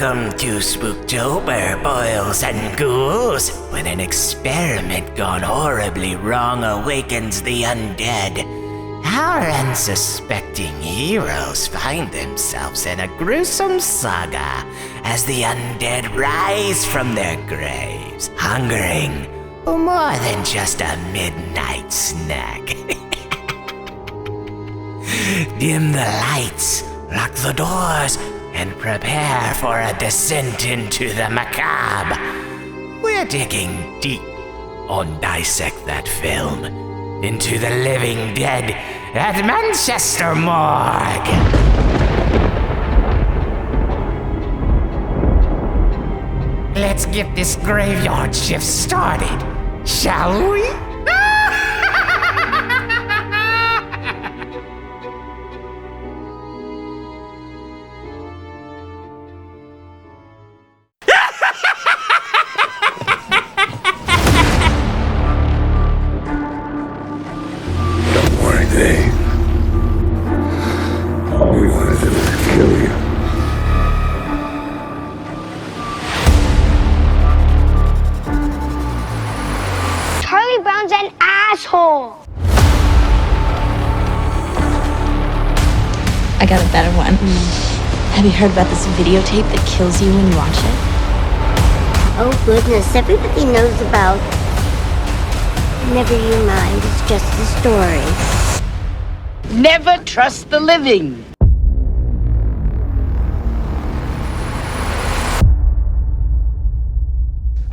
Welcome to Spooktober, boils and ghouls, when an experiment gone horribly wrong awakens the undead. Our unsuspecting heroes find themselves in a gruesome saga as the undead rise from their graves, hungering for more than just a midnight snack. Dim the lights, lock the doors, and prepare for a descent into the macabre. We're digging deep on Dissect That Film into the living dead at Manchester Morgue. Let's get this graveyard shift started, shall we? All we want to do is kill you. Charlie Brown's an asshole. I got a better one. Have you heard about this videotape that kills you when you watch it? Oh goodness, everybody knows about. Never you mind, it's just a story. Never trust the living.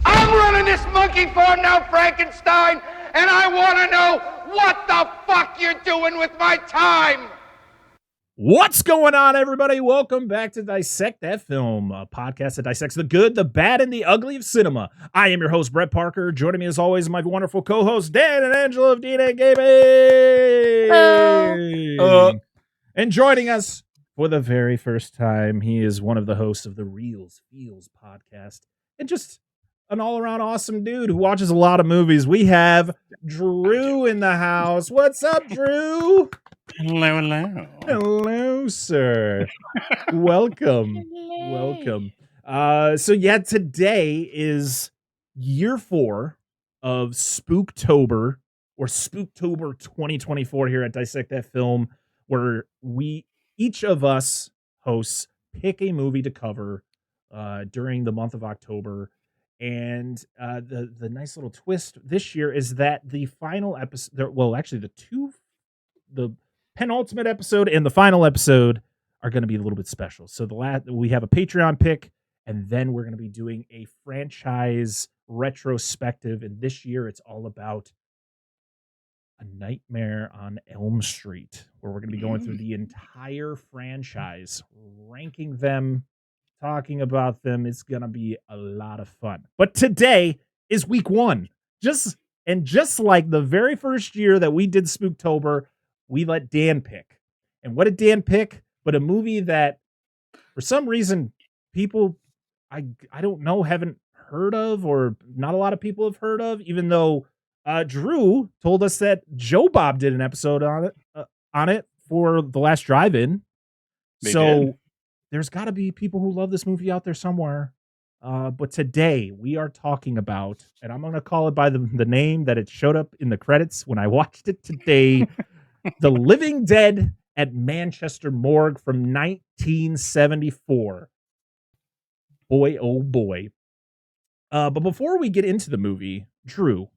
I'm running this monkey farm now, Frankenstein, and I want to know what the fuck you're doing with my time. What's going on, everybody? Welcome back to Dissect That Film, a podcast that dissects the good, the bad, and the ugly of cinema. I am your host, Brett Parker. Joining me, as always, my wonderful co-hosts, Dan and Angela of DNA Gaming. And joining us for the very first time, he is one of the hosts of the Reels Feels podcast, and just an all-around awesome dude who watches a lot of movies. We have Drew in the house. What's up, Drew? Hello, hello. Hello, sir. Welcome. Welcome. Today is year 4 of Spooktober, or Spooktober 2024 here at Dissect That Film, where each of us hosts pick a movie to cover during the month of October. And the nice little twist this year is that the final episode, well, actually the penultimate episode and the final episode are going to be a little bit special. So we have a Patreon pick, and then we're going to be doing a franchise retrospective. And this year it's all about A Nightmare on Elm Street, where we're going to be going through the entire franchise, ranking them, talking about them. It's going to be a lot of fun. But today is week 1. Just like the very first year that we did Spooktober, we let Dan pick. And what did Dan pick? But a movie that, for some reason, people, I don't know, haven't heard of, or not a lot of people have heard of, even though Drew told us that Joe Bob did an episode on it for the last drive-in. There's got to be people who love this movie out there somewhere. But today we are talking about, and I'm going to call it by the name that it showed up in the credits when I watched it today, The Living Dead at Manchester Morgue from 1974. Boy, oh boy. But before we get into the movie, Drew,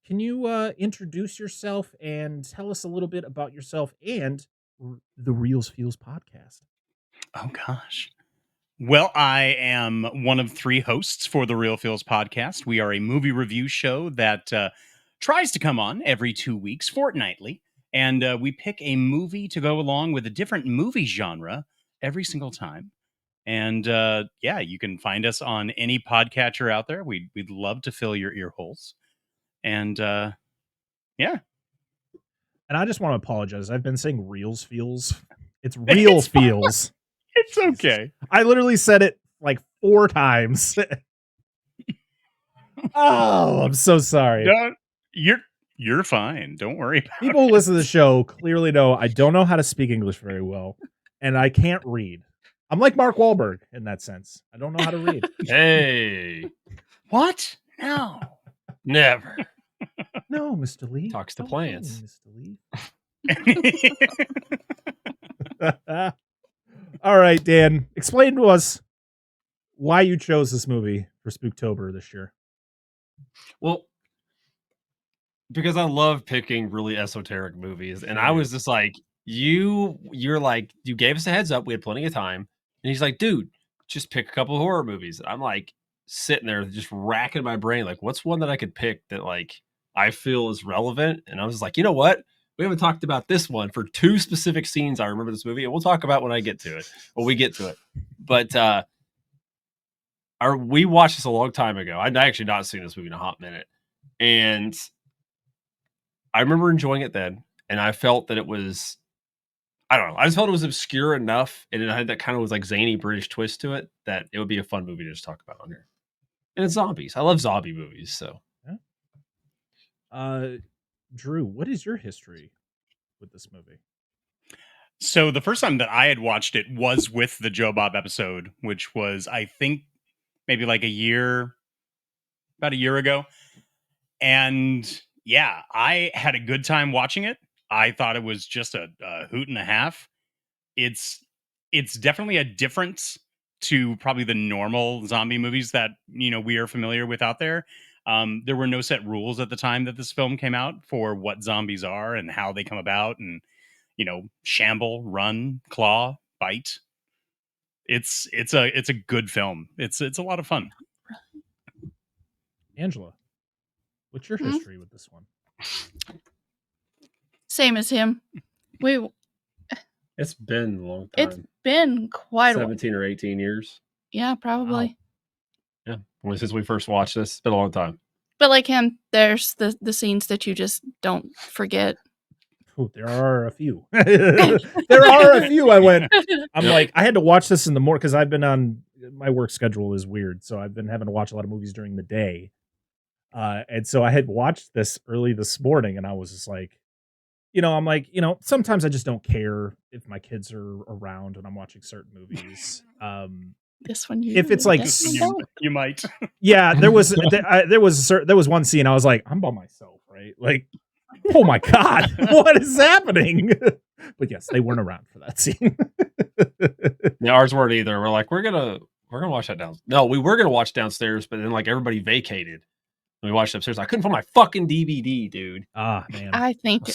can you introduce yourself and tell us a little bit about yourself and the Reels Feels podcast? Oh, gosh. Well, I am one of 3 hosts for the Real Feels podcast. We are a movie review show that tries to come on every 2 weeks, fortnightly. And we pick a movie to go along with a different movie genre every single time. And you can find us on any podcatcher out there. We'd love to fill your ear holes. And And I just want to apologize. I've been saying Reels Feels. It's Real Feels. It's okay. I literally said it like 4 times. Oh, I'm so sorry. You're fine. Don't worry about People who listen to the show clearly know I don't know how to speak English very well, and I can't read. I'm like Mark Wahlberg in that sense. I don't know how to read. Hey, What? No. never No, Mr. Lee. talks to Don't plants. blame Mr. Lee. All right, Dan. Explain to us why you chose this movie for Spooktober this year. Well, because I love picking really esoteric movies, and I was just like, you're like, you gave us a heads up. We had plenty of time, and he's like, dude, just pick a couple of horror movies. I'm like sitting there just racking my brain, like, what's one that I could pick that like I feel is relevant? And I was like, you know what? We haven't talked about this one for two specific scenes. I remember this movie, and we'll talk about when I get to it. When we get to it, but we watched this a long time ago. I'd actually not seen this movie in a hot minute, and I remember enjoying it then, and I felt that it was, I don't know, I just felt it was obscure enough, and it had that kind of was like zany British twist to it that it would be a fun movie to just talk about on here. And it's zombies. I love zombie movies, so. Drew, what is your history with this movie? So the first time that I had watched it was with the Joe Bob episode, which was, I think, maybe like about a year ago. And yeah, I had a good time watching it. I thought it was just a hoot and a half. It's definitely a difference to probably the normal zombie movies that, you know, we are familiar with out there. There were no set rules at the time that this film came out for what zombies are and how they come about, and, you know, shamble, run, claw, bite. It's a good film. It's a lot of fun. Angela, what's your history with this one? Same as him. It's been a long time. It's been quite a while. 17 or 18 years. Yeah, probably. Wow. Yeah. Since we first watched this, it's been a long time. But like him, there's the scenes that you just don't forget. Ooh, there are a few. There are a few. I'm like, I had to watch this in the morning because I've been on, my work schedule is weird. So I've been having to watch a lot of movies during the day. And so I had watched this early this morning, and I was just like, you know, I'm like, you know, sometimes I just don't care if my kids are around and I'm watching certain movies. This one, if it's like, you might. Yeah, there was one scene I was like, I'm by myself, right? Like, oh my God, what is happening? But yes, they weren't around for that scene. Yeah, ours weren't either. We're like, we're gonna watch that down. No, we were gonna watch downstairs, but then like everybody vacated. We watched upstairs. I couldn't find my fucking DVD, dude. Ah, man. I think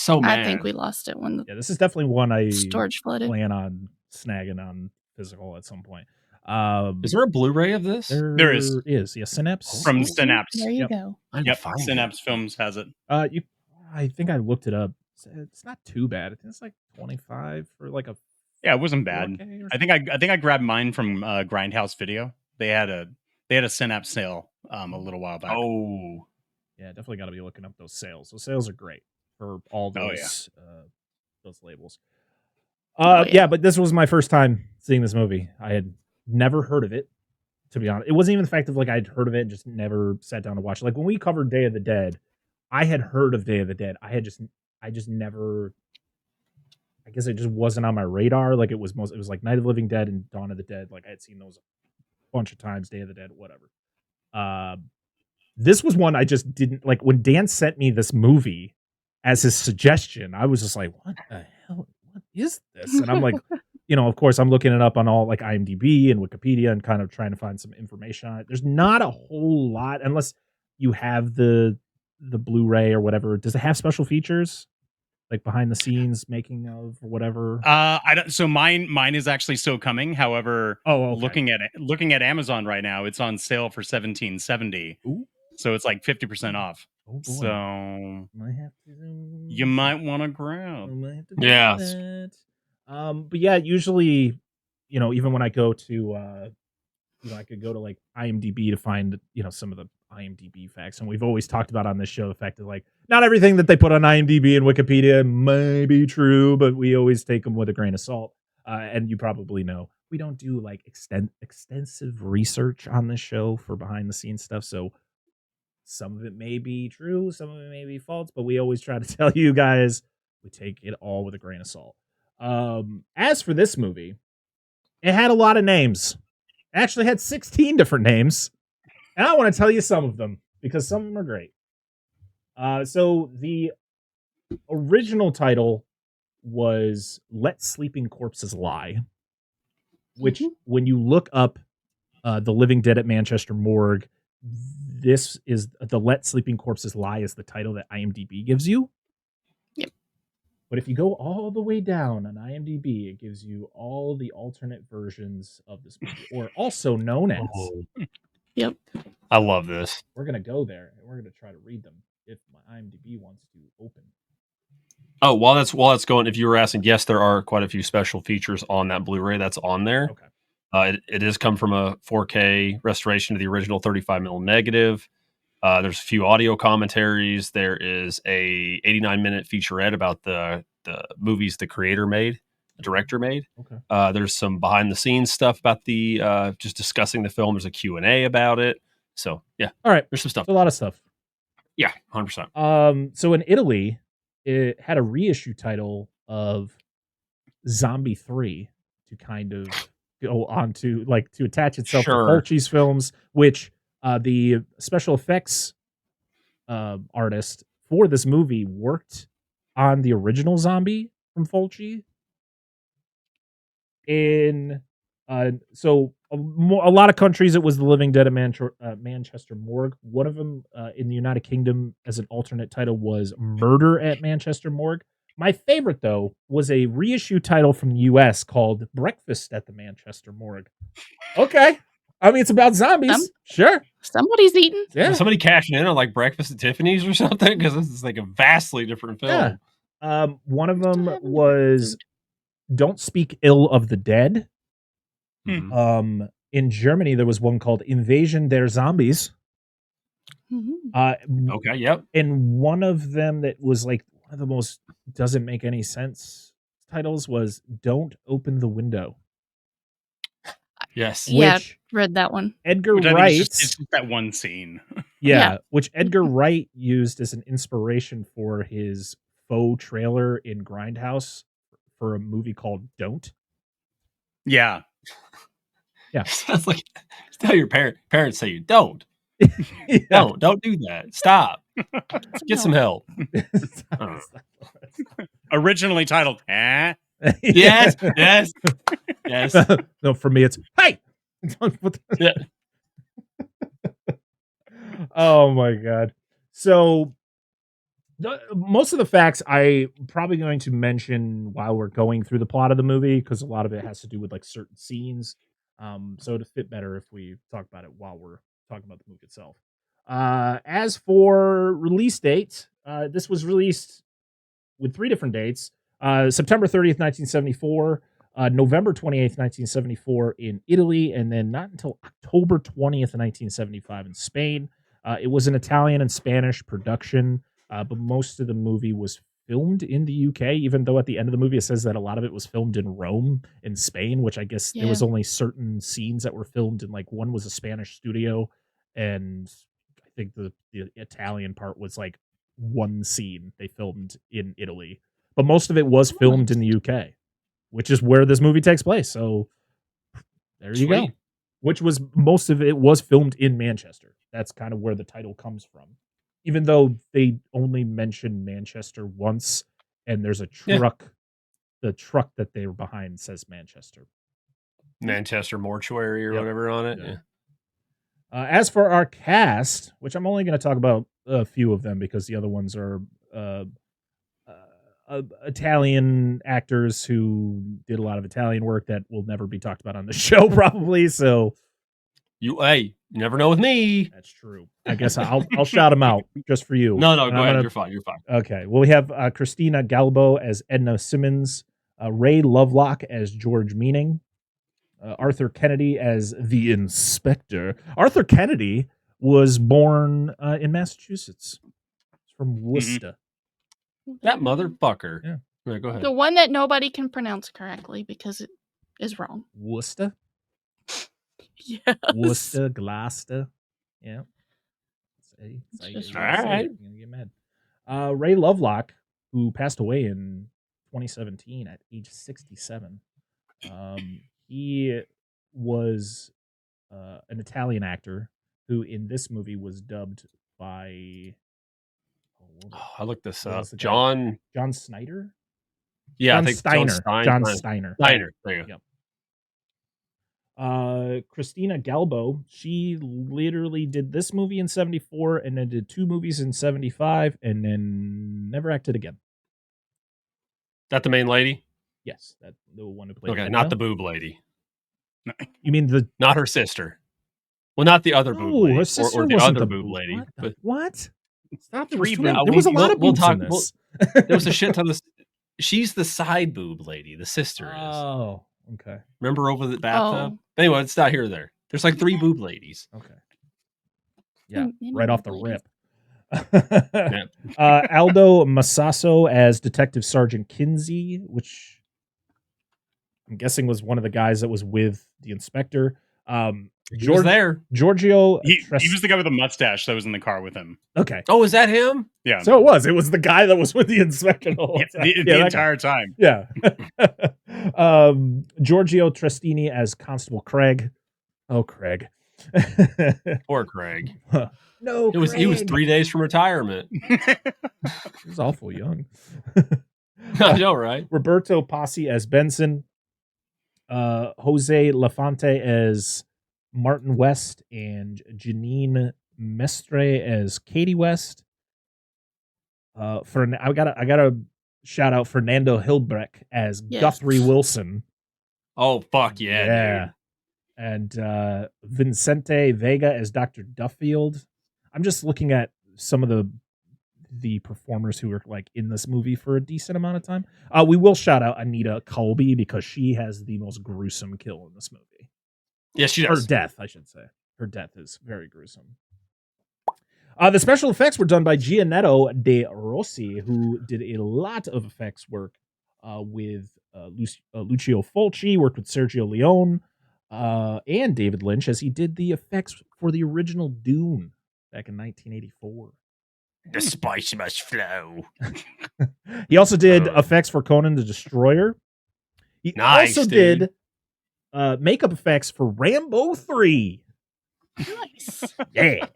we lost it when this is definitely one I storage flooded. Plan on snagging on physical at some point. Is there a Blu-ray of this? There is. Yeah, Synapse. From Synapse. There you go. Yep, Synapse Films has it. I think I looked it up. It's not too bad. I think it's like 25 for like a. Yeah, it wasn't bad. I think I grabbed mine from Grindhouse Video. They had a Synapse sale a little while back. Oh, yeah, definitely got to be looking up those sales. Those sales are great for all those those labels. Yeah, but this was my first time seeing this movie. I had never heard of it, to be honest. It wasn't even the fact of like I'd heard of it and just never sat down to watch it. Like when we covered Day of the Dead, I had heard of Day of the Dead. I just never. I guess it just wasn't on my radar. Like it was like Night of the Living Dead and Dawn of the Dead. Like I had seen those a bunch of times. Day of the Dead, whatever. This was one I just didn't like. When Dan sent me this movie as his suggestion, I was just like, what the hell? What is this? And I'm like, you know, of course, I'm looking it up on all like IMDb and Wikipedia and kind of trying to find some information on it. There's not a whole lot unless you have the Blu-ray or whatever. Does it have special features? Like behind the scenes making of whatever. I don't. So mine is actually still coming. However, okay. looking at Amazon right now, it's on sale for $17.70. Ooh. So it's like 50% off. Oh boy. So you might want to grab. yeah. But yeah, usually, you know, even when I go to, I could go to like IMDb to find, you know, some of the IMDb facts, and we've always talked about on this show the fact that like not everything that they put on IMDb and Wikipedia may be true, but we always take them with a grain of salt. And you probably know we don't do like extensive research on this show for behind the scenes stuff, so some of it may be true, some of it may be false, but we always try to tell you guys we take it all with a grain of salt. As for this movie, It had a lot of names. It actually had 16 different names. And I want to tell you some of them because some of them are great. So the original title was Let Sleeping Corpses Lie, which when you look up The Living Dead at Manchester Morgue, this is the Let Sleeping Corpses Lie is the title that IMDb gives you. Yep. But if you go all the way down on IMDb, it gives you all the alternate versions of this movie, or also known as. Yep. I love this. We're going to go there, and we're going to try to read them if my IMDb wants to open. Oh, while that's going, if you were asking, yes, there are quite a few special features on that Blu-ray that's on there. Okay. It is come from a 4K restoration of the original 35mm negative. There's a few audio commentaries. There is a 89-minute featurette about the movies the director made. Okay. There's some behind-the-scenes stuff about the just discussing the film. There's a Q&A about it. So, yeah. All right. There's some stuff. There's a lot of stuff. Yeah, 100%. So in Italy, it had a reissue title of Zombie 3 to kind of go on to to attach itself to Fulci's films, which the special effects artist for this movie worked on the original Zombie from Fulci. So a lot of countries, it was The Living Dead at Manchester Morgue. One of them in the United Kingdom as an alternate title was Murder at Manchester Morgue. My favorite, though, was a reissue title from the U.S. called Breakfast at the Manchester Morgue. Okay. I mean, it's about zombies. Sure. Somebody's eating. Yeah. Was somebody cashing in on like Breakfast at Tiffany's or something? Because this is like a vastly different film. Yeah. One of them was Don't Speak Ill of the Dead. In Germany, there was one called Invasion der Zombies. Okay, yep. And one of them that was like one of the most doesn't make any sense titles was Don't Open the Window. Yes. Yeah, read that one. Edgar Which I think Wright. it's just that one scene. Yeah, which Edgar Wright used as an inspiration for his faux trailer in Grindhouse for a movie called Don't. Yeah. Yeah. Sounds like tell your parents say you don't. Yeah. Don't do that. Stop. Get some help. Originally titled, eh? Yes. No, for me it's hey. Yeah. Oh my god. So most of the facts I'm probably going to mention while we're going through the plot of the movie because a lot of it has to do with like certain scenes. So to fit better if we talk about it while we're talking about the movie itself. As for release date, this was released with 3 different dates. September 30th, 1974, November 28th, 1974 in Italy, and then not until October 20th, 1975 in Spain. It was an Italian and Spanish production, but most of the movie was filmed in the UK, even though at the end of the movie it says that a lot of it was filmed in Rome in Spain, which I guess there was only certain scenes that were filmed in, like one was a Spanish studio, and I think the Italian part was like one scene they filmed in Italy. But most of it was filmed in the UK, which is where this movie takes place. So there you go. Which was most of it was filmed in Manchester. That's kind of where the title comes from. Even though they only mention Manchester once, and there's a truck, the truck that they were behind says Manchester. Manchester Mortuary or whatever on it. Yeah. As for our cast, which I'm only going to talk about a few of them because the other ones are Italian actors who did a lot of Italian work that will never be talked about on the show, probably. So you never know with me. That's true. I guess I'll shout them out just for you. No, go ahead. You're fine. Okay. Well, we have Christina Galbo as Edna Simmons, Ray Lovelock as George Meaning, Arthur Kennedy as the Inspector. Arthur Kennedy was born in Massachusetts. He's from Worcester. That motherfucker. Yeah. Right, go ahead. The one that nobody can pronounce correctly because it is wrong. Worcester? Yes. Worcester, Gloucester. Yeah. All right. You're gonna get mad. Ray Lovelock, who passed away in 2017 at age 67. he was an Italian actor who in this movie was dubbed by I looked this up. the guy? John Snyder? Yeah, John I think Steiner. John Steiner. Steiner. There you go. Yep. Christina Galbo, she literally did this movie in 74 and then did 2 movies in 75 and then never acted again. That the main lady? Yes, that the one who played. Okay, Enya. not the boob lady. You mean not her sister? Well, not the other boob lady, her sister or the wasn't other the boob lady. What? Stop! There Three was, there was a lot of boobs in this. There was a shit ton of. She's the side boob lady. The sister is. Oh, okay. Remember over the bathtub? Anyway, it's not here or there. There's like 3 boob ladies. Okay. Yeah, You right know off the ladies. rip. Aldo Massasso as Detective Sergeant Kinsey, which I'm guessing was one of the guys that was with the inspector. He was there. Giorgio. He was the guy with the mustache that was in the car with him. Okay. Oh, is that him? Yeah. So it was. It was the guy that was with the inspector the whole time. The entire time. Yeah. Giorgio Trestini as Constable Craig. Oh, Craig. Poor Craig. No, he was 3 days from retirement. He was awful young. I know, right? Roberto Passi as Benson. Jose Lafante as Martin West and Janine Mestre as Katie West. I gotta shout out Fernando Hilbrecht as Guthrie Wilson. Oh fuck yeah, dude. And Vincente Vega as Dr. Duffield. I'm just looking at some of the performers who are like in this movie for a decent amount of time. We will shout out Anita Colby because she has the most gruesome kill in this movie. Yes, she does. Her death, I should say. Her death is very gruesome. The special effects were done by Gianetto De Rossi, who did a lot of effects work with Lucio Fulci, worked with Sergio Leone and David Lynch, as he did the effects for the original Dune back in 1984. The spice must flow. He also did effects for Conan the Destroyer. He also did makeup effects for Rambo 3. Nice. Yeah.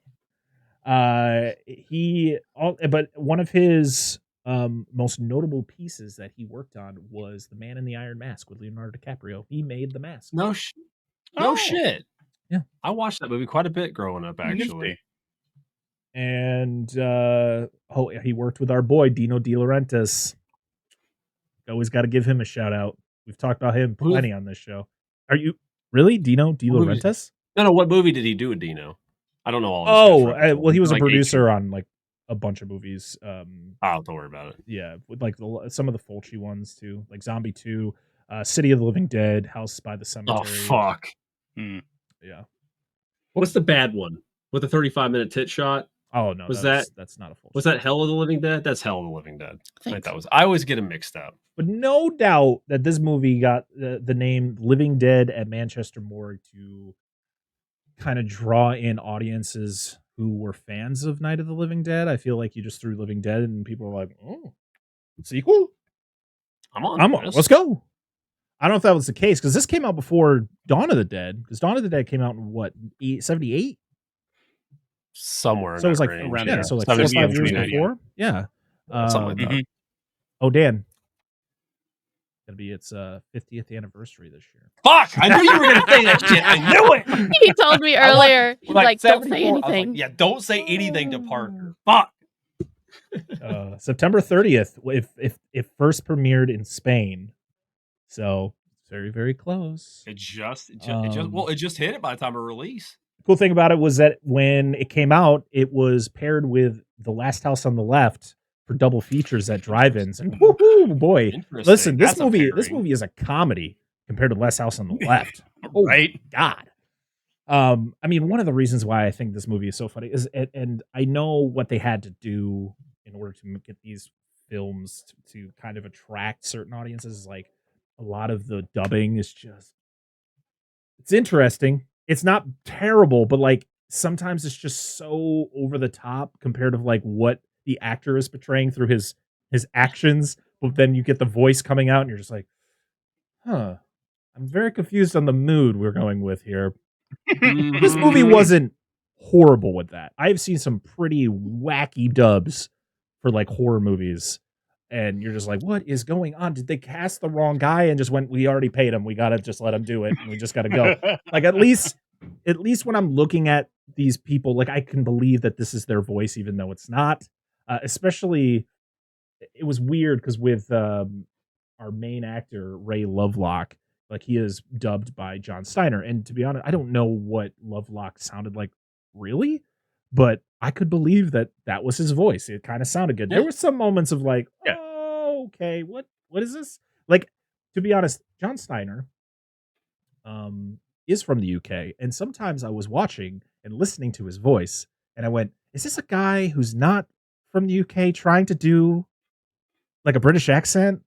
But one of his most notable pieces that he worked on was The Man in the Iron Mask with Leonardo DiCaprio. He made the mask. No shit. Yeah. I watched that movie quite a bit growing up, actually. And he worked with our boy Dino De Laurentiis. Always got to give him a shout out. We've talked about him plenty on this show. Are you really Dino De Laurentiis? No. What movie did he do with Dino? I don't know all. Well, he was a producer on like a bunch of movies. Don't worry about it. Yeah, with like some of the Fulci ones too, like Zombie 2, City of the Living Dead, House by the Cemetery. Oh fuck. Yeah. What's the bad one with the 35-minute tit shot? Oh no, that's not a Fulci. Was that Hell of the Living Dead? That's Hell of the Living Dead. I always get them mixed up. But no doubt that this movie got the name Living Dead at Manchester Morgue to kind of draw in audiences who were fans of Night of the Living Dead. I feel like you just threw Living Dead and people were like, oh, sequel? I'm on. Let's go. I don't know if that was the case because this came out before Dawn of the Dead, because Dawn of the Dead came out in what, 78? Somewhere. So it was like around there. So like 4 or 5 years before. Yeah. Something like that. Oh, Dan. Gonna be its 50th anniversary this year. Fuck! I knew you were gonna say that shit. I knew it. He told me earlier. He's like, don't say anything. Like, yeah, don't say anything to Parker. Fuck. September 30th. If first premiered in Spain, so very, very close. It just hit it by the time of release. Cool thing about it was that when it came out, it was paired with The Last House on the Left for double features at drive-ins, and woo-hoo, boy, listen, this movie is a comedy compared to Last House on the Left. Right? God. I mean, one of the reasons why I think this movie is so funny is, and I know what they had to do in order to get these films to kind of attract certain audiences. Like a lot of the dubbing is just, it's interesting. It's not terrible, but like sometimes it's just so over the top compared to like what the actor is portraying through his actions. But then you get the voice coming out and you're just like, huh, I'm very confused on the mood we're going with here. This movie wasn't horrible with that. I've seen some pretty wacky dubs for like horror movies, and you're just like, what is going on? Did they cast the wrong guy and just went, we already paid him, we gotta just let him do it, and we just gotta go. Like at least when I'm looking at these people, like I can believe that this is their voice, even though it's not. Especially, it was weird because with our main actor Ray Lovelock, like he is dubbed by John Steiner, and to be honest, I don't know what Lovelock sounded like really, but I could believe that was his voice. It kind of sounded good. There were some moments of like, oh, okay, what is this? Like, to be honest, John Steiner is from the UK, and sometimes I was watching and listening to his voice, and I went, is this a guy who's not from the UK trying to do like a British accent?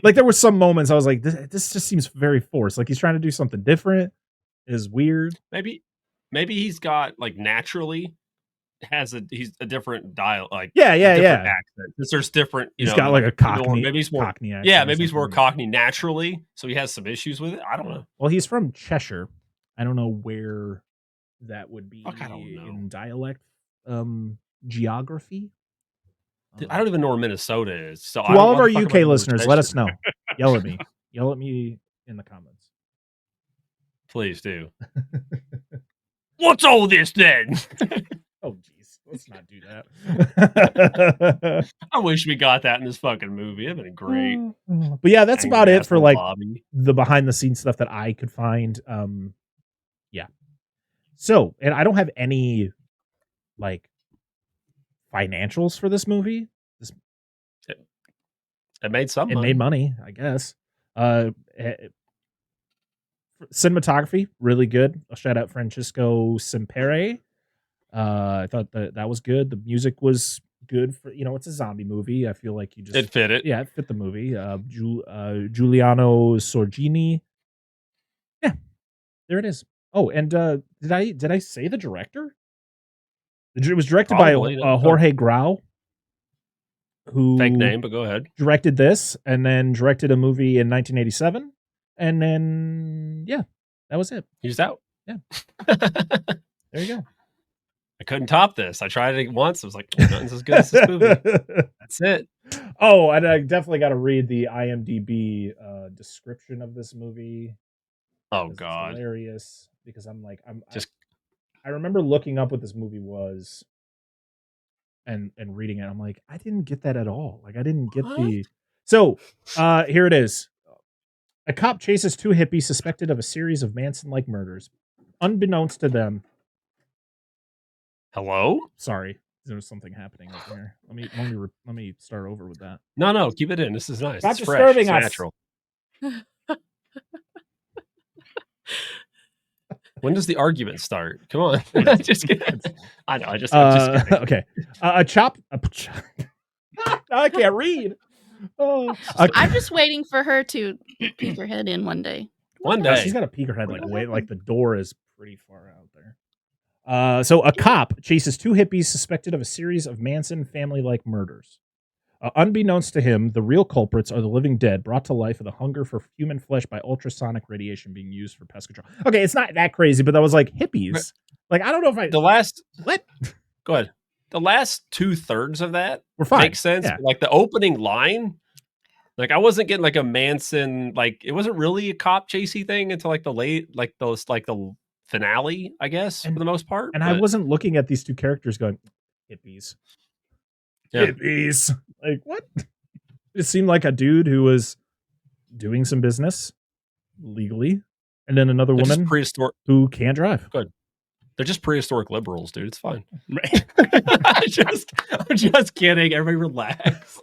Like there were some moments I was like, this just seems very forced. Like he's trying to do something different. It is weird. Maybe he's got like naturally he's a different dial, like accent. There's different. He's got like a Cockney. Maybe he's more Cockney accent. Yeah, maybe he's more Cockney naturally, so he has some issues with it. I don't know. Well, he's from Cheshire. I don't know where that would be I don't know. in dialect geography. I don't even know where Minnesota is. So to all of our UK listeners, let us know. Yell at me. Yell at me in the comments. Please do. What's all this then? Oh, jeez. Let's not do that. I wish we got that in this fucking movie. It'd been great. But yeah, that's about it for like the behind the scenes stuff that I could find. Yeah. So, and I don't have any like financials for this movie. It made some money. It made money, I guess. Cinematography, really good. I'll shout out Francisco Sempere. I thought that was good. The music was good for, it's a zombie movie. I feel like it fit it. Yeah, it fit the movie. Giuliano Sorgini. Yeah, there it is. Oh, and did I say the director? It was directed by Jorge Grau, who fake name, but go ahead. Directed this, and then directed a movie in 1987, and then that was it. He's out. Yeah, there you go. I couldn't top this. I tried it once. I was like, nothing's as good as this movie. That's it. Oh, and I definitely got to read the IMDb description of this movie. Oh God, it's hilarious because I remember looking up what this movie was and reading it. I'm like, I didn't get that at all. Like I didn't get the. So here it is. A cop chases two hippies suspected of a series of Manson-like murders. Unbeknownst to them. Hello? Sorry. There's something happening over here. Let me start over with that. No, keep it in. This is nice. Stop disturbing us. Natural. When does the argument start? Come on. Just kidding. I know. I'm just kidding. Okay. I can't read. I'm just waiting for her to peek her head in one day. One day. She's got to peek her head like the door is pretty far out there. So a cop chases two hippies suspected of a series of Manson family-like murders. Unbeknownst to him, the real culprits are the living dead brought to life with a hunger for human flesh by ultrasonic radiation being used for pest control. Okay, it's not that crazy, but that was like hippies. Like, I don't know if what? Go ahead. The last 2/3 of that were fine. Makes sense. Yeah. Like the opening line, like I wasn't getting like a Manson, like it wasn't really a cop chasey thing until like the finale, I guess, for the most part. And I wasn't looking at these two characters going, hippies. Yeah. Hippies. Like, what? It seemed like a dude who was doing some business legally, and then another woman who can't drive. Good. They're just prehistoric liberals, dude. It's fine. I'm just kidding. Everybody relax.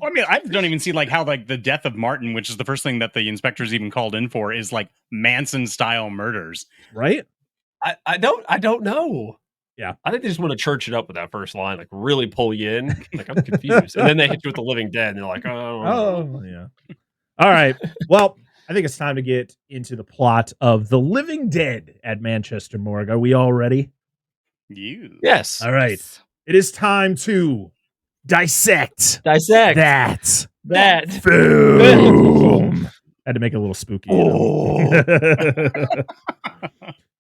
I mean, I don't even see like how like the death of Martin, which is the first thing that the inspectors even called in for, is like Manson style murders, right? I don't know. Yeah, I think they just want to church it up with that first line, like really pull you in. Like I'm confused, and then they hit you with the living dead, and they're like, oh yeah. All right. Well, I think it's time to get into the plot of The Living Dead at Manchester Morgue. Are we all ready? Yes. All right. It is time to dissect that film. Had to make it a little spooky.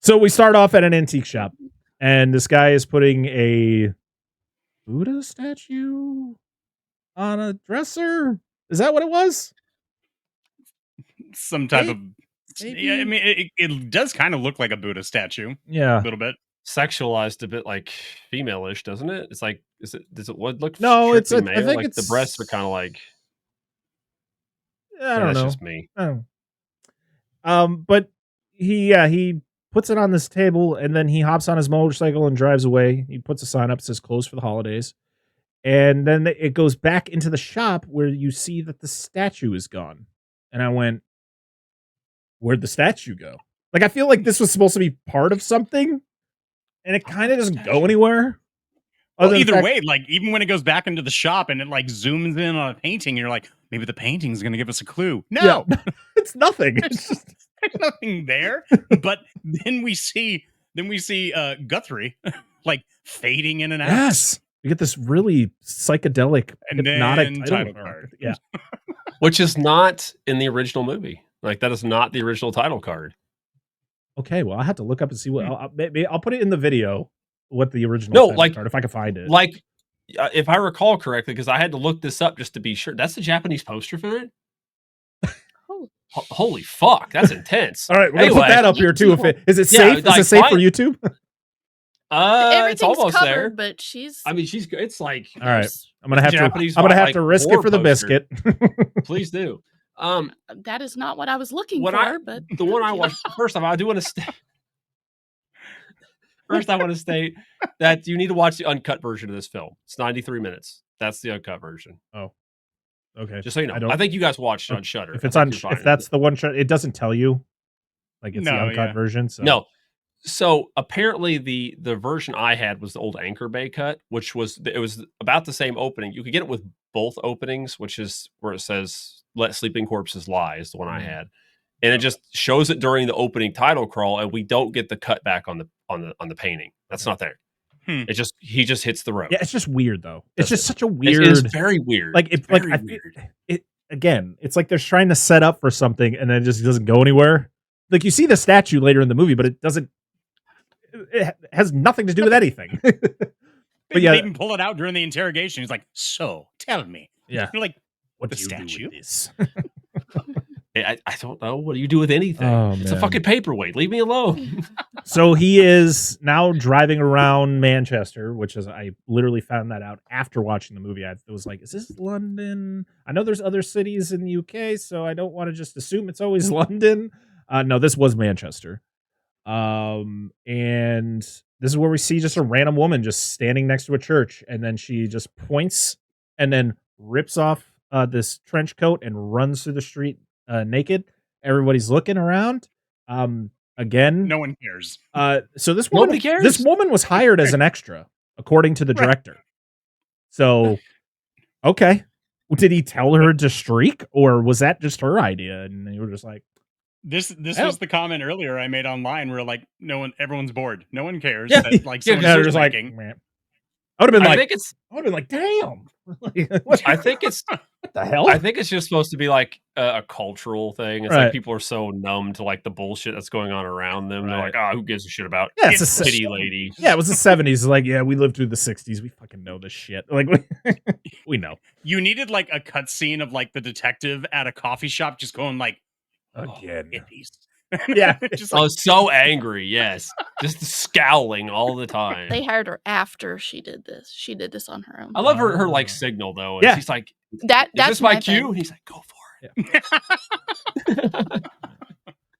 So we start off at an antique shop, and this guy is putting a Buddha statue on a dresser. Is that what it was? Some type of... Yeah, I mean, it does kind of look like a Buddha statue. Yeah. A little bit. Sexualized a bit like female-ish, doesn't it? It's like, does it look no, it's male? I think like it's the breasts are kind of like... I don't know. That's just me. But he puts it on this table, and then he hops on his motorcycle and drives away. He puts a sign up that says closed for the holidays. And then it goes back into the shop where you see that the statue is gone. And I went, where'd the statue go? Like, I feel like this was supposed to be part of something, and it kind of doesn't go anywhere. Well, either way, like, even when it goes back into the shop and it like zooms in on a painting, you're like, maybe the painting's going to give us a clue. No, it's nothing. It's just... There's nothing there. But then we see Guthrie like fading in and out. Yes. We get this really psychedelic, and hypnotic title card. Yeah. Which is not in the original movie. Like, that is not the original title card. Okay, well, I have to look up and see what I'll put it in the video. What the original title card, if I can find it. Like, if I recall correctly, because I had to look this up just to be sure. That's the Japanese poster for it. Holy fuck, that's intense. All right, we're gonna put that up here too. Is it safe? Is it safe for YouTube? It's almost covered, there. But she's. I mean, it's like. All right, I'm gonna have to risk it for the biscuit. Please do. That is not what I was looking for. But the one I watched first of all, I do want to state. First, I want to state that you need to watch the uncut version of this film. It's 93 minutes. That's the uncut version. Oh, okay. Just so you know, I think you guys watched it on Shudder. If it's on, if that's the one, it doesn't tell you, like it's the uncut version. So. No. So apparently, the version I had was the old Anchor Bay cut, which was about the same opening. You could get it with both openings, which is where it says "Let Sleeping Corpses Lie" is the one I had, and it just shows it during the opening title crawl, and we don't get the cut back on the painting. That's not there. It just he just hits the road. Yeah, it's just weird though. It's just such a weird. It's very weird. Like it's like it again. It's like they're trying to set up for something, and then it just doesn't go anywhere. Like you see the statue later in the movie, but it doesn't. It has nothing to do with anything. But yeah, they even pull it out during the interrogation. He's like, "So, tell me." Yeah, you're like, "What the do you statue?" do with this? I don't know. What do you do with anything? It's a fucking paperweight. Leave me alone. So he is now driving around Manchester, which is I literally found that out after watching the movie. I was like, "Is this London?" I know there's other cities in the UK, so I don't want to just assume it's always London. No, this was Manchester. And this is where we see just a random woman just standing next to a church, and then she just points and then rips off this trench coat and runs through the street naked. Everybody's looking around. Again, no one cares. So this woman, nobody cares. This woman was hired as an extra, according to the director. So, okay, did he tell her to streak, or was that just her idea? And you were just like. This was the comment earlier I made online where like everyone's bored. No one cares. Yeah, that, like just like, man. I would have been like, damn. I think it's what the hell? I think it's just supposed to be like a cultural thing. It's like people are so numb to like the bullshit that's going on around them. They're like, oh, who gives a shit about? Yeah, it's a pity lady. Yeah, it was the 70s. Like, yeah, we lived through the 60s. We fucking know this shit. Like, we know. You needed like a cutscene of like the detective at a coffee shop just going like. Again. Yeah. Just like, so angry. Yes. Just scowling all the time. They hired her after she did this. She did this on her own. I love her like signal though. And she's like, that's this my cue? And he's like, go for it.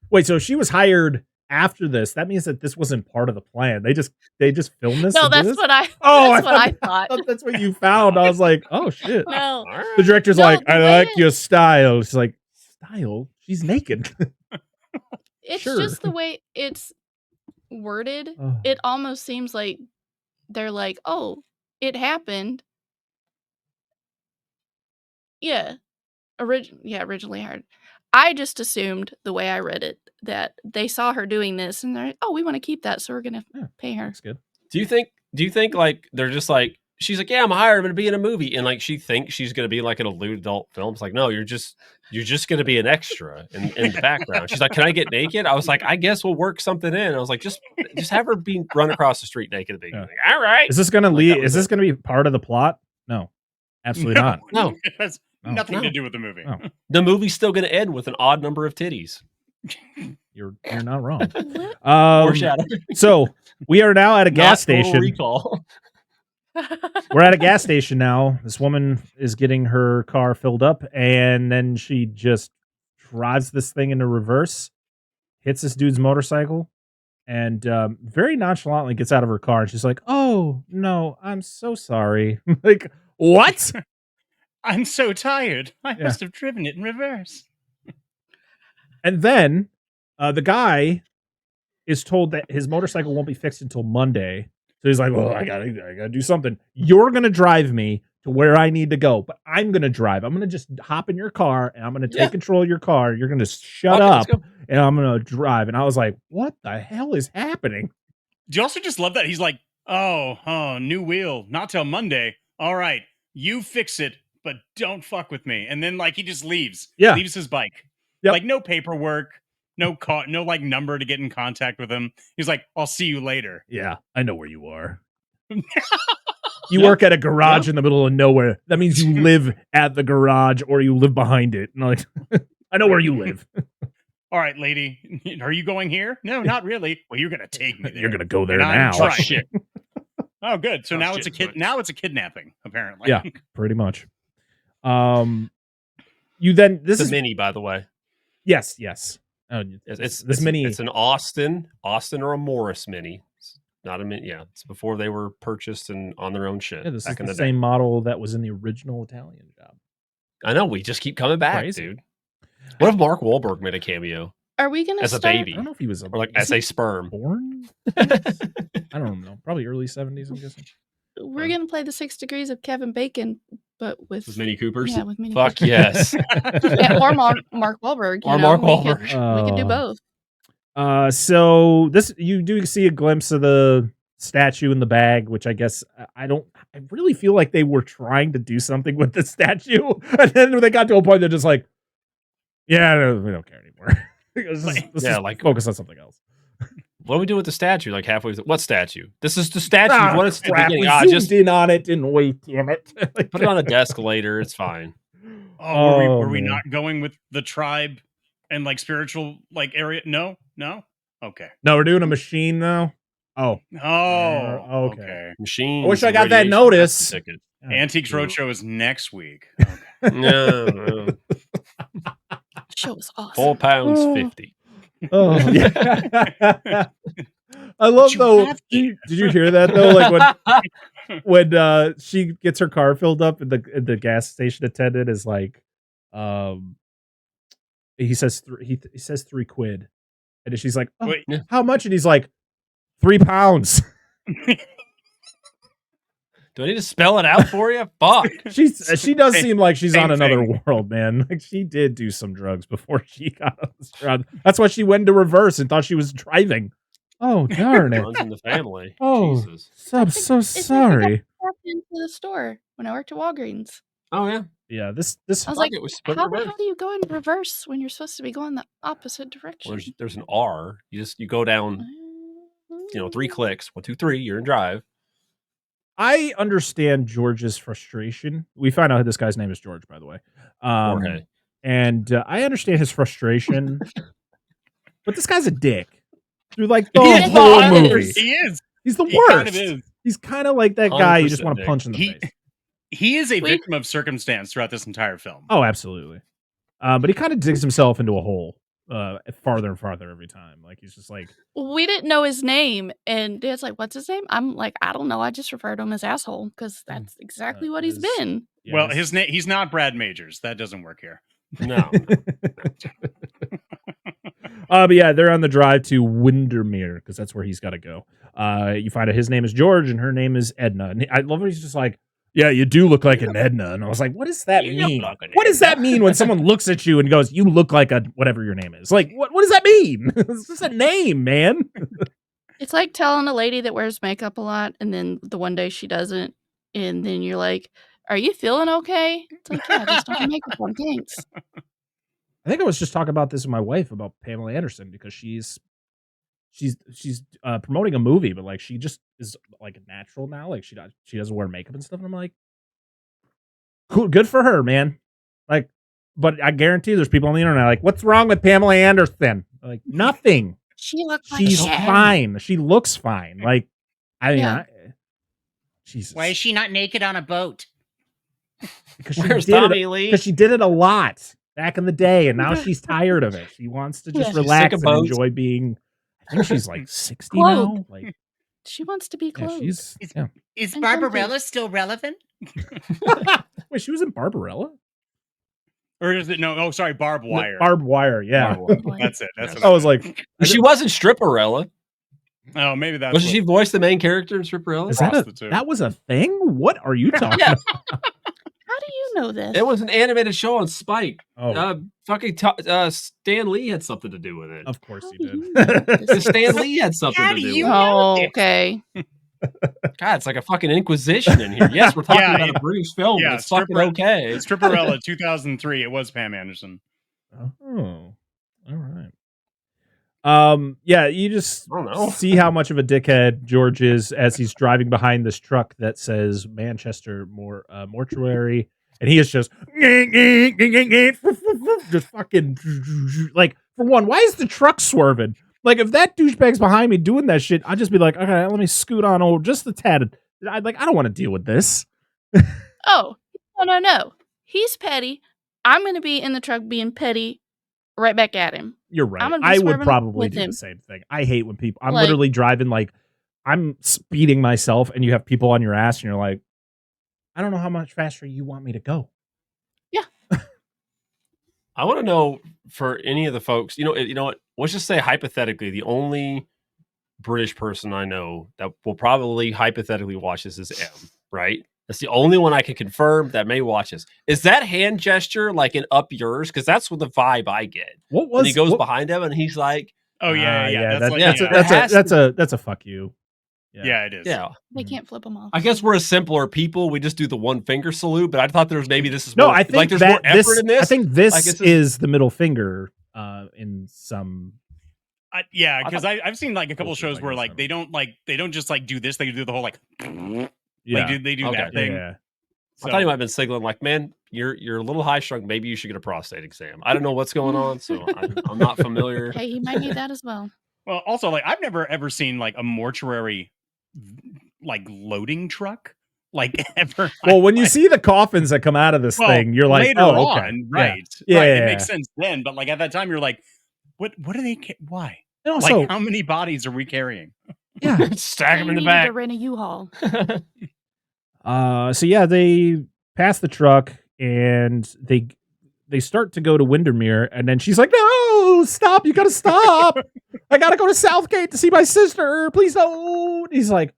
Wait, so she was hired after this. That means that this wasn't part of the plan. They just filmed this. No, that's what I. Oh, that's what I thought. That's what you found. I was like, oh shit. No. The director's like, I like your style. She's like, style? She's naked. It's just the way it's worded. It almost seems like they're like, oh, it happened. Yeah. Originally hired. I just assumed the way I read it that they saw her doing this and they're like, oh, we want to keep that, so we're gonna pay her. That's good. Do you think like they're just like she's like, yeah, I'm hired. I'm going to be in a movie. And like, she thinks she's going to be like in a lewd adult film. It's like, no, you're just going to be an extra in the background. She's like, can I get naked? I was like, I guess we'll work something in. I was like, just have her run across the street naked at the beginning. Like, all right. Is this going to lead? Is this going to be part of the plot? No, absolutely not. No, it has nothing to do with the movie. No. The movie's still going to end with an odd number of titties. You're not wrong. Foreshadow. So we are now at a gas Not Total station. Recall. We're at a gas station now. This woman is getting her car filled up, and then she just drives this thing into reverse, hits this dude's motorcycle, and very nonchalantly gets out of her car. And she's like, "Oh no, I'm so sorry." Like, what? I'm so tired. I must have driven it in reverse. And then the guy is told that his motorcycle won't be fixed until Monday. So he's like, well, I gotta do something. You're going to drive me to where I need to go, but I'm going to drive. I'm going to just hop in your car, and I'm going to take control of your car. You're going to shut up, and I'm going to drive. And I was like, what the hell is happening? Do you also just love that? He's like, oh, new wheel. Not till Monday. All right, you fix it, but don't fuck with me. And then, like, he just leaves. Yeah. Leaves his bike. Yep. Like, no paperwork. No like number to get in contact with him. He's like, I'll see you later. Yeah, I know where you are. You work at a garage in the middle of nowhere. That means you live at the garage or you live behind it. And like, I know where you live. All right, lady, are you going here? No, not really. Well, you're gonna take me there. You're gonna go there and now. Shit. Oh, good. So now it's a kid. Now it's a kidnapping. Apparently. Yeah, pretty much. You then this is mini, by the way. Yes. It's this mini. It's an Austin or a Morris mini. It's not a mini. Yeah, it's before they were purchased and on their own shit. Yeah, this is the same model that was in the original Italian Job. I know. We just keep coming back, Crazy. dude. What if Mark Wahlberg made a cameo? Are we gonna as a baby? I don't know if he was or like as a sperm. Born? I don't know. Probably early 70s. I'm guessing. We're gonna play the 6 Degrees of Kevin Bacon, but with Mini Coopers. Yeah, with Mini. Fuck Coopers. yes. Yeah, or Mark Wahlberg. Or Mark Wahlberg. We could do both. So this you do see a glimpse of the statue in the bag, which I guess I really feel like they were trying to do something with the statue, and then when they got to a point, they're just like, yeah, no, we don't care anymore. Let's just focus on something else. What do we do with the statue? Like halfway through, what statue? This is the statue. What is the beginning? We zoomed in on it, didn't wait. Damn it! Put it on a desk later. It's fine. Were we not going with the tribe and like spiritual like area? No. Okay. No, we're doing a machine now. Oh. Okay. Machine. I wish I got that notice. Antiques Roadshow is next week. Okay. No. Show was £4 awesome. £50. Oh yeah. I love though. Did you hear that though? Like when she gets her car filled up, and the gas station attendant is like, he says he says £3, and she's like, oh, how much? And he's like, £3. Do I need to spell it out for you? Fuck. She does seem like she's on another world, man. Like she did do some drugs before she got on this job. That's why she went into reverse and thought she was driving. Oh darn it! Runs in the family. Oh, Jesus. I'm so sorry. I walked into the store when I worked at Walgreens. Oh yeah. Yeah. This. I was like, how the hell do you go in reverse when you're supposed to be going the opposite direction? Well, there's an R. You go down. 3 clicks. 1, 2, 3. You're in drive. I understand George's frustration. We find out this guy's name is George, by the way. Jorge. And I understand his frustration. But this guy's a dick. Through like the whole movie. He is. He's the worst. Kind of is. He's kind of like that guy you just want to punch in the face. He is a victim of circumstance throughout this entire film. Oh, absolutely. But he kind of digs himself into a hole farther and farther every time. Like he's just like, we didn't know his name, and Dad's like, "What's his name?" I'm like, "I don't know. I just referred to him as asshole because that's exactly what he's been." Yeah, well, his name. He's not Brad Majors. That doesn't work here. No. But yeah, they're on the drive to Windermere because that's where he's got to go. You find out his name is George and her name is Edna. And I love when he's just like, yeah, you do look like an Edna. And I was like, what does that mean? What does that mean when someone looks at you and goes, you look like a whatever your name is? Like, what does that mean? It's just a name, man. It's like telling a lady that wears makeup a lot and then the one day she doesn't. and then you're like, "Are you feeling okay?" It's like, "Yeah, I just don't have makeup on, thanks." I think I was just talking about this with my wife about Pamela Anderson because she's promoting a movie, but like she just is like natural now. Like she doesn't wear makeup and stuff. And I'm like, cool, good for her, man. Like, but I guarantee there's people on the internet like, what's wrong with Pamela Anderson? Like nothing. She looks like She's shit. fine. She looks fine. Like, I mean, Jesus. Why is she not naked on a boat? Because she Where's did Tommy it. Lee? Because she did it a lot back in the day, and now she's tired of it. She wants to just She's relax sick of and boats. enjoy being. I think she's like 60 now. Like, She wants to be yeah, clothed. she's. Yeah. Is And Barbarella still relevant? Wait, she was in Barbarella? Or is it no? Oh, sorry, Barbed Wire. Barbed Wire, yeah. That's it. That's what I was like, She wasn't Stripperella. oh, maybe that's Wasn't she voiced the main character in Stripperella? is that was a thing? What are you talking Yeah. about? How do you know this? It was an animated show on Spike. Oh. Stan Lee had something to do with it. Of course How he do you did. know this? Stan Lee had something How to do do you with it. know? Oh, okay. God, it's like a fucking inquisition in here. Yes, we're talking Yeah, about a British film, but it's fucking okay. Stripperella 2003. It was Pam Anderson. Oh, all right. Yeah, you just I don't know. see how much of a dickhead George is as he's driving behind this truck that says Manchester Mortuary, and he is just fucking like, for one, why is the truck swerving? Like, if that douchebag's behind me doing that shit, I'd just be like, okay, let me scoot on over just a tad. I don't want to deal with this. Oh, no. He's petty. I'm going to be in the truck being petty right back at him. You're right. I'm gonna be I would swerving probably with do him. the same thing. I hate when people, I'm Like- literally driving, like, I'm speeding myself and you have people on your ass and you're like, I don't know how much faster you want me to go. I want to know for any of the folks, you know what? Let's just say hypothetically, the only British person I know that will probably hypothetically watch this is M, right? That's the only one I can confirm that may watch this. Is that hand gesture like an up yours? Because that's what the vibe I get. What was when he goes behind him and he's like, Oh yeah. That's a fuck you. Yeah, it is. yeah. They can't flip them off. I guess we're a simpler people. We just do the one finger salute, but I thought there was maybe this is No, more, I think like there's that more effort in this. I think this Like, it's is the middle finger in some. Yeah, because I've seen like a couple shows like where this, like they don't just like do this. They do the whole like. Yeah. They do Okay. that thing. Yeah. I thought he might have been signaling like, man, you're a little high strung. Maybe you should get a prostate exam. I don't know what's going on, so I'm not familiar. Hey, he might need that as well. Well, also like I've never ever seen like a mortuary like loading truck like ever. Well, when you see the coffins that come out of this thing, you're like, later oh, okay. on, right? Yeah. Right. Yeah. It makes sense then, but like at that time, you're like, what do they? Why? And also, Like, how many bodies are we carrying? yeah. Stack They him in the needed back. to rent a U-Haul. So yeah, they pass the truck and they start to go to Windermere, and then she's like, "No, stop! You gotta stop! I gotta go to Southgate to see my sister. Please don't." He's like,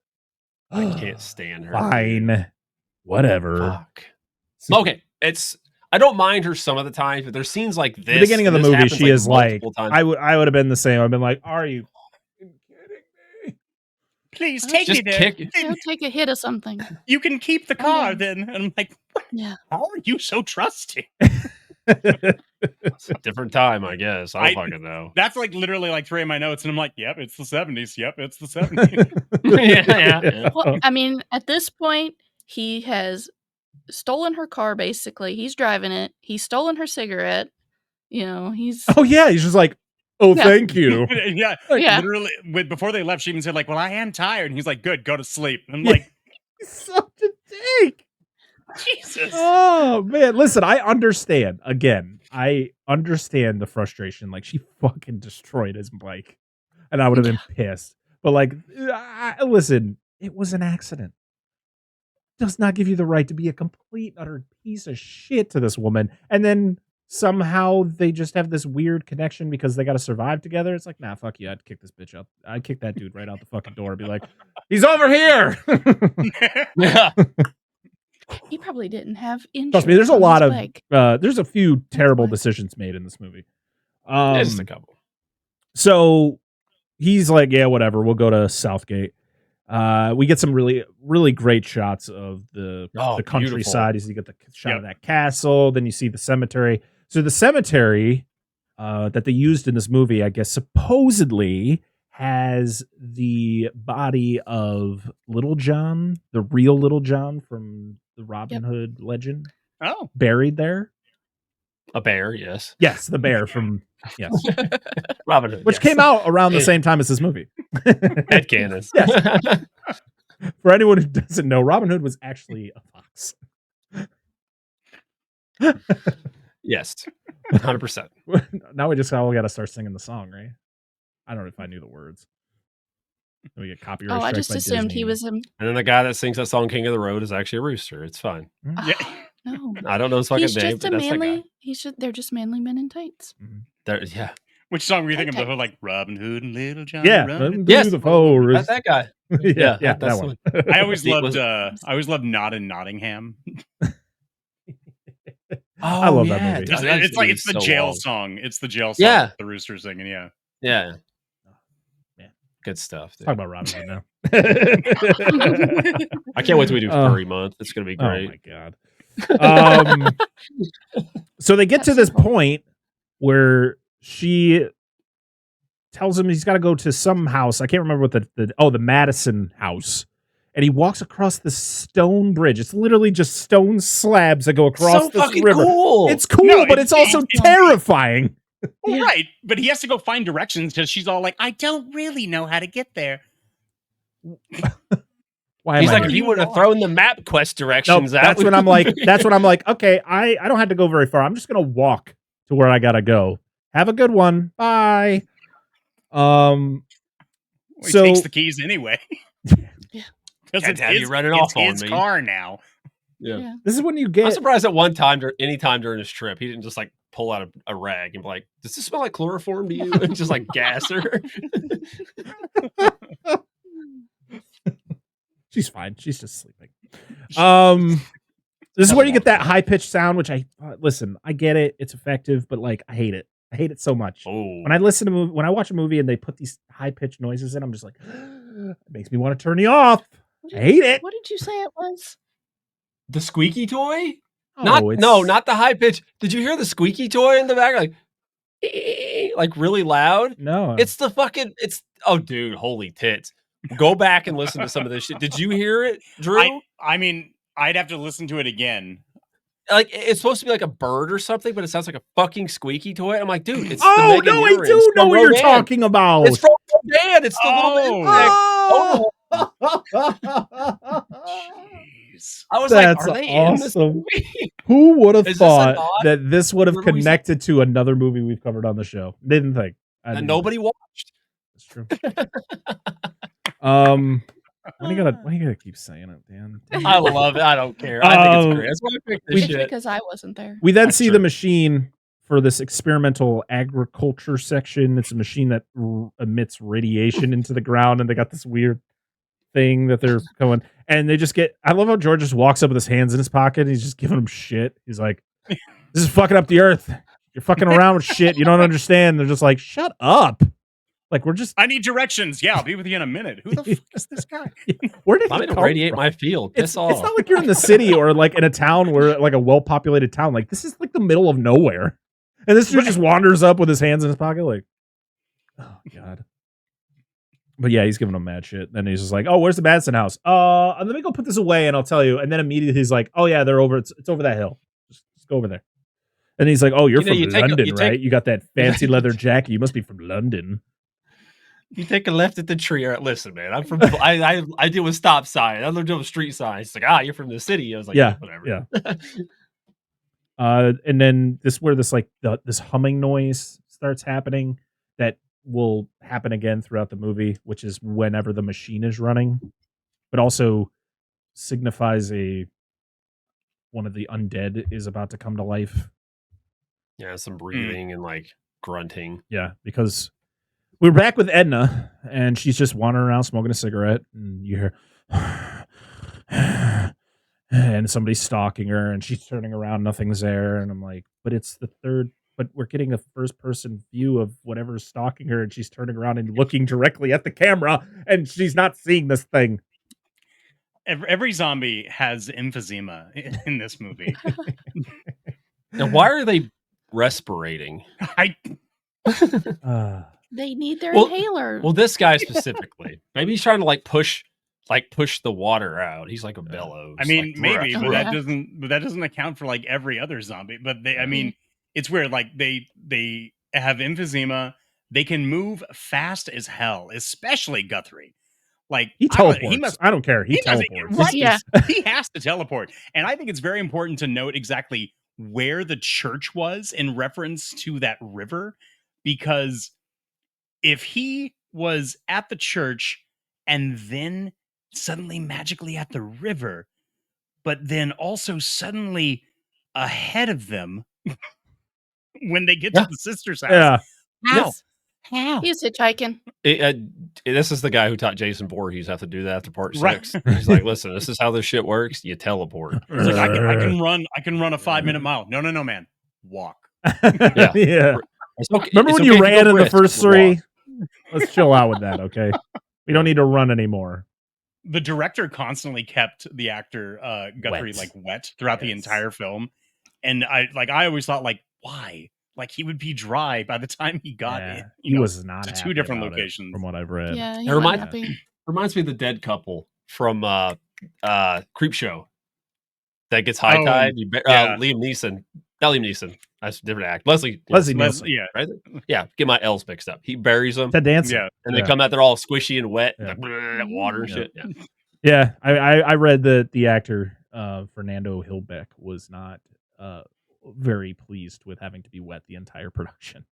I can't stand her. Fine, whatever. Fuck. Okay, I don't mind her some of the times, but there's scenes like this. The beginning of the this movie, happens, she is like, multiple times. I would have been the same. I've been like, "Are you kidding me?" Please take Just me there. kick- He'll take a hit of something. You can keep the car then. And I'm like, Yeah. how are you so trusting? It's a different time, I guess. I don't fucking know. That's like literally like 3 of my notes, and I'm like, yep, it's the 70s. Yep, it's the 70s. yeah. Well, I mean, at this point, he has stolen her car, basically. He's driving it. He's stolen her cigarette. You know, he's... Oh yeah, he's just like, "Oh, Yeah. thank you." Yeah, Yeah. literally. Before they left, she even said like, "Well, I am tired," and he's like, "Good, go to sleep." And I'm like, He's such a dick. Jesus. Oh man, listen, I understand. Again, I understand the frustration. Like, she fucking destroyed his bike, and I would have been pissed. But like, listen, it was an accident. Does not give you the right to be a complete utter piece of shit to this woman, and then somehow they just have this weird connection because they got to survive together. It's like, nah, fuck you. I'd kick this bitch up. I'd kick that dude right out the fucking door and be like, "He's over here." Yeah. He probably didn't have insurance. Trust me, there's a on lot his of bike. there's a few terrible why. decisions made in this movie. Just a couple. So he's like, "Yeah, whatever. We'll go to Southgate." We get some really, really great shots of the countryside. Beautiful. You get the shot of that castle, then you see the cemetery. So the cemetery that they used in this movie, I guess, supposedly has the body of Little John, the real Little John from the Robin Hood legend, buried there. A bear, yes. Yes, the bear from Robin Hood, which came out around the same time as this movie. Headcanon. Yes. For anyone who doesn't know, Robin Hood was actually a fox. Yes, 100%. Now we just all got to start singing the song, right? I don't know if I knew the words. We get copyright. Oh, I just assumed he was him. And then the guy that sings that song, "King of the Road," is actually a rooster. It's fine. Yeah. No, I don't know his fucking he's name, just but a that's that guy. manly. They're just manly men in tights. Yeah. Which song were you thinking of? Like Robin Hood and Little John? Yeah, Robin? Yes, the forest. that's that guy. yeah, that's that one. I always loved Not in Nottingham. I love that movie. It's the jail song. It's the jail song. Yeah. The rooster singing. Yeah. Yeah. Man. Good stuff. Dude. Talk about Robin Hood now. I can't wait till we do furry month. It's gonna be great. Oh my god. So they get to this point where she tells him he's got to go to some house. I can't remember what the Madison house. And he walks across the stone bridge. It's literally just stone slabs that go across this river. Cool. It's cool, No, but it's also terrifying. Well, right, but he has to go find directions because she's all like, "I don't really know how to get there." Why He's am I like, here? if you would have thrown the map quest directions out. That's when I'm like, okay, I don't have to go very far. I'm just gonna walk to where I gotta go. Have a good one. Bye. Well, he so takes the keys anyway. Because Can't have you running off on his me. car now. Yeah. this is when you get I'm surprised at any time during his trip, he didn't just like pull out a rag and be like, "Does this smell like chloroform to you?" And just like gas her. She's fine. She's just sleeping. This is where you get that high pitched sound, which I get it. It's effective, but like I hate it. I hate it so much. Oh. When I watch a movie and they put these high pitched noises in, I'm just like, it makes me want to turn you off. I hate it. What did you say it was? The squeaky toy? Oh, Not the high pitch. Did you hear the squeaky toy in the back? Like really loud? No. Oh dude, holy tits. Go back and listen to some of this shit. Did you hear it, Drew? I mean, I'd have to listen to it again. Like it's supposed to be like a bird or something, but it sounds like a fucking squeaky toy. I'm like, dude, it's I do know what you're talking about. It's from Rodan. It's the little Oh. Jeez. I was That's like, are they awesome. in this movie? Who would have Is this a thought nod? that this would have Remember we said- connected to another movie we've covered on the show? Didn't think. And nobody watched. That's true. Why you gotta keep saying it, Dan? I love it. I don't care. I think it's great. That's why I picked this shit. Because I wasn't there. We then That's see true. the machine for this experimental agriculture section. It's a machine that emits radiation into the ground, and they got this weird thing that they're going. And they just get. I love how George just walks up with his hands in his pocket. And he's just giving them shit. He's like, "This is fucking up the earth. You're fucking around with shit. You don't understand." They're just like, "Shut up." Like we're just. I need directions. Yeah, I'll be with you in a minute. Who the fuck is this guy? Where did I'm he going to come radiate from? my field. Piss off. It's not like you're in the city or like in a town where like a well-populated town. Like this is like the middle of nowhere. And this dude just wanders up with his hands in his pocket like, oh god. But yeah, he's giving him mad shit. Then he's just like, oh, where's the Madison house? Let me go put this away and I'll tell you. And then immediately he's like, oh yeah, they're over. It's over that hill. Just go over there. And he's like, oh, you're from London, right? You got that fancy leather jacket. You must be from London. You take a left at the tree. Or, listen, man, I'm from. I deal with stop sign. I don't deal with street signs. He's like, you're from the city. I was like, yeah, whatever. Yeah. And then this humming noise starts happening that will happen again throughout the movie, which is whenever the machine is running, but also signifies one of the undead is about to come to life. Yeah, some breathing and like grunting. Yeah, because we're back with Edna, and she's just wandering around smoking a cigarette, and you hear, and somebody's stalking her, and she's turning around, nothing's there, and I'm like, but but we're getting a first person view of whatever's stalking her, and she's turning around and looking directly at the camera, and she's not seeing this thing. Every zombie has emphysema in this movie. Now, why are they respirating? They need their inhaler. Well, this guy specifically, maybe he's trying to push the water out. He's like a bellows. I mean, maybe, but that doesn't account for every other zombie. But I mean, it's weird. Like they have emphysema. They can move fast as hell, especially Guthrie. Like he teleports. I don't care. He teleports. Right? Yeah. He has to teleport. And I think it's very important to note exactly where the church was in reference to that river, because if he was at the church and then suddenly magically at the river, but then also suddenly ahead of them when they get to the sister's house. Yeah. How? How? He's hitchhiking. This is the guy who taught Jason Voorhees how to do that after part 6. He's like, listen, this is how this shit works. You teleport. It's like, I can run a 5-minute mile. No, man. Walk. Yeah. Remember when you ran in the first 3? Let's chill out with that, okay? We don't need to run anymore. The director constantly kept the actor Guthrie wet throughout the entire film. And I always thought, why? He would be dry by the time he got it. He was not to 2 different locations, from what I've read. Yeah, it reminds me of the dead couple from Creepshow that gets high tide. Liam Neeson, not Liam Neeson. That's a different act. Leslie Nielsen. Yeah, right. Yeah, get my L's mixed up. He buries them. Ted Danson. Yeah, and they come out. They're all squishy and wet, water and shit. Yeah, I read that the actor Fernando Hilbeck was not very pleased with having to be wet the entire production.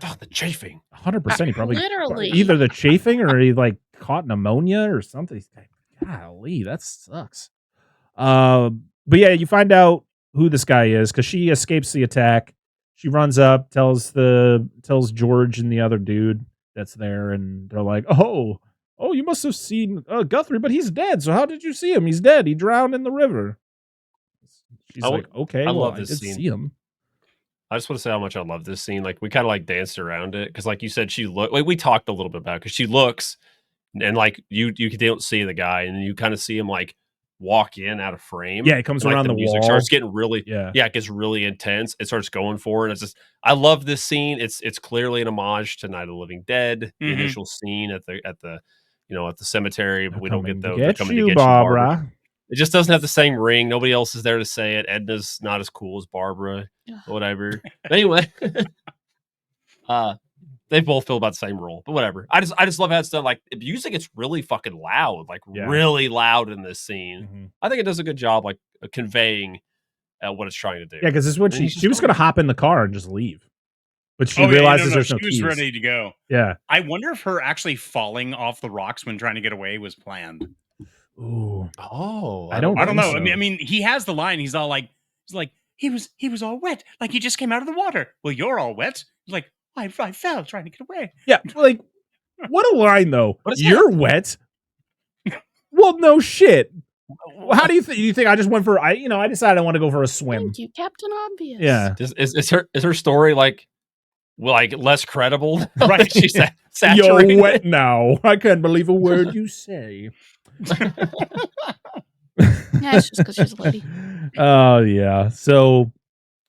Oh, the chafing. 100%. He probably literally either the chafing or he caught pneumonia or something. He's like, golly, that sucks. But yeah, you find out who this guy is because she escapes the attack. She runs up, tells George and the other dude that's there, and they're like, oh, you must have seen Guthrie, but he's dead. So how did you see him? He's dead. He drowned in the river. She's like, okay, I love this scene. See him. I just want to say how much I love this scene. We kind of danced around it because, like you said, she looked. We talked a little bit about it because she looks, and you don't see the guy, and then you kind of see him walk in out of frame. Yeah, it comes around the music wall. Starts getting really, it gets really intense. It starts going for it. And it's just, I love this scene. It's clearly an homage to Night of the Living Dead. The initial scene at the cemetery, but we don't get the coming to get you, Barbara. It just doesn't have the same ring. Nobody else is there to say it. Edna's not as cool as Barbara, whatever. But anyway, they both feel about the same role, but whatever. I just love how it's done. The music gets really fucking loud, really loud in this scene. Mm-hmm. I think it does a good job, conveying what it's trying to do. Yeah, because this is what she was going to hop in the car and just leave, but she realizes there's no keys. She was ready to go. Yeah, I wonder if her actually falling off the rocks when trying to get away was planned. Ooh. Oh, I don't know. So. I mean, he has the line. He's like, he was all wet. He just came out of the water. Well, you're all wet. He's like, I fell trying to get away. Yeah, what a line though. You're wet. Well, no shit. How do you think? You think I just went for? I decided I want to go for a swim. Thank you, Captain Obvious. Yeah. Is her story less credible? Right. She's saturated. You're wet now. I can't believe a word you say. Yeah, it's just because she's a lady. Oh yeah. So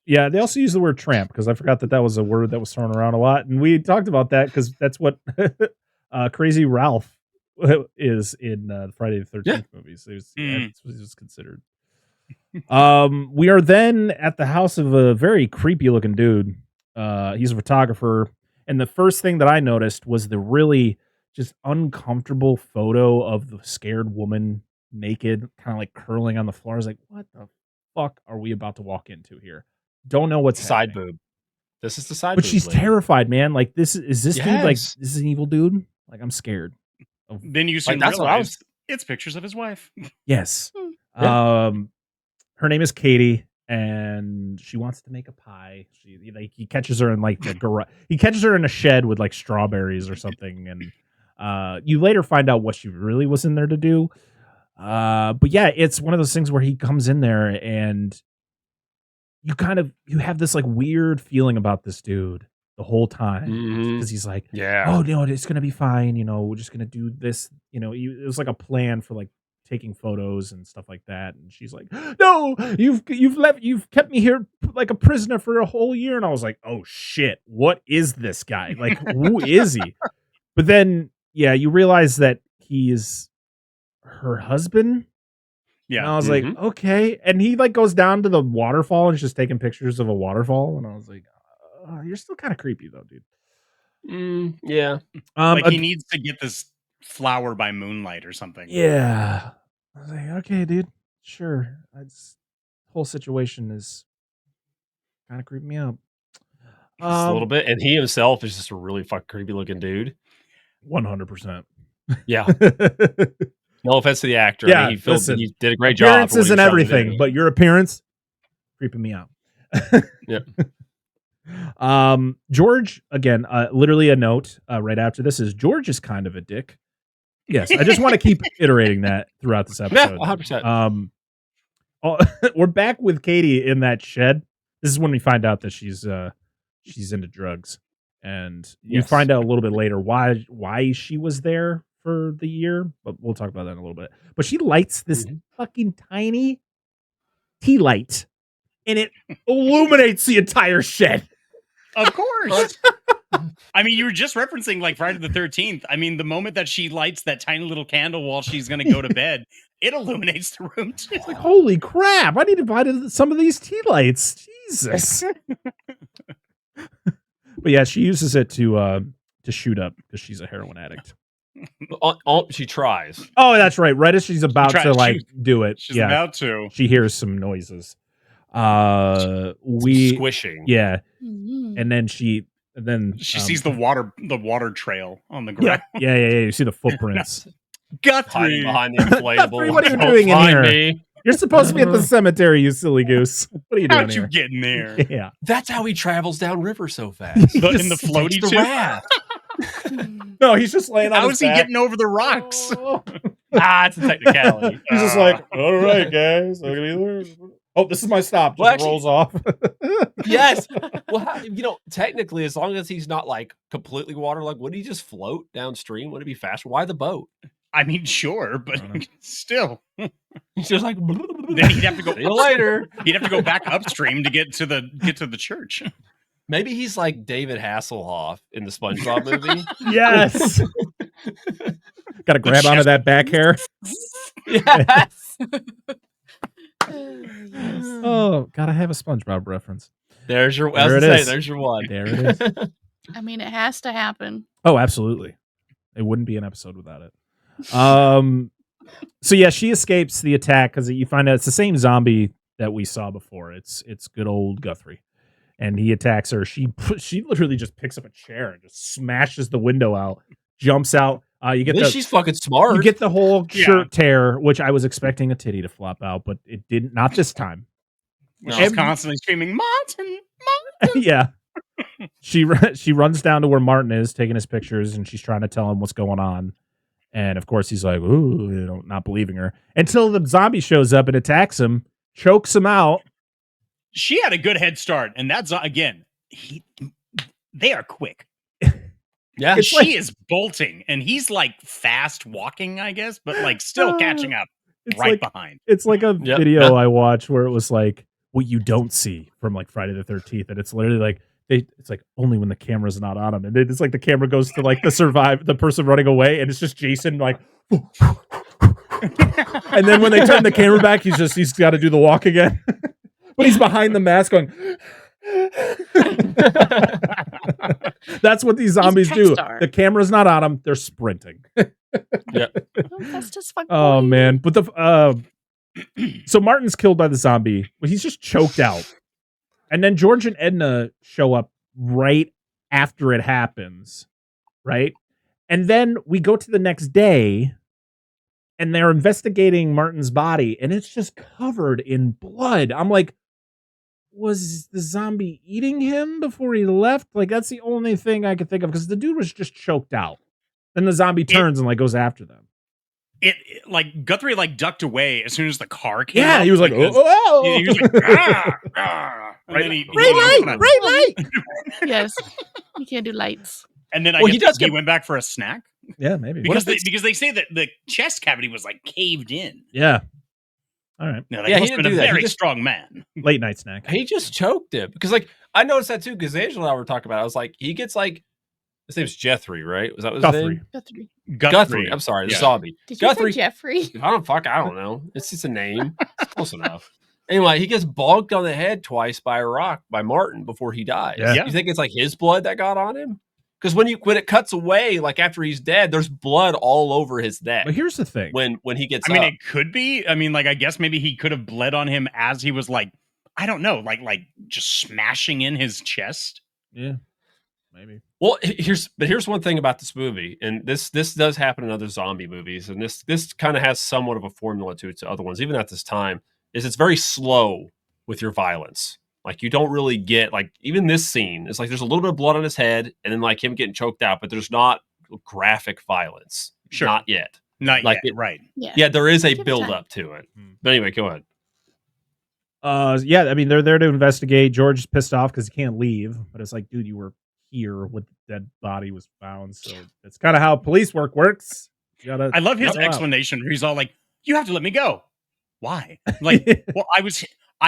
yeah, they also use the word tramp because I forgot that was a word that was thrown around a lot, and we talked about that because that's what Crazy Ralph is in Friday the 13th movies. It was considered. We are then at the house of a very creepy looking dude. He's a photographer, and the first thing that I noticed was the really just uncomfortable photo of the scared woman naked, kind of curling on the floor. I was like, what the fuck are we about to walk into here? Don't know what's side happening. boob. This is the side but boob. But she's terrified, man. This dude, this is an evil dude. I'm scared. Then you soon realize it's pictures of his wife. Yes. Her name is Katie, and she wants to make a pie. He catches her in the garage. He catches her in a shed with strawberries or something, and you later find out what she really was in there to do. But yeah, it's one of those things where he comes in there and you have this like weird feeling about this dude the whole time because he's like, oh no, it's gonna be fine. We're just gonna do this. It was like a plan for like taking photos and stuff like that. And she's like, no, you've kept me here like a prisoner for a whole year. And I was like, oh shit, what is this guy? Like, who is he? But then, yeah, you realize that he is her husband. Yeah. And I was like, okay. And he like goes down to the waterfall and is just taking pictures of a waterfall. And I was like, you're still kind of creepy though, dude. Yeah. Like he needs to get this flower by moonlight or something. Yeah. I was like, okay, dude. Sure. Whole situation is kind of creeping me out. Just a little bit. And he himself is just a really fucking creepy looking dude. 100%. Yeah. No offense to the actor. Yeah, He did a great job. Appearances and everything, but your appearance creeping me out. Yeah. George, again, literally a note right after this is George is kind of a dick. Yes, I just want to keep iterating that throughout this episode. Yeah, 100%. We're back with Katie in that shed. This is when we find out that she's into drugs, and you find out a little bit later why she was there for the year, but we'll talk about that in a little bit. But she lights this fucking tiny tea light, and it illuminates the entire shed. Of course. I mean, you were just referencing like Friday the 13th. I mean, the moment that she lights that tiny little candle while she's going to go to bed, it illuminates the room too. It's like, holy crap, I need to buy some of these tea lights. Jesus. But yeah, she uses it to shoot up because she's a heroin addict. She tries. Oh, that's right. Right as she's about to do it. She's about to. She hears some noises. Squishing. Yeah. And then she sees the water trail on the ground. Yeah. You see the footprints. Guthrie behind the inflatable. Guthrie, what are you doing in here? Me. You're supposed to be at the cemetery, you silly goose. What are you doing How'd here? you get in there? Yeah. That's how he travels downriver so fast. In the floaty the tube? raft. No, he's just laying on How his is he back. getting over the rocks? It's a technicality. He's just like, all right, guys. Oh, this is my stop. Just rolls off. Yes. Well, technically, as long as he's not like completely waterlogged, would he just float downstream? Would it be faster? Why the boat? I mean, sure, but still. He's just like, then he'd have to go. See you later. He'd have to go back upstream to get to the church. Maybe he's like David Hasselhoff in the SpongeBob movie. Yes. Got to grab onto that back hair. Yes. Oh, gotta have a SpongeBob reference. There's your. There's your one. There it is. I mean, it has to happen. Oh, absolutely. It wouldn't be an episode without it. So yeah, she escapes the attack because you find out it's the same zombie that we saw before. It's good old Guthrie, and he attacks her. She literally just picks up a chair and just smashes the window out, jumps out. You get she's fucking smart. You get the whole shirt tear, which I was expecting a titty to flop out, but it didn't. Not this time. She's constantly screaming, "Martin, Martin!" Yeah. She runs down to where Martin is taking his pictures, and she's trying to tell him what's going on. And of course, he's like, "Ooh," not believing her until the zombie shows up and attacks him, chokes him out. She had a good head start, and that's again, they are quick. Yeah, she is bolting, and he's like fast walking, I guess, but like still catching up behind. It's like a video I watched where it was like what you don't see from like Friday the 13th, and it's literally like it's like only when the camera's not on him, and it's like the camera goes to like the person running away, and it's just Jason like, and then when they turn the camera back, he's got to do the walk again, but he's behind the mask going. That's what these zombies do. The camera's not on them; they're sprinting. Yeah, that's just fucking. Oh man, but so Martin's killed by the zombie, but he's just choked out. And then George and Edna show up right after it happens, right? And then we go to the next day, and they're investigating Martin's body, and it's just covered in blood. I'm like, was the zombie eating him before he left? Like, that's the only thing I could think of, because the dude was just choked out. Then the zombie turns and like goes after them. like Guthrie like ducked away as soon as the car came. Yeah, up, he was like, because oh, he was like, ah, ah. And then he bright light. Yes, you can't do lights. And then I Well, guess he went back for a snack. Yeah, maybe Because they say that the chest cavity was like caved in. Yeah. All right. No, Yeah, he he must have didn't been do a that. He very just- strong man. Late night snack. He just choked him because, like, I noticed that too. Because Angela and I were talking about it. I was like, he gets like, his name's Guthrie, right? Was that his Guthrie. name? Guthrie. Guthrie. I'm sorry, the Yeah. zombie. Did you Guthrie. say Jeffrey? I don't know. It's just a name. It's close enough. Anyway, he gets bonked on the head twice by a rock by Martin before he dies. Yeah. You think it's like his blood that got on him? Because when it cuts away, like after he's dead, there's blood all over his neck. But here's the thing. When he gets I mean, up. it could be. I mean, like, I guess maybe he could have bled on him as he was like, I don't know, like just smashing in his chest. Yeah. Maybe. Well, here's one thing about this movie, and this does happen in other zombie movies, and this kind of has somewhat of a formula to it to other ones, even at this time, is it's very slow with your violence. Like you don't really get like even this scene. It's like there's a little bit of blood on his head, and then like him getting choked out, but there's not graphic violence. Sure. Not yet. Not Like yet, right? Yeah, there is a Give it build time. up to it. But anyway, go ahead. Yeah, I mean they're there to investigate. George is pissed off because he can't leave, but it's like, dude, you were here when the dead body was found, so that's kind of how police works. You gotta, I love his help out. explanation where he's all like, "You have to let me go." Why? Like, well, I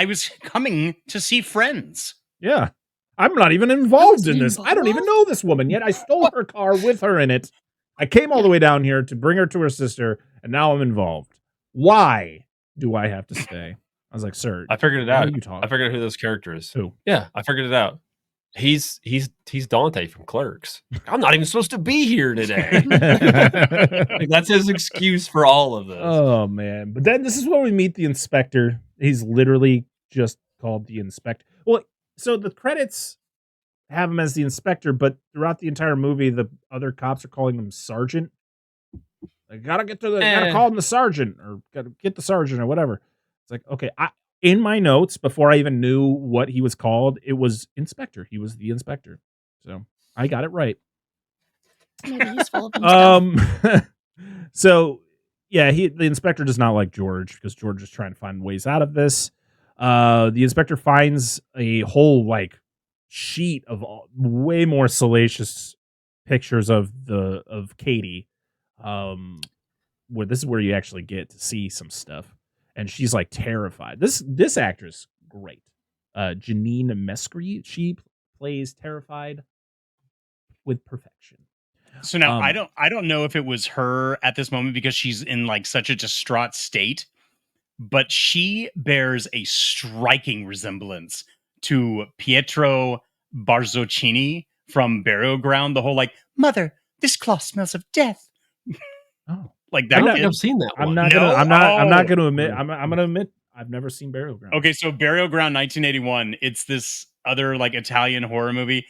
was coming to see friends. Yeah, I'm not even involved in this. involved? I don't even know this woman yet. I stole her car with her in it. I came all the way down here to bring her to her sister, and now I'm involved. Why do I have to stay? I was like, sir, I figured it how out. are you talking? I figured out who this character is. Who? Yeah, I figured it out. He's Dante from Clerks. I'm not even supposed to be here today. Like, that's his excuse for all of this. Oh man! But then this is when we meet the inspector. He's literally just called the inspector. Well, so the credits have him as the inspector, but throughout the entire movie, the other cops are calling him sergeant. I gotta gotta call him the sergeant, or gotta get the sergeant, or whatever. It's like, okay, in my notes before I even knew what he was called, it was inspector. He was the inspector, so I got it right. Maybe he's full of himself. So yeah, the inspector does not like George because George is trying to find ways out of this. The inspector finds a whole like sheet of way more salacious pictures of Katie. Where this is where you actually get to see some stuff, and she's like terrified. This actress, great. Janine Mescree, she plays terrified with perfection. So now I don't know if it was her at this moment because she's in like such a distraught state, but she bears a striking resemblance to Pietro Barzoccini from Burial Ground. The whole like, mother, this cloth smells of death. Oh, like I that. don't think I've seen that one. I'm not gonna admit. I'm gonna admit I've never seen Burial Ground. Okay, so Burial Ground 1981. It's this other like Italian horror movie.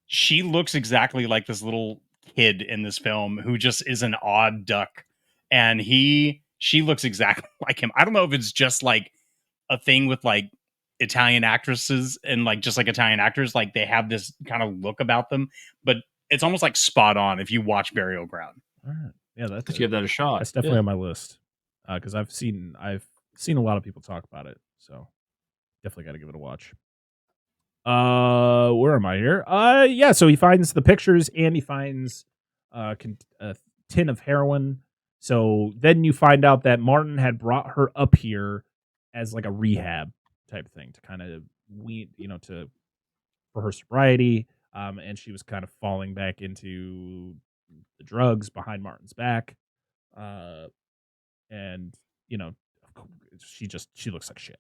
She looks exactly like this little kid in this film who just is an odd duck, and she looks exactly like him. I don't know if it's just like a thing with like Italian actresses and like just like Italian actors, like they have this kind of look about them, but it's almost like spot on if you watch Burial Ground. All right. Yeah, that's Give that a shot. That's definitely on my list because I've seen a lot of people talk about it, so definitely got to give it a watch. Where am I here? Yeah. So he finds the pictures and he finds a tin of heroin. So then you find out that Martin had brought her up here as like a rehab type thing to kind of for her sobriety. And she was kind of falling back into the drugs behind Martin's back. And she looks like shit.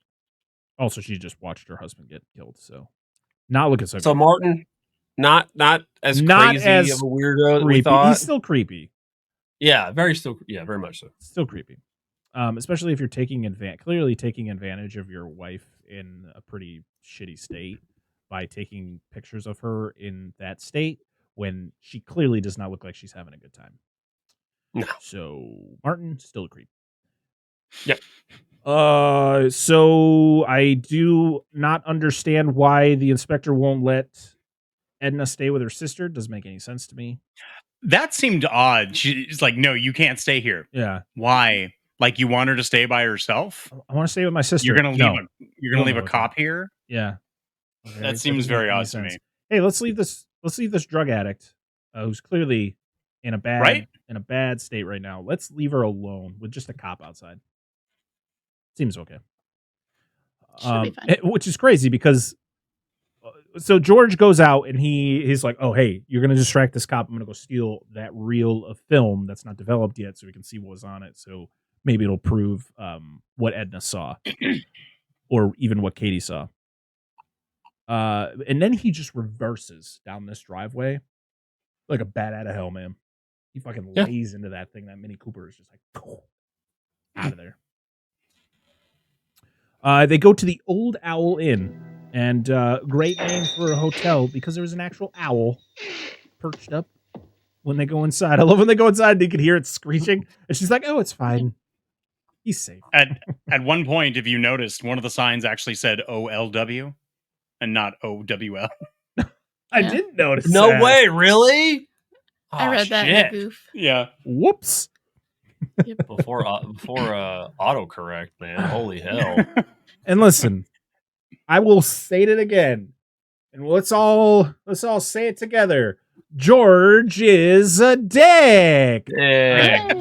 Also, she just watched her husband get killed, so not looking so good. So Martin, not as crazy of a weirdo as we thought. He's still creepy. Yeah, very much so. Still creepy. Especially if you're clearly taking advantage of your wife in a pretty shitty state by taking pictures of her in that state when she clearly does not look like she's having a good time. No. So Martin, still a creep. Yep. So I do not understand why the inspector won't let Edna stay with her sister. Doesn't make any sense to me. That seemed odd. She's like, no, you can't stay here. Yeah. Why? Like, you want her to stay by herself? I want to stay with my sister. You're gonna leave No. you're gonna leave a cop here? Yeah. That seems very odd to me. Hey, let's leave this drug addict who's clearly in a bad state right now. Let's leave her alone with just a cop outside. Seems okay. Should be fine. Which is crazy because so George goes out and he's like, oh, hey, you're going to distract this cop. I'm going to go steal that reel of film that's not developed yet so we can see what was on it. So maybe it'll prove what Edna saw or even what Katie saw. And then he just reverses down this driveway like a bat out of hell, man. He fucking lays into that thing. That Mini Cooper is just like out of there. They go to the Old Owl Inn, and great name for a hotel because there was an actual owl perched up when they go inside. I love when they go inside and they can hear it screeching, and she's like, "Oh, it's fine. He's safe." At one point, if you noticed, one of the signs actually said OLW and not OWL. I didn't notice. No that. way, really? I read that in a goof. Yeah. Whoops. Yep. Before autocorrect, man. Holy hell. And listen, I will say it again, and let's all say it together. George is a dick. Yay!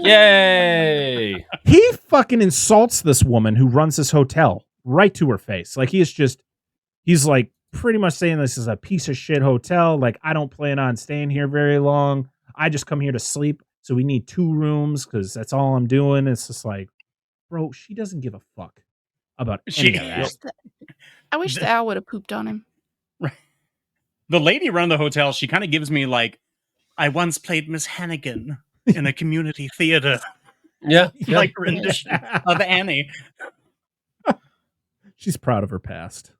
He fucking insults this woman who runs this hotel right to her face. Like he's like pretty much saying this is a piece of shit hotel. Like, I don't plan on staying here very long. I just come here to sleep. So we need 2 rooms because that's all I'm doing. It's just like, bro, she doesn't give a fuck about any of that. I wish the owl would have pooped on him. The lady around the hotel, she kind of gives me like, I once played Miss Hannigan in a community theater. Yeah. Like rendition of Annie. She's proud of her past.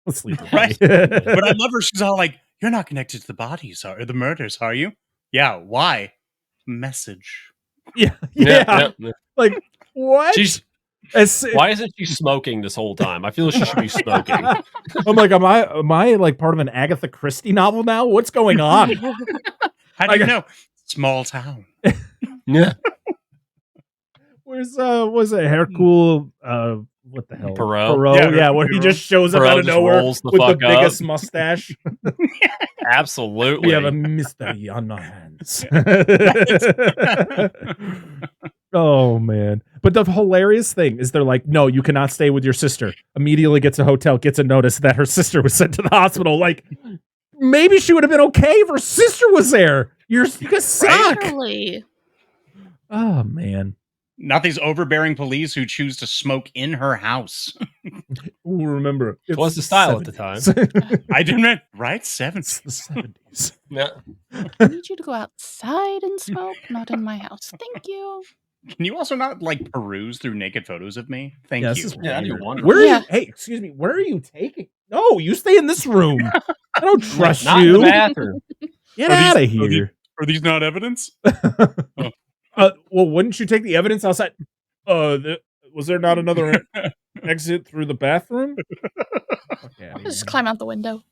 Let's leave her. Right. But I love her. She's all like, you're not connected to the bodies or the murders, are you? Yeah. Why? Message. Yeah. Like, what? Why isn't she smoking this whole time? I feel she should be smoking. I'm like, am I like part of an Agatha Christie novel now? What's going on? How do you know? Small town. Yeah. Where's was it Hercule? What the hell? Perot. Yeah, where he just shows up out of nowhere with the biggest mustache. Absolutely. We have a mystery on our hands. Oh man. But the hilarious thing is they're like, no, you cannot stay with your sister. Immediately gets a hotel, gets a notice that her sister was sent to the hospital. Like, maybe she would have been okay if her sister was there. You guys suck. Literally. Oh man. Not these overbearing police who choose to smoke in her house. Ooh, remember. It was the style 70s. At the time. I didn't, right? 70s. The 70s. Yeah. I need you to go outside and smoke, not in my house. Thank you. Can you also not like peruse through naked photos of me? Thank you. That'd be wonderful. Where are you? Hey, excuse me. Where are you taking? No, you stay in this room. I don't trust not you. In the bathroom. Get out of here. Are these not evidence? Well, wouldn't you take the evidence outside? Was there not another exit through the bathroom? Okay, just climb out the window.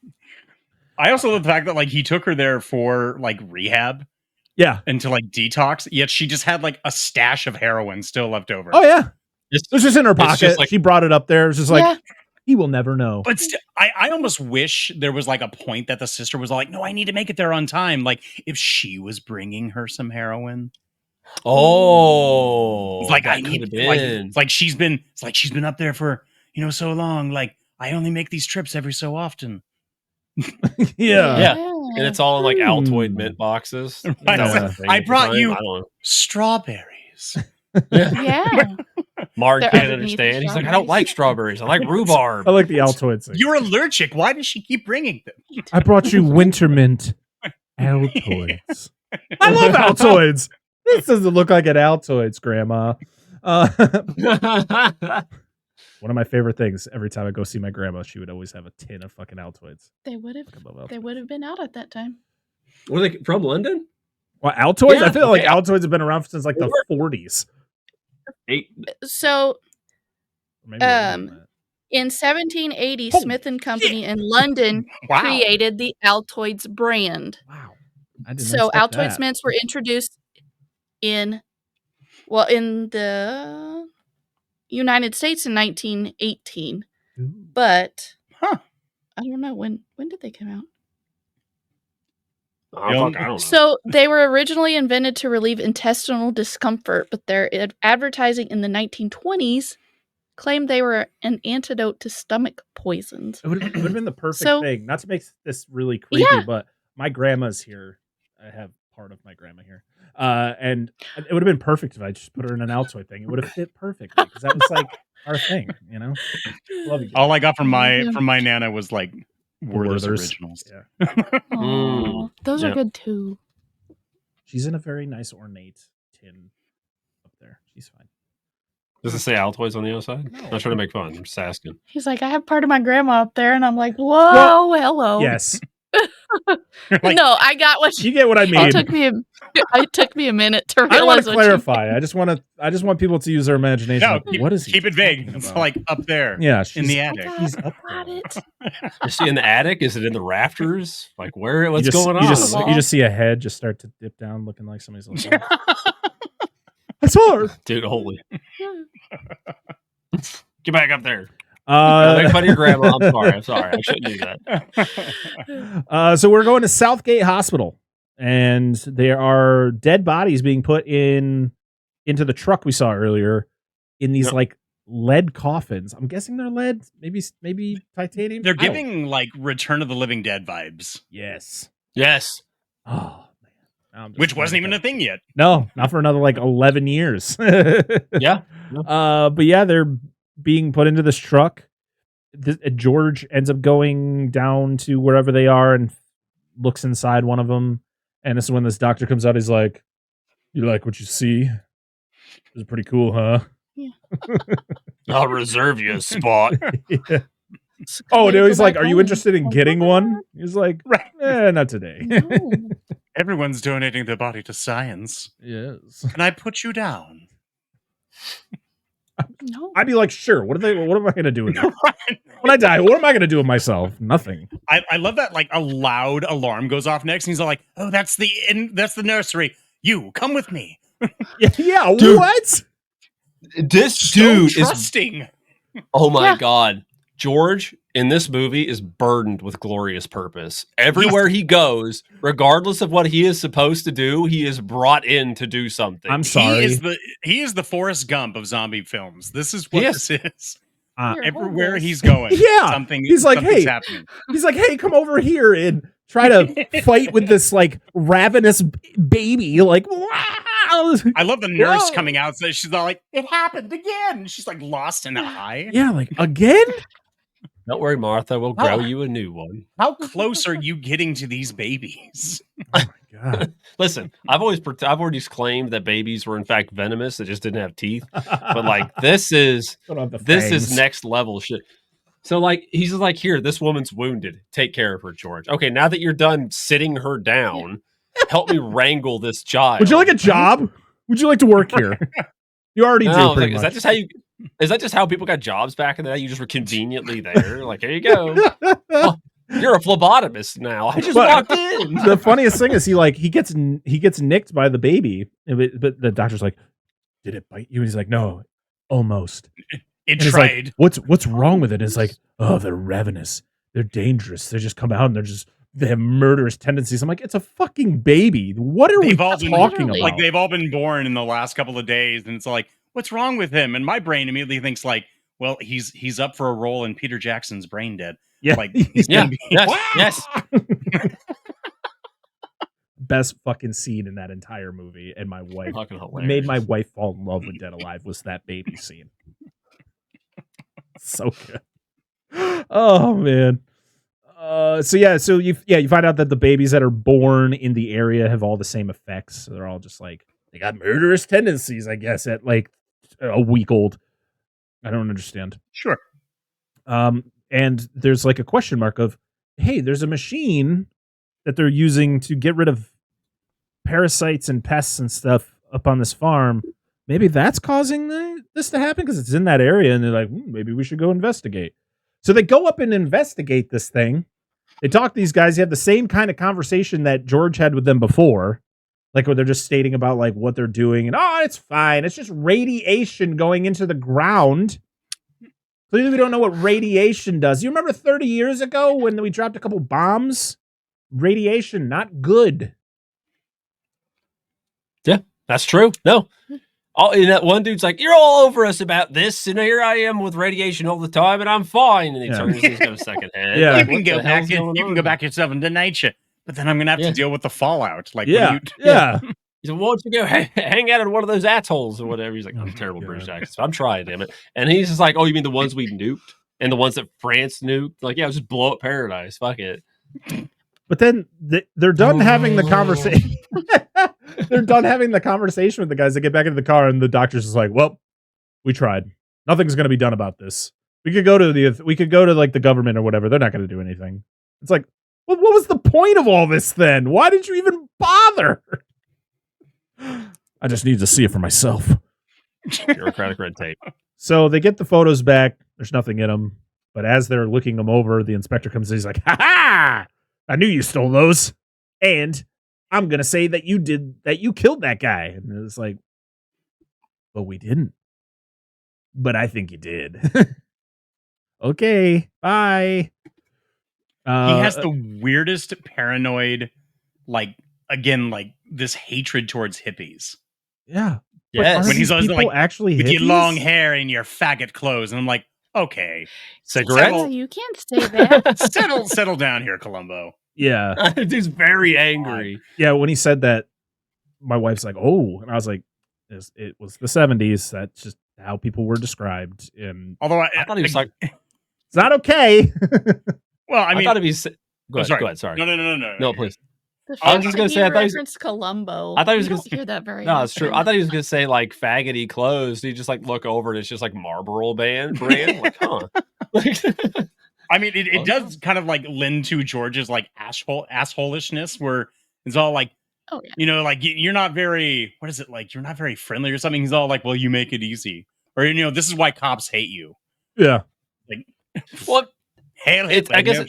I also love the fact that like he took her there for like rehab. Yeah. And to like detox, yet she just had like a stash of heroin still left over. Oh yeah. It was just in her pocket. Like, she brought it up there. It was just like, he will never know. But I almost wish there was like a point that the sister was like, no, I need to make it there on time. Like if she was bringing her some heroin. Oh, it's like I need it's like she's been up there for, so long. Like I only make these trips every so often. Yeah. And it's all in like Altoid mint boxes. Right. I brought you strawberries. Yeah. Mark can't understand. He's like, I don't like strawberries. I like rhubarb. I like the Altoids. You're allergic. Why does she keep bringing them? I brought you winter mint Altoids. I love Altoids. This doesn't look like an Altoids, Grandma. One of my favorite things, every time I go see my grandma, she would always have a tin of fucking Altoids. They would have been out at that time. Were they from London? Well, Altoids? Yeah, I feel like Altoids have been around since like the 40s. So, In 1780, Holy Smith and Company in London Wow. created the Altoids brand. Wow. I didn't So expect Altoids that. mints were introduced in the United States in 1918. But Huh. I don't know when did they come out? I don't know. So they were originally invented to relieve intestinal discomfort, but their advertising in the 1920s claimed they were an antidote to stomach poisons. It would have been the perfect So- thing. Not to make this really creepy, Yeah. but my grandma's here. I have part of my grandma here. And it would have been perfect if I just put her in an Altoid thing. It would have fit perfectly because that was like our thing, you know? Love you. All I got from Yeah. my nana was like Werther's Werther's. originals. Yeah. Aw, those are Yeah. good too. She's in a very nice ornate tin up there. She's fine. Does it say Altoids on the other side? No. I'm not trying to make fun. I'm just asking. He's like, I have part of my grandma up there, and I'm like, whoa, hello. Yes. Like- No, I got what You get what I mean. It took me a minute to I don't want realize to what you clarify. I just want people to use their imagination. No, Like, what is he keep it vague. talking It's about? like up there. Yeah, in the I attic. got- She's up got there. it. Is she in the attic? Is it in the rafters? Like where? What's you just, going you on? just, on? you just see a head just start to dip down, looking like somebody's looking. I saw her. Dude, holy. Get back up there. Make fun of your grandma. I'm sorry. I shouldn't do that. So we're going to Southgate Hospital, and there are dead bodies being put into the truck we saw earlier in these Yep. like lead coffins. I'm guessing they're lead, maybe titanium. They're I don't- giving like Return of the Living Dead vibes, yes. Yes. Oh man, Now I'm just which wasn't mad even at a thing yet. No, not for another like 11 years. Yeah. But yeah, they're being put into this truck. George ends up going down to wherever they are and looks inside one of them. And this is when this doctor comes out. He's like, "You like what you see? It's pretty cool, huh?" I'll reserve you a spot. Yeah. Oh, no, he's like, "Are you interested in getting one?" He's like, Right. "Not today." No. Everyone's donating their body to science. Yes. Can I put you down? No. I'd be like, "Sure. What am I going to do with it? When I die, what am I going to do with myself? Nothing." I love that like a loud alarm goes off next, and he's all like, "Oh, that's the nursery. You come with me." Yeah, Dude. what? This So dude is. trusting. Oh my Yeah. God. George in this movie is burdened with glorious purpose. Everywhere he goes, regardless of what he is supposed to do, he is brought in to do something. I'm sorry. He is the Forrest Gump of zombie films. This is what Yes. this is. You're Everywhere homeless. he's going, Yeah. something. He's like, something's "Hey." happening. He's like, "Hey, come over here and try to fight with this like ravenous baby." Like, wow. I love the nurse Whoa. coming out. So she's all like, "It happened again." She's like lost in a high. Yeah, like again. Don't worry, Martha. We'll grow you a new one. How close are you getting to these babies? Oh my god. Listen, I've already claimed that babies were in fact venomous. They just didn't have teeth. But like this is Don't have the this fangs. is next level shit. So like he's just like, "Here, this woman's wounded. Take care of her, George. Okay, now that you're done sitting her down, help me wrangle this child." Would you like a job? Would you like to work here? You already No, do. I was Pretty like, much. is that just how people got jobs back in the day? You just were conveniently there. Like, here you go. Oh, you're a phlebotomist now. I just But- walked in. The funniest thing is he gets nicked by the baby, but the doctor's like, "Did it bite you?" And he's like, "No, almost." It And he's tried. like, what's wrong with it? And it's like, "Oh, they're ravenous. They're dangerous. They just come out and they have murderous tendencies." I'm like, "It's a fucking baby. What are They've we all been talking literally- about?" like they've all been born in the last couple of days, and it's like, what's wrong with him? And my brain immediately thinks like, well, he's up for a role in Peter Jackson's Brain Dead. Yeah, Like he's Yeah. gonna be Yes. best fucking scene in that entire movie, and my wife Fucking hilarious. made my wife fall in love with Dead Alive was that baby scene. So good. Oh man. So you find out that the babies that are born in the area have all the same effects. So they're all just like they got murderous tendencies, I guess, at like a week old. I don't understand. sure. And there's like a question mark of, hey, there's a machine that they're using to get rid of parasites and pests and stuff up on this farm. Maybe that's causing this to happen because it's in that area, and they're like, maybe we should go investigate. So they go up and investigate this thing. They talk to these guys. They have the same kind of conversation that George had with them before. Like where they're just stating about like what they're doing. And, oh, it's fine. It's just radiation going into the ground. Clearly we don't know what radiation does. You remember 30 years ago when we dropped a couple bombs? Radiation, not good. Yeah, that's true. No. And that one dude's like, you're all over us about this, and here I am with radiation all the time, and I'm fine. And he turns, he's got a second head. Yeah. You can go back. You can go back yourself into nature, but then I'm gonna have to deal with the fallout. Like, yeah. He said, why don't you go hang out in one of those atolls or whatever? He's like, I'm terrible British accent. I'm trying, damn it. And he's just like, oh, you mean the ones we nuked and the ones that France nuked? Like, yeah, just blow up paradise. Fuck it. But then they're done having the conversation. They're done having the conversation with the guys. They get back into the car, and the doctor's just like, "Well, we tried. Nothing's going to be done about this. We could go to like the government or whatever. They're not going to do anything." It's like, well, what was the point of all this then? Why did you even bother? I just need to see it for myself. Bureaucratic red tape. So they get the photos back. There's nothing in them. But as they're looking them over, the inspector comes in. He's like, "Ha ha! I knew you stole those. And I'm going to say that you killed that guy." And it's like, well, we didn't. But I think you did. Okay, bye. He has the weirdest paranoid, like, again, like this hatred towards hippies. Yeah. Yes. When he's always like, actually with hippies? your long hair and your faggot clothes. And I'm like, okay. Cigarettes? Oh, you can't say that. Settle down here, Columbo. Yeah. Dude's very angry. Yeah, when he said that, my wife's like, oh. And I was like, it was the 70s. That's just how people were described. And although I thought he was like, it's not okay. well, I mean, I thought it'd be. Go ahead. Sorry. No, No, please. I was just gonna say, I thought he was referenced Columbo. I thought he was You gonna don't hear that very No, often. it's true. I thought he was gonna say like faggoty clothes. You just like look over and it's just like Marlboro brand. Like, huh? I mean, it does kind of like lend to George's like assholishness, where it's all like, oh yeah, you know, like you're not very, what is it like? You're not very friendly or something. He's all like, well, you make it easy, or you know, this is why cops hate you. Yeah. Like, what? Hail It's, I guess.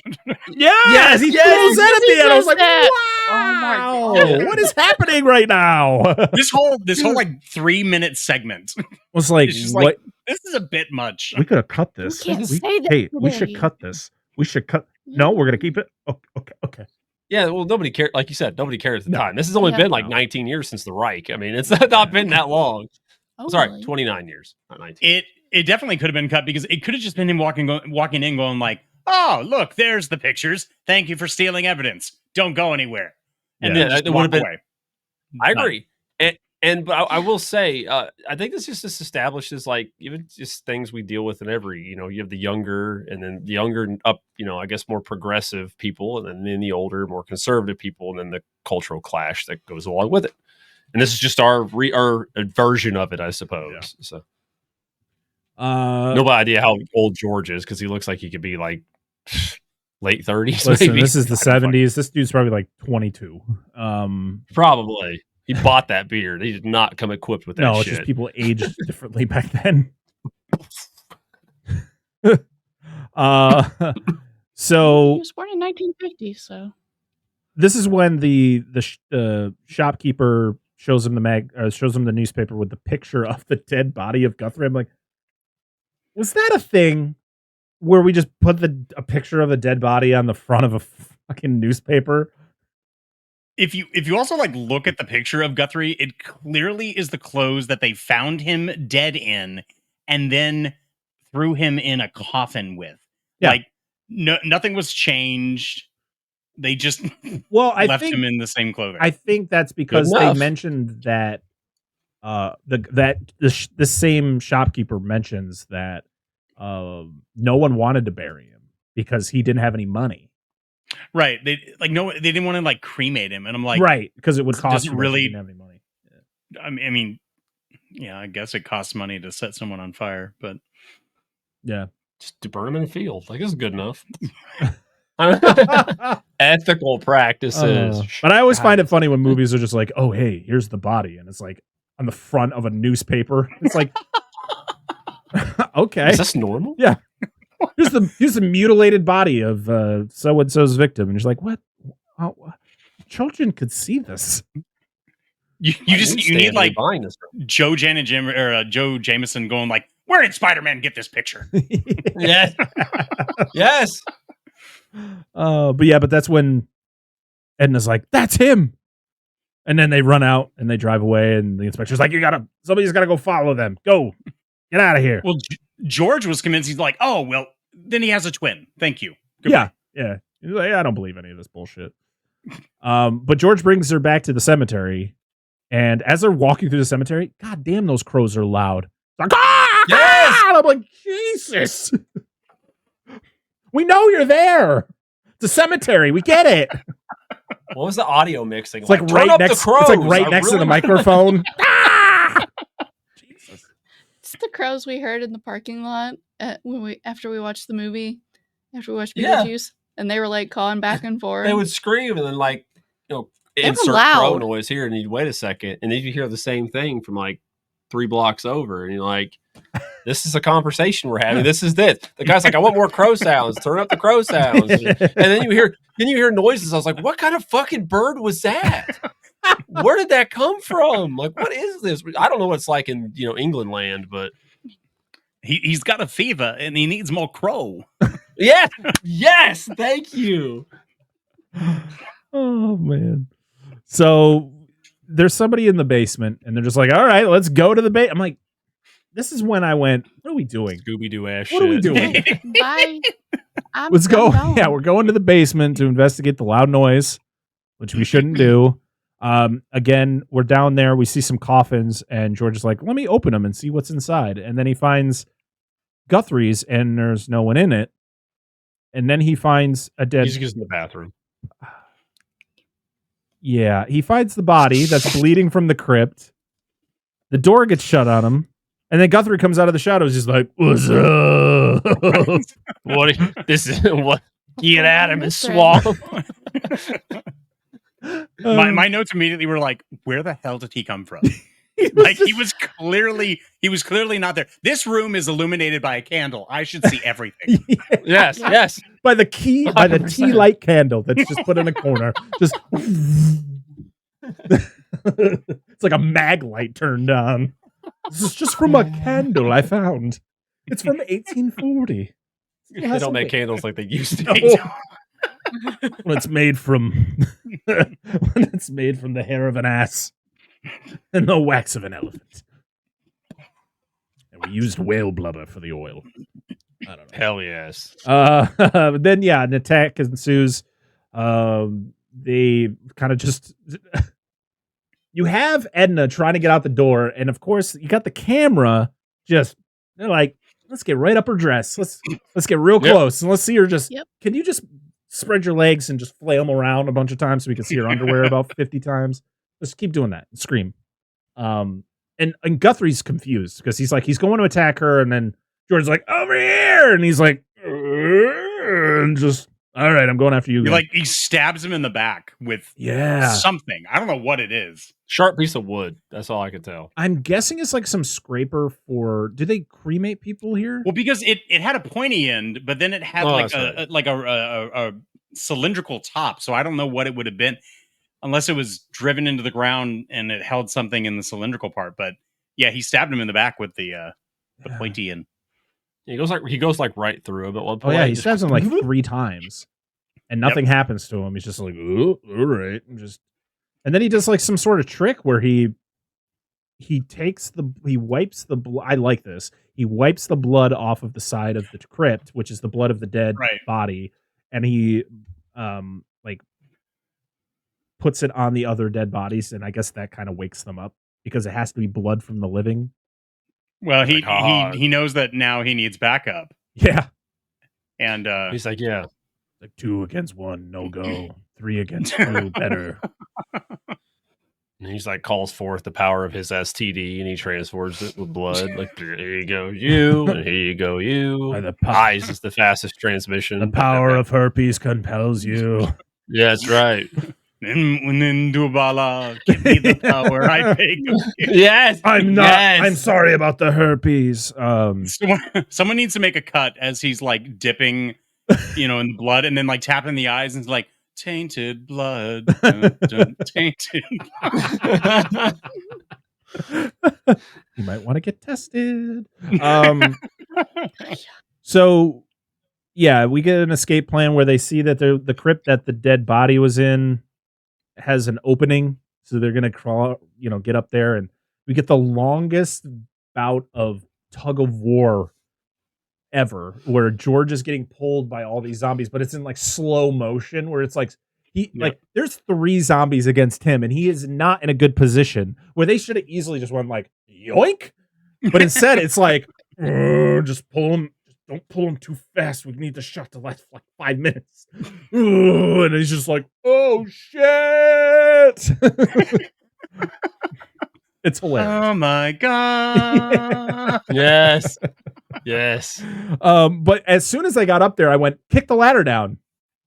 Yes, he throws that at the end. I was like, that. wow, Oh my God. what is happening right now? this whole like 3-minute segment was like, it's just what? like, this is a bit much. We could have cut this. You can't say that Hey, we should today. cut this. We should cut. No, we're gonna keep it. Okay. Yeah, well, nobody cared. Like you said, nobody cared at the No. time. This has only Yeah. been like 19 years since the Reich. I mean, it's not been that long. Oh, Sorry, really? 29 years, not 19. It definitely could have been cut, because it could have just been him walking in going like, oh, look, there's the pictures. Thank you for stealing evidence. Don't go anywhere. And then just it would walk have been. away. I agree. But I will say, I think this just establishes like even just things we deal with in every, you know, you have the younger and then the younger up, you know, I guess more progressive people, and then the older, more conservative people, and then the cultural clash that goes along with it. And this is just our version of it, I suppose. Yeah. So, no idea how old George is, because he looks like he could be like late 30s. Listen, maybe. this is the 70s. This dude's probably like 22. Probably. He bought that beard. He did not come equipped with that No, shit. it's just people aged differently back then. So He was born in 1950, so this is when the shopkeeper shows him the newspaper with the picture of the dead body of Guthrie. I'm like, was that a thing where we just put a picture of a dead body on the front of a fucking newspaper? If you also like look at the picture of Guthrie, it clearly is the clothes that they found him dead in and then threw him in a coffin with. Yeah. Like nothing was changed. They just left him in the same clothing. I think that's because they mentioned that the same shopkeeper mentions that no one wanted to bury him because he didn't have any money. Right. They didn't want to like cremate him. And I'm like, right. Because it would cost doesn't you if really he didn't have any money. Yeah. I mean, yeah, I guess it costs money to set someone on fire, but yeah, just to burn them in the field. Like, this is good enough. Ethical practices. But I always find it funny when movies are just like, oh, hey, here's the body. And it's like on the front of a newspaper. It's like, okay. Is this normal? Yeah. here's the mutilated body of so and so's victim, and you're like, what? Children could see this. You need like Joe Jameson going like, where did Spider-Man get this picture? Yes. Yes. But that's when Edna's like, that's him. And then they run out and they drive away, and the inspector's like, somebody's gotta go follow them. Go. Get out of here. Well, George was convinced. He's like, oh, well, then he has a twin. Thank you. Goodbye. Yeah. He's like, I don't believe any of this bullshit. But George brings her back to the cemetery, and as they're walking through the cemetery, god damn, those crows are loud. Like, yes! I'm like, Jesus. We know you're there. It's a cemetery. We get it. What was the audio mixing? It's like right next to the microphone. Jesus. It's the crows we heard in the parking lot after we watched the movie. After we watched Beetlejuice. And they were like calling back and forth. They would scream and then like, insert crow noise here, and you'd wait a second, and then you hear the same thing from like 3 blocks over, and you're like, this is a conversation we're having. This is this. The guy's like, I want more crow sounds. Turn up the crow sounds. And then you hear noises. I was like, what kind of fucking bird was that? Where did that come from? Like, what is this? I don't know what it's like in England land, but he's got a fever and he needs more crow. Yes, thank you. Oh man. So there's somebody in the basement, and they're just like, all right, let's go to the basement. I'm like, this is when I went, what are we doing? Scooby-Doo ass shit. What are we doing? Bye. Let's go. Yeah, we're going to the basement to investigate the loud noise, which we shouldn't do. Again, we're down there. We see some coffins, and George is like, let me open them and see what's inside. And then he finds Guthrie's, and there's no one in it. And then he finds a dead... He's just in the bathroom. Yeah, he finds the body that's bleeding from the crypt. The door gets shut on him. And then Guthrie comes out of the shadows. He's like, what's up? What? Get at him and swallow. My notes immediately were like, where the hell did he come from? Like he was clearly not there. This room is illuminated by a candle. I should see everything. Yes. By the tea light candle that's just put in a corner. Just it's like a mag light turned on. This is just from a candle I found. It's from 1840. They don't make candles like they used to. When it's made from the hair of an ass and the wax of an elephant. And we used whale blubber for the oil. I don't know. Hell yes. Then an attack ensues. They kind of just you have Edna trying to get out the door, and of course you got the camera they're like, let's get right up her dress. Let's get real close and let's see her just Can you just spread your legs and just flail them around a bunch of times so we can see her underwear about 50 times? Just keep doing that and scream. And Guthrie's confused because he's going to attack her, and then George's like, over here, and he's like, and just, all right, I'm going after you. He stabs him in the back with something. I don't know what it is. Sharp piece of wood. That's all I could tell. I'm guessing it's like some scraper for. Do they cremate people here? Well, because it had a pointy end, but then it had a cylindrical top. So I don't know what it would have been, unless it was driven into the ground and it held something in the cylindrical part. But yeah, he stabbed him in the back with the pointy end. He goes right through him at one point. Oh yeah, he stabs him like 3 times, and nothing happens to him. He's just like, oh, all right, and then he does like some sort of trick where he wipes the blood. I like this. He wipes the blood off of the side of the crypt, which is the blood of the dead body, and he puts it on the other dead bodies, and I guess that kind of wakes them up because it has to be blood from the living. Well, he knows that now he needs backup. Yeah. And he's like, like 2 against 1, no go. 3 against 2, better. And he's like, calls forth the power of his STD, and he transforms it with blood. Like, here you go, you, and here you go, you. Eyes is the fastest transmission. The power of herpes compels you. Yeah, that's right. Dubala, give me the power, I beg of you. Yes, I'm sorry about the herpes. Someone needs to make a cut as he's like dipping, in the blood, and then like tapping the eyes, and it's like tainted blood, tainted blood. You might want to get tested. So yeah, we get an escape plan where they see that the crypt that the dead body was in has an opening, so they're gonna crawl, get up there, and we get the longest bout of tug of war ever, where George is getting pulled by all these zombies, but it's in like slow motion, where it's like there's 3 zombies against him, and he is not in a good position, where they should have easily just went like yoink, but instead it's like just pull him. Don't pull him too fast. We need the shot to last for like 5 minutes. And he's just like, oh shit. It's hilarious. Oh my god. Yes. Yes. But as soon as I got up there, I went, kick the ladder down.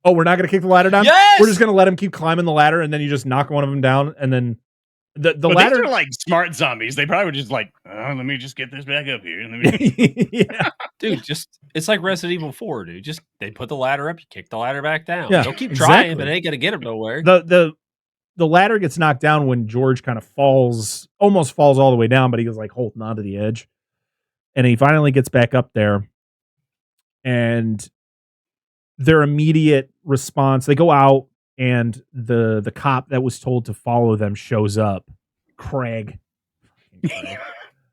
Oh, we're not going to kick the ladder down? Yes! We're just going to let him keep climbing the ladder, and then you just knock one of them down, and then the ladder... These are like smart zombies. They probably were just like, let me just get this back up here. Yeah. Dude, it's like Resident Evil 4, dude. Just they put the ladder up, you kick the ladder back down. Yeah, They'll keep exactly. trying, but it ain't gonna get them nowhere. The ladder gets knocked down when George kind of almost falls all the way down, but he was like holding on to the edge. And he finally gets back up there, and their immediate response, they go out, and the cop that was told to follow them shows up. Craig.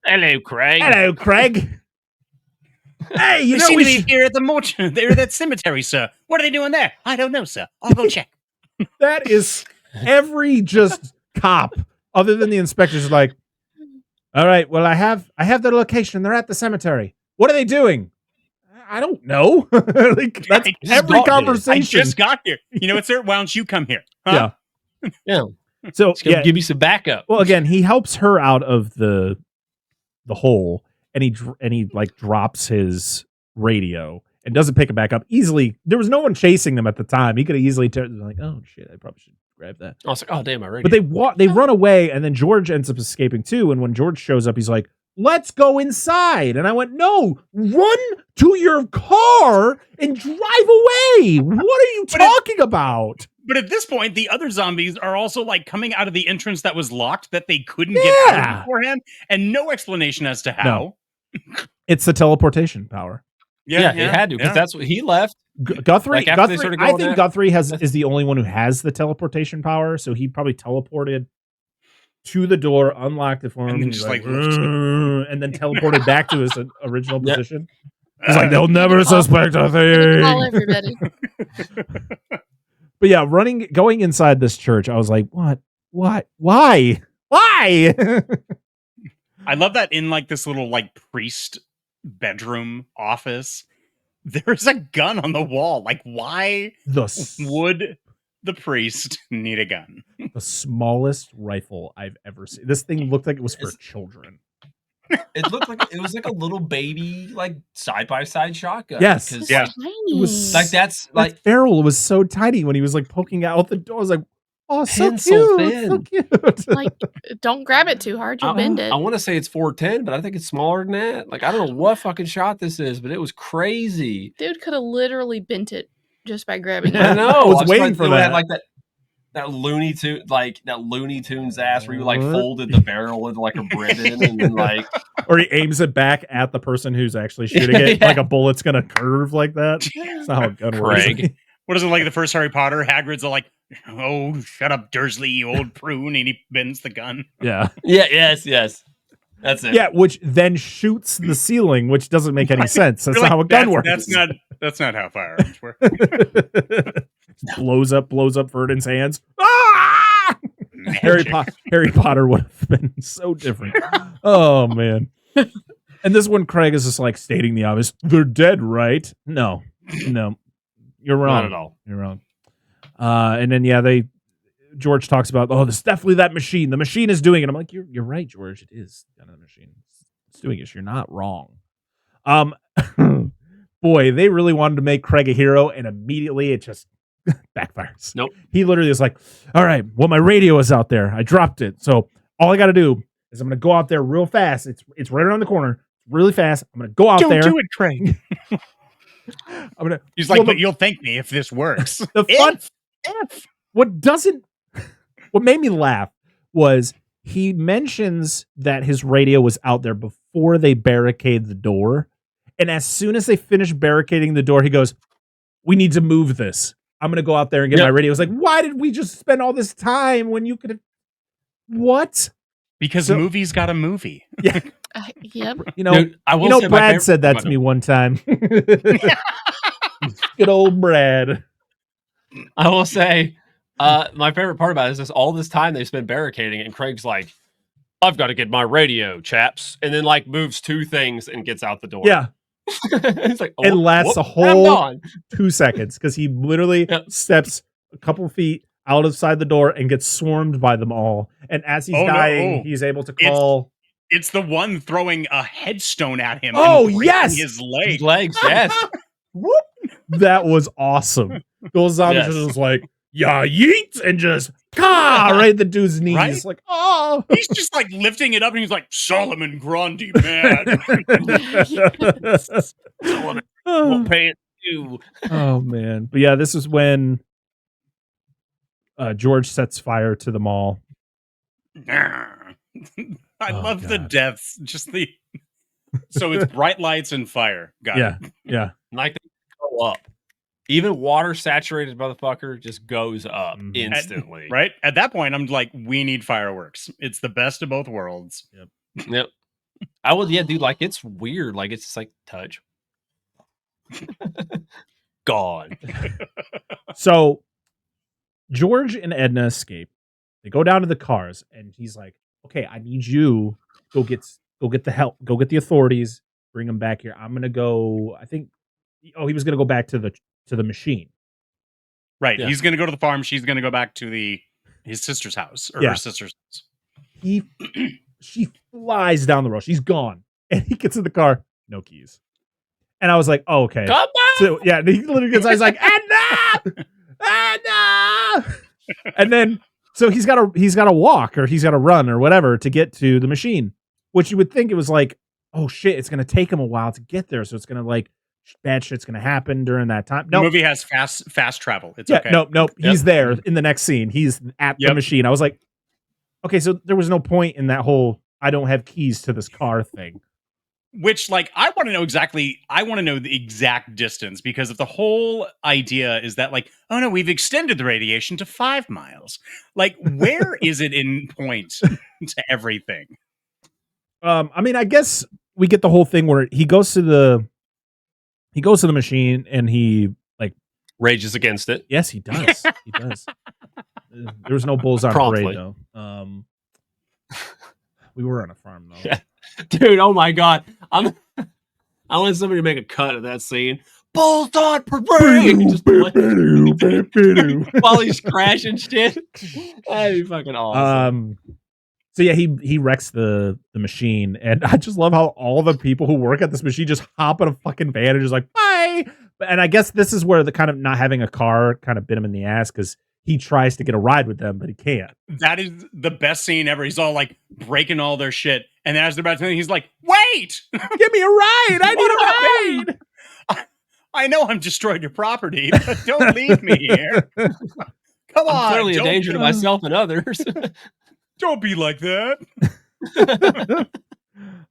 Hello, Craig. Hello, Craig. Hey, You seem to be here at the mortuary. They're at that cemetery, sir. What are they doing there? I don't know, sir. I'll go check. That is every just cop, other than the inspectors, like, all right, well, I have their location. They're at the cemetery. What are they doing? I don't know. Like, that's every conversation. I just got here. You know what, sir? Why don't you come here? Huh? Yeah. So give me some backup. Well, again, he helps her out of the hole, and he like drops his radio and doesn't pick it back up easily. There was no one chasing them at the time. He could have easily like, oh shit, I probably should grab that. I was like, oh damn, my radio. But they run away, and then George ends up escaping too. And when George shows up, he's like, let's go inside. And I went, no, run to your car and drive away. What are you talking about? But at this point, the other zombies are also like coming out of the entrance that was locked that they couldn't get out of beforehand, and no explanation as to how. No. It's the teleportation power. Yeah, he had to, because that's what he left. Guthrie, I think Guthrie is the only one who has the teleportation power, so he probably teleported to the door, unlocked it for him, and just like and then teleported back to his original position. He's like, they'll never suspect a thing. Call everybody. But yeah, going inside this church, I was like, what? Why? I love that in like this little like priest bedroom office, there's a gun on the wall. Like, why would the priest need a gun? The smallest rifle I've ever seen. This thing looked like it was for children. It looked like it was like a little baby, like side-by-side shotgun. Yes. Yeah. It was like that's like Farrell was so tiny when he was like poking out the door. I was like, oh, so pencil cute, thin. so cute. Like, don't grab it too hard, you'll bend it. I want to say it's 410, but I think it's smaller than that. Like, I don't know what fucking shot this is, but it was crazy. Dude could have literally bent it just by grabbing it. I know. I was waiting for that. Had like that Looney Tunes ass where you like folded the barrel into like a Britain and then like, or he aims it back at the person who's actually shooting it, like a bullet's gonna curve like that. That's not how a gun works. What is it like the first Harry Potter? Hagrid's like, oh, shut up, Dursley, you old prune, and he bends the gun. Yeah. Yes. That's it. Yeah, which then shoots the ceiling, which doesn't make any sense. That's not how a gun works. That's not how firearms work. blows up Verdon's hands. Ah! Harry Potter would have been so different. Oh man. And this one, Craig is just like stating the obvious. They're dead, right? No. You're wrong. Not at all. You're wrong. And then George talks about, oh, this is definitely that machine. The machine is doing it. I'm like, you're right, George. It is kind of the machine. It's doing it. You're not wrong. Boy, they really wanted to make Craig a hero, and immediately it just Backfires. Nope. He literally is like, all right, well, my radio is out there. I dropped it. So all I got to do is I'm going to go out there real fast. It's right around the corner. Really fast. I'm going to go out there. Don't do it, Craig. He's like, well, but you'll thank me if this works. The fun. What made me laugh was he mentions that his radio was out there before they barricade the door. And as soon as they finish barricading the door, he goes, we need to move this. I'm going to go out there and get my radio. It's like, why did we just spend all this time when you could have... What? Because movies got a movie. Yeah. Yep. Brad said that to me one time. Good old Brad. I will say, my favorite part about it is just all this time they spend barricading it, and Craig's like, I've got to get my radio, chaps. And then like moves two things and gets out the door. Yeah. It's like, it lasts a whole 2 seconds because he literally steps a couple feet outside the door and gets swarmed by them all. And as he's dying, he's able to call. It's the one throwing a headstone at him. Oh, and yes. His leg. His legs, yes. That was awesome. Those zombies are just like, yeah, yeet, and just right at the dude's knees. Right? Like, oh. He's just like lifting it up and he's like, Solomon Grundy, man. We'll pay it too. Oh, man. But yeah, this is when George sets fire to the mall. I love the deaths. Just the so it's bright lights and fire. Got it. Yeah. Like they go up. Even water saturated motherfucker just goes up instantly. Right? At that point, I'm like, we need fireworks. It's the best of both worlds. Yep. I would, dude, like it's weird. Like it's just like touch. Gone. So George and Edna escape. They go down to the cars and he's like, okay, I need you go get the help, go get the authorities, bring them back here. I'm gonna go. I think. Oh, he was gonna go back to the machine. Right. Yeah. He's gonna go to the farm. She's gonna go back to his sister's house or her sister's house. She flies down the road. She's gone, and he gets in the car, no keys. And I was like, oh, okay. Come back! So yeah, he literally gets. I was like, Edna, Edna, and then. So he's got to walk or he's got to run or whatever to get to the machine, which you would think it was like, oh shit, it's going to take him a while to get there. So it's going to like bad shit's going to happen during that time. No, the movie has fast travel. It's okay. Nope. Yep. He's there in the next scene. He's at the machine. I was like, okay, so there was no point in that whole I don't have keys to this car thing. Which, like, I want to know the exact distance, because if the whole idea is that, like, oh no, we've extended the radiation to 5 miles. Like, where is it in point to everything? I mean, I guess we get the whole thing where he goes to the machine and he like rages against it. Yes, he does. He does. There was no bulls on parade though. We were on a farm though. Yeah. Dude, oh my god. I want somebody to make a cut of that scene. Bulls on parade! While he's crashing shit. That'd be fucking awesome. So yeah, he wrecks the machine, and I just love how all the people who work at this machine just hop in a fucking van and just like, bye! And I guess this is where the kind of not having a car kind of bit him in the ass, because he tries to get a ride with them, but he can't. That is the best scene ever. He's all like breaking all their shit. And then as they're about to, he's like, wait! Give me a ride! I need a ride! I know I'm destroying your property, but don't leave me here. Come on. I'm clearly a danger to myself and others. Don't be like that.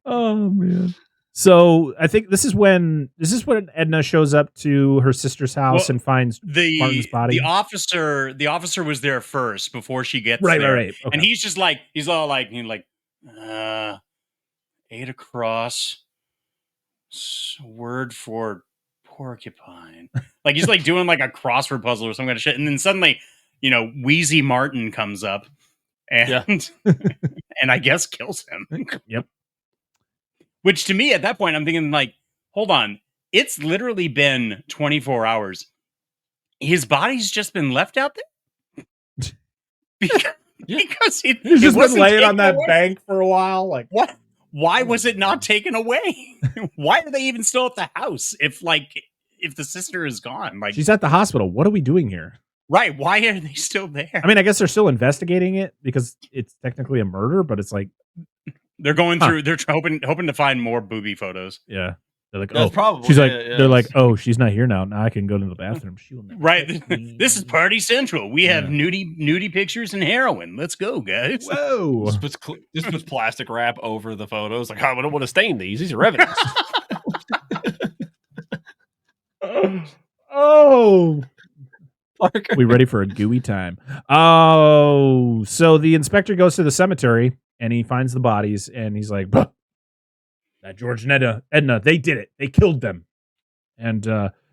Oh, man. So I think this is when Edna shows up to her sister's house and finds Martin's body. The officer was there first before she gets there. Right. Okay. And he's all like, 8 across, word for porcupine. Like he's like doing like a crossword puzzle or some kind of shit. And then suddenly, Wheezy Martin comes up and and I guess kills him. Yep. Which to me at that point, I'm thinking like, hold on. It's literally been 24 hours. His body's just been left out there? Because he's just been laying on that bank for a while. Like, what? Why was it not taken away? Why are they even still at the house if the sister is gone? Like, she's at the hospital. What are we doing here? Right. Why are they still there? I mean, I guess they're still investigating it because it's technically a murder, but it's like they're going through. They're hoping to find more booby photos. Yeah. They're like, That's probably. she's like, yeah, they're like, oh, she's not here now. Now I can go to the bathroom. She will never Right. touch me. This is Party Central. We have nudie pictures and heroin. Let's go, guys. Whoa. This puts plastic wrap over the photos. Like, I don't want to stain these. These are evidence. Oh. We ready for a gooey time? Oh, so the inspector goes to the cemetery and he finds the bodies and he's like, "Bah, that George and Edna, they did it. They killed them." And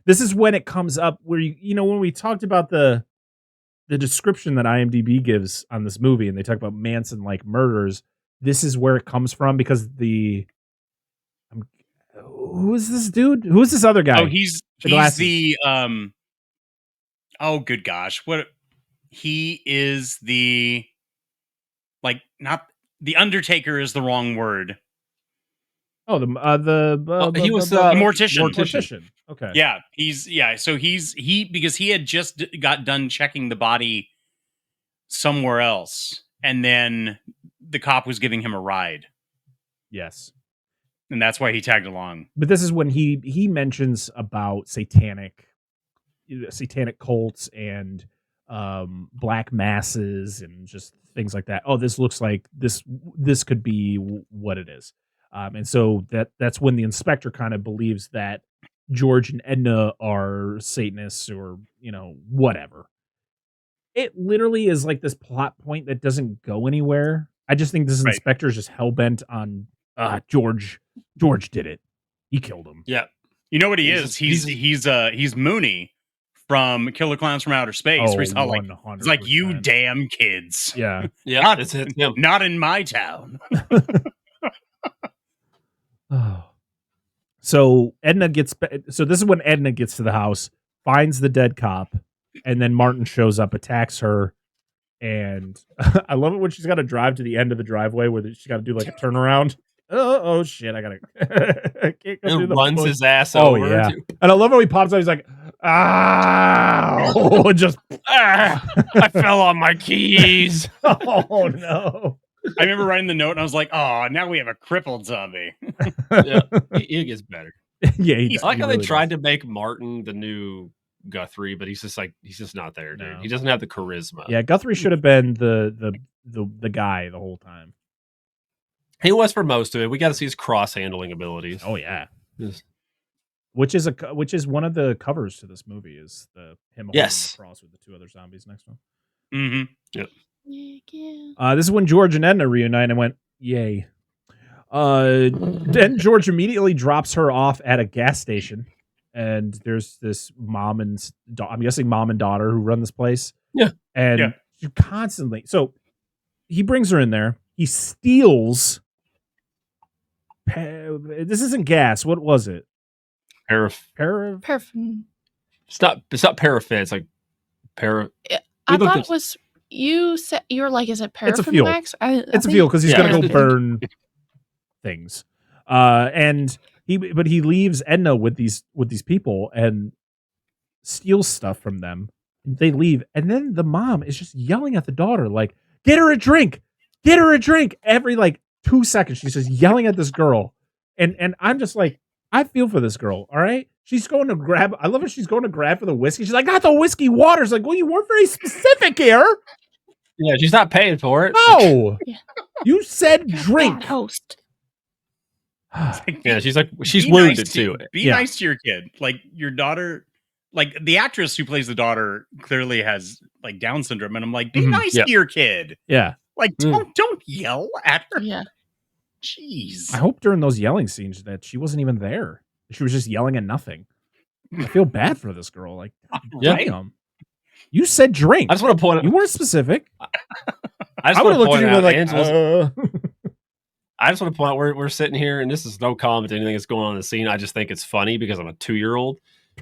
this is when it comes up where when we talked about the description that IMDb gives on this movie and they talk about Manson like murders. This is where it comes from because who is this dude? Who is this other guy? Oh, he's the oh, good gosh. What he is the not the Undertaker is the wrong word. Oh, he was the mortician. Mortician. Okay. Yeah, so he because he had just got done checking the body somewhere else and then the cop was giving him a ride. Yes. And that's why he tagged along. But this is when he mentions about satanic cults and black masses and just things like that. Oh, this looks like this could be what it is. And so that's when the inspector kind of believes that George and Edna are Satanists or, whatever. It literally is like this plot point that doesn't go anywhere. I just think this inspector is just hell-bent on George did it. He killed him. Yeah. You know what he is? He's Mooney from Killer Clowns from Outer Space. Oh, Where he's all like, 100%. it's like, you damn kids. Yeah. Yeah. Not in my town. So this is when Edna gets to the house, finds the dead cop, and then Martin shows up, attacks her, and I love it when she's got to drive to the end of the driveway where she's got to do like a turnaround. Oh shit! I can't go through the runs bush. his ass Oh over. yeah, and I love how he pops out. He's like, just I fell on my keys. Oh no. I remember writing the note and I was like, oh, now we have a crippled zombie. Yeah, he gets better. Yeah, I like how they tried to make Martin the new Guthrie, but he's just not there, dude. No. He doesn't have the charisma. Yeah, Guthrie should have been the guy the whole time. He was for most of it. We got to see his cross handling abilities. Oh yeah, Yes. which is one of the covers to this movie is him holding the cross with the two other zombies next to him. Mm-hmm. Yep. This is when George and Edna reunite and went, yay. Then George immediately drops her off at a gas station, and there's this mom and I'm guessing mom and daughter who run this place. Yeah, and she constantly. So he brings her in there. He steals. This isn't gas. What was it? Paraffin. It's not paraffin. It's like I thought it was. You said you were like, is it paraffin? It's a fuel. Wax? It's a fuel because he's gonna go burn things. And he leaves Edna with these people and steals stuff from them. They leave, and then the mom is just yelling at the daughter, like, "Get her a drink! Get her a drink!" Every 2 seconds, she's just yelling at this girl, and I'm just like, I feel for this girl. All right, she's going to grab. I love it. She's going to grab for the whiskey. She's like, "Not the whiskey water." It's like, well, you weren't very specific here. Yeah, she's not paying for it. No, you said drink. Host. Yeah, she's wounded too. Be nice to your kid. Like your daughter, like the actress who plays the daughter clearly has Down syndrome, and I'm like, be nice to your kid. Yeah, don't yell at her. Yeah. Jeez. I hope during those yelling scenes that she wasn't even there. She was just yelling at nothing. I feel bad for this girl. Like, damn. You said drink. I just want to point out. You weren't specific. I just want to point out. I just want to point out we're sitting here, and this is no comment to anything that's going on in the scene. I just think it's funny because I'm a 2-year-old.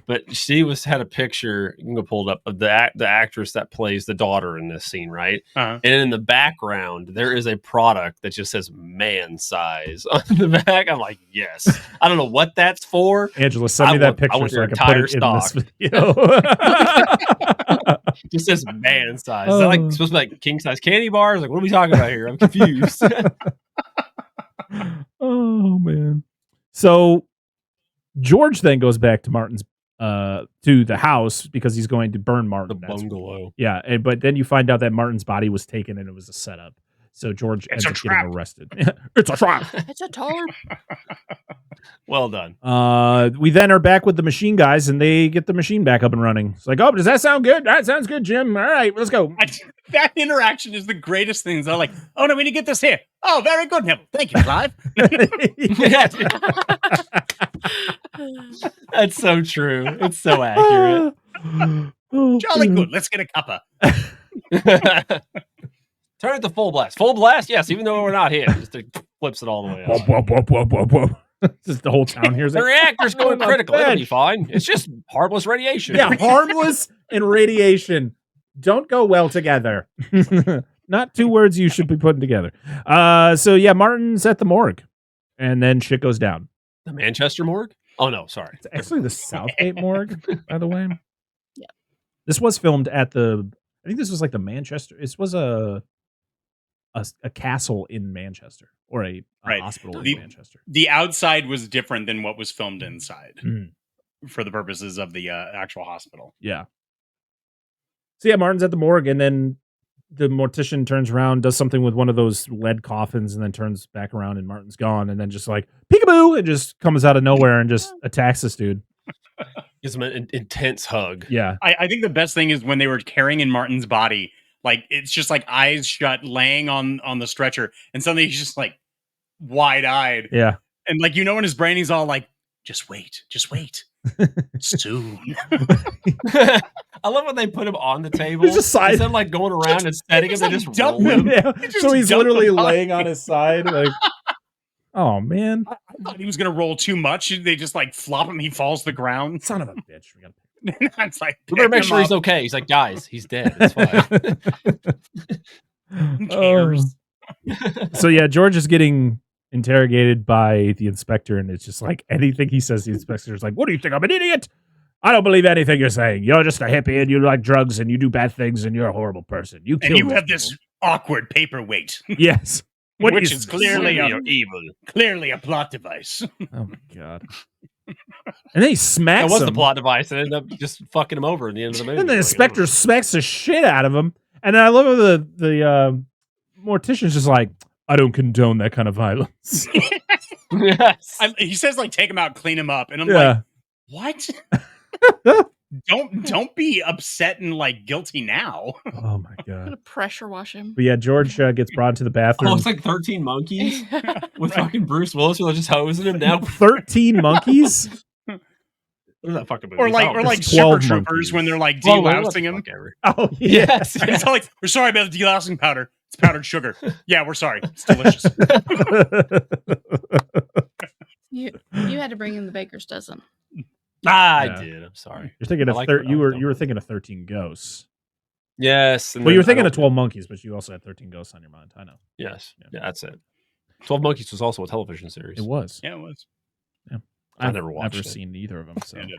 But she had a picture. You can go pull it up of the actress that plays the daughter in this scene, right? Uh-huh. And in the background, there is a product that just says "man size" on the back. I'm like, yes. I don't know what that's for. Angela, send me that picture so I can put it in this video. Just says man size. Is that like supposed to be like king size candy bars? Like, what are we talking about here? I'm confused. Oh man. So George then goes back to Martin's to the house because he's going to burn Martin. The bungalow. Yeah, but then you find out that Martin's body was taken and it was a setup. So George ends up getting arrested. It's a trap. It's a tarp. Well done. We then are back with the machine guys, and they get the machine back up and running. It's like, oh, does that sound good? That sounds good, Jim. All right, let's go. That interaction is the greatest thing. They're like, oh, no, we need to get this here. Oh, very good, Neville. Thank you, Clive. That's so true. It's so accurate. Jolly good. Let's get a cuppa. Turn it to full blast. Full blast? Yes, even though we're not hit. Just flips it all the way up. Whoop. Just the whole town hears it. The reactor's going critical. It'll be fine. It's just harmless radiation. Yeah, harmless and radiation don't go well together. Not two words you should be putting together. So yeah, Martin's at the morgue, and then shit goes down. The Manchester Morgue? Oh no, sorry. It's actually the Southgate Morgue, by the way. Yeah. This was filmed at the. I think this was like the Manchester. This was a castle in Manchester or a hospital in Manchester. The outside was different than what was filmed inside for the purposes of the actual hospital. Yeah. So yeah, Martin's at the morgue, and then the mortician turns around, does something with one of those lead coffins, and then turns back around, and Martin's gone, and then just like peekaboo, it just comes out of nowhere and just attacks this dude. Gives him an intense hug. Yeah. I think the best thing is when they were carrying in Martin's body, like it's just like eyes shut, laying on the stretcher, and suddenly he's just like wide-eyed. Yeah. And like, in his brain, he's all like, just wait. Soon. I love when they put him on the table. Instead of like going around and setting him, they just roll him. Yeah. So he's literally laying on his side, like, oh man. I thought he was gonna roll too much. They just like flop him, he falls to the ground. Son of a bitch. It's like, we better make sure he's okay. He's like, guys, he's dead. It's fine. Who cares? So yeah, George is getting interrogated by the inspector, and it's just like anything he says, the inspector's like, what do you think? I'm an idiot? I don't believe anything you're saying. You're just a hippie and you like drugs and you do bad things and you're a horrible person. You have this awkward paperweight. Yes. Which is clearly evil. Clearly a plot device. Oh my god. And then he smacks him. That was the plot device and ended up just fucking him over at the end of the movie. And the inspector smacks the shit out of him. And then I love how the mortician's just like, I don't condone that kind of violence. Yes. He says like, take him out, clean him up. And I'm like, what? Don't be upset and like guilty now. Oh my god! I'm gonna pressure wash him. But yeah, George gets brought to the bathroom. Oh, it's like 13 Monkeys with fucking Bruce Willis who just hosing him now. 13 Monkeys. What is that fucking movie? Or like Super Troopers when they're like delousing him. Oh yes. It's like, we're sorry about the delousing powder. It's powdered sugar. Yeah, we're sorry. It's delicious. You had to bring in the baker's dozen. I did. I'm sorry. You're thinking of you were thinking of 13 Ghosts. Yes. Well, you were thinking of 12 Monkeys, but you also had 13 Ghosts on your mind. I know. Yes. Yeah, that's it. 12 Monkeys was also a television series. It was. Yeah, it was. Yeah. I've never watched it. Seen either of them. So. Did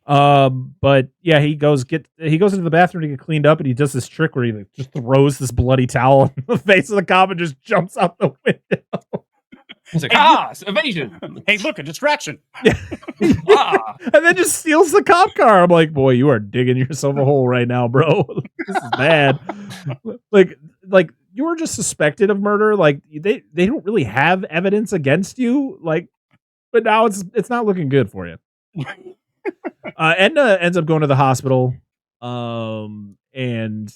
I? But yeah, he goes into the bathroom to get cleaned up, and he does this trick where he like, just throws this bloody towel in the face of the cop and just jumps out the window. He's like, evasion. Hey, look, a distraction. And then just steals the cop car. I'm like, boy, you are digging yourself a hole right now, bro. This is bad. Like you were just suspected of murder. Like they don't really have evidence against you. Like, but now it's not looking good for you. Edna ends up going to the hospital. And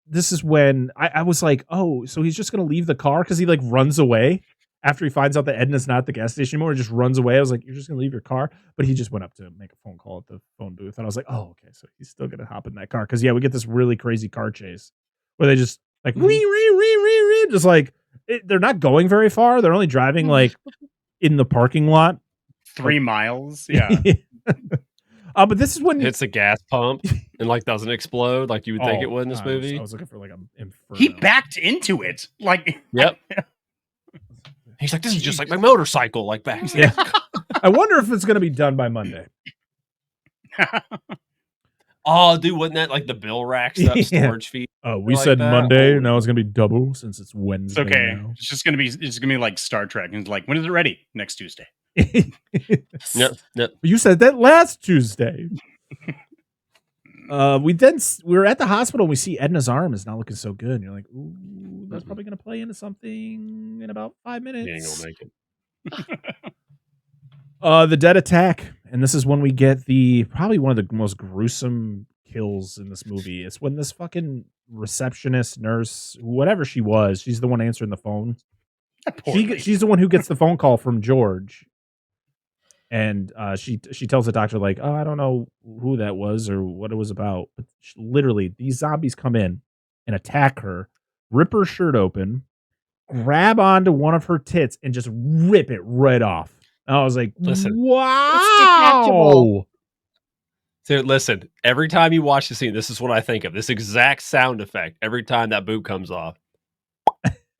this is when I was like, oh, so he's just going to leave the car? Because he like runs away after he finds out that Edna's not at the gas station anymore. He just runs away. I was like, you're just going to leave your car? But he just went up to make a phone call at the phone booth. And I was like, oh, okay. So he's still going to hop in that car. Because, yeah, we get this really crazy car chase where they just like, just like, they're not going very far. They're only driving like in the parking lot. 3 miles. Yeah. But this is when hits a gas pump and like doesn't explode like you would think it would in this movie. I was looking for like an inferno. He backed into it. Like, yep. He's like, this is just like my motorcycle. Like back. Yeah. I wonder if it's going to be done by Monday. Oh, dude, wasn't that like the bill rack stuff, storage fee? We like said that? Monday, now it's gonna be double since it's Wednesday. It's okay. Now. It's just gonna be like Star Trek, and it's like, when is it ready? Next Tuesday. Yep. You said that last Tuesday. We're at the hospital and we see Edna's arm is not looking so good. And you're like, ooh, that's probably gonna play into something in about 5 minutes. You ain't gonna make it. The dead attack, and this is when we get probably one of the most gruesome kills in this movie. It's when this fucking receptionist, nurse, whatever she was, she's the one answering the phone. She's the one who gets the phone call from George, and she tells the doctor like, "Oh, I don't know who that was or what it was about." But literally, these zombies come in and attack her, rip her shirt open, grab onto one of her tits, and just rip it right off. And I was like, Listen, wow. So listen, every time you watch the scene, this is what I think of. This exact sound effect every time that boob comes off.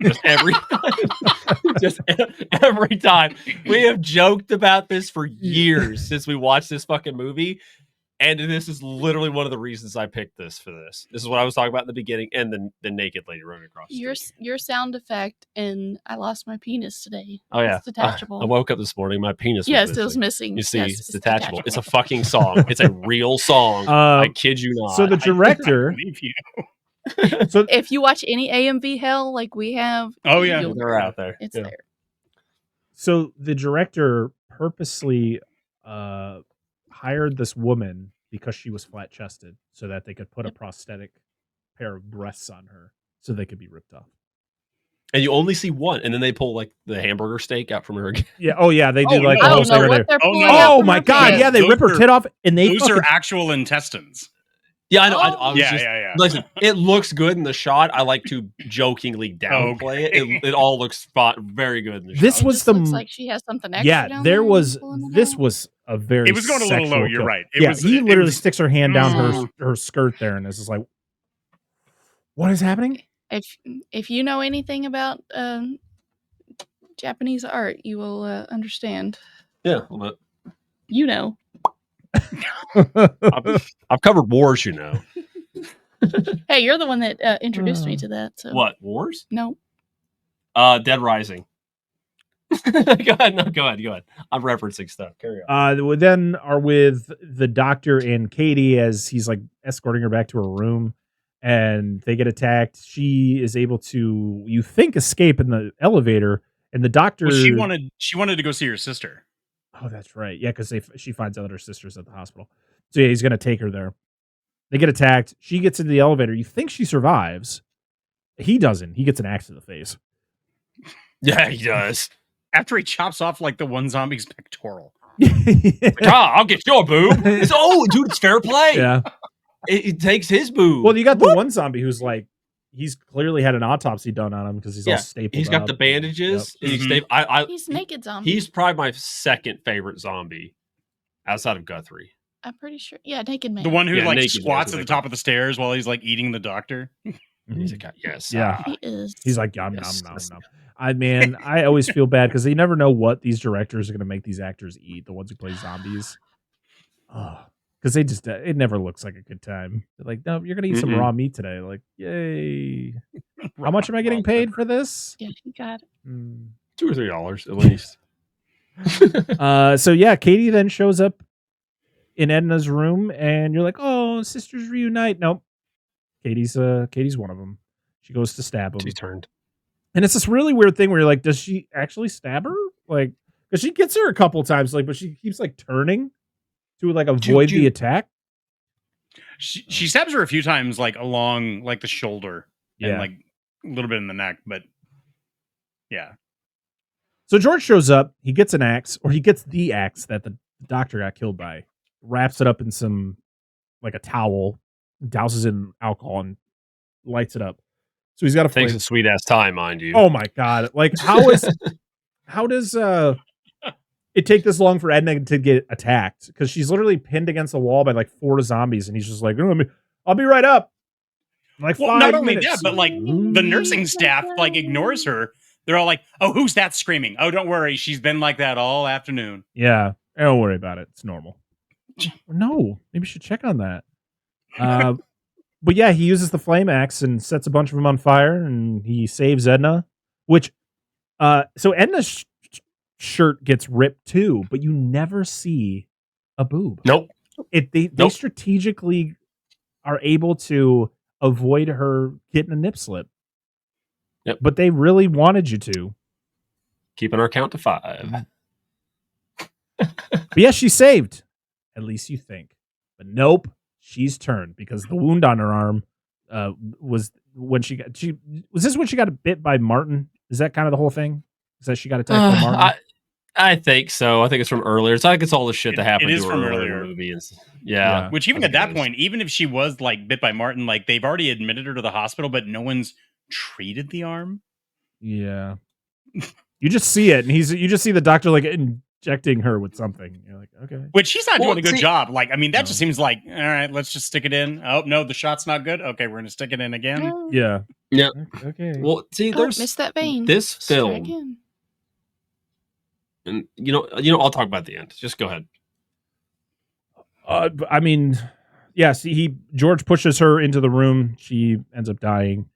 Just every time. We have joked about this for years since we watched this fucking movie. And this is literally one of the reasons I picked this for this. This is what I was talking about in the beginning, and the naked lady running across the street. Your sound effect and I lost my penis today. Oh yeah, It's detachable. I woke up this morning, my penis. Yes, it was missing. You see, Yes, it's detachable. It's a fucking song. It's a real song. I kid you not. So the director. I believe you. So if you watch any AMV hell like we have, they're out there. It's there. So the director purposely hired this woman because she was flat chested so that they could put a prosthetic pair of breasts on her so they could be ripped off. And you only see one, and then they pull like the hamburger steak out from her again. Yeah. Oh yeah, they do like no. the whole I don't know what they're pulling out Oh from my her god, penis. yeah, they rip her tit off and they Those are actual intestines. Yeah, I know. I was just, yeah. Listen, it looks good in the shot. I like to jokingly downplay it. It all looks very good in the shot. This was the looks like she has something extra. yeah. down There and was pulling it this out. was a very It was going a little sexual low. You're kill. right. He literally was- sticks her hand down her skirt there, and this is like, what is happening? If you know anything about Japanese art, you will understand. Yeah, a little bit. You know. I've covered wars, you know. Hey, you're the one that introduced me to that. So What, wars? No. Dead Rising. Go ahead. I'm referencing stuff. Carry on. We then are with the doctor and Katie as he's like escorting her back to her room, and they get attacked. She is able to, you think, escape in the elevator, and the doctor. Well, she wanted to go see her sister. Oh, that's right. Yeah, because she finds out her sister's at the hospital. So yeah, he's gonna take her there. They get attacked. She gets into the elevator. You think she survives. He doesn't. He gets an axe to the face. Yeah, he does. After he chops off like the one zombie's pectoral. I'll get your boob. Dude, it's fair play. Yeah. It takes his boob. Well, you got the one zombie who's like, he's clearly had an autopsy done on him because he's all stapled. He's got up. the bandages. Yep. He's naked zombie. He's probably my second favorite zombie outside of Guthrie. I'm pretty sure. Yeah, naked man. The one who like naked squats man, at the top of the stairs while he's like eating the doctor. He's a guy. Yes. Yeah. He is. He's like, yum, nom, nom, nom. I always feel bad because they never know what these directors are going to make these actors eat, the ones who play zombies. Because they just, it never looks like a good time. They're like, no, you're going to eat some raw meat today. Like, yay. How much am I getting paid for this? Yeah, he got it. $2 or $3 at least. So yeah, Katie then shows up in Edna's room, and you're like, oh, sisters reunite. Nope. Katie's one of them. She goes to stab him. She turned. And it's this really weird thing where you're like, does she actually stab her? Like, because she gets her a couple times, like, but she keeps like turning to like avoid the attack. She stabs her a few times, like along like the shoulder and Yeah. like a little bit in the neck, but yeah. So George shows up. He gets an axe, or he gets the axe that the doctor got killed by. Wraps it up in some like a towel, douses it in alcohol, and lights it up. So he's got a flame. Takes a sweet ass time, mind you. Oh my god! Like how does it take this long for Edna to get attacked? Because she's literally pinned against the wall by like 4 zombies, and he's just like, I'll be right up. Like Well, 5 not only minutes. that, but like the nursing staff like ignores her. They're all like, "Oh, who's that screaming? Oh, don't worry, she's been like that all afternoon." Yeah, don't worry about it. It's normal. No, maybe you should check on that. But yeah, he uses the flame axe and sets a bunch of them on fire, and he saves Edna. Which, so Edna's shirt gets ripped too, but you never see a boob. Nope. They strategically are able to avoid her getting a nip slip. Yep. But they really wanted you to. Keeping our count to 5. But yeah, she's saved. At least you think. But nope, she's turned because the wound on her arm was when she got bit by Martin. Is that kind of the whole thing? Is that she got attacked by Martin? I think so. I think it's from earlier. So I think it's all the shit that happened it is to her from earlier in earlier. the movie. Yeah. Which even at that point, even if she was like bit by Martin, like they've already admitted her to the hospital, but no one's treated the arm. Yeah. You just see it, and you just see the doctor like injecting her with something. You're like, okay. Which she's not doing a good job. Like, I mean, that just seems like, all right, let's just stick it in. Oh no, the shot's not good. Okay, we're gonna stick it in again. No. Yeah. Yeah. Okay. Well, see, there's missed that vein. this Try film, again. and I'll talk about the end. Just go ahead. I mean, yes, George pushes her into the room. She ends up dying,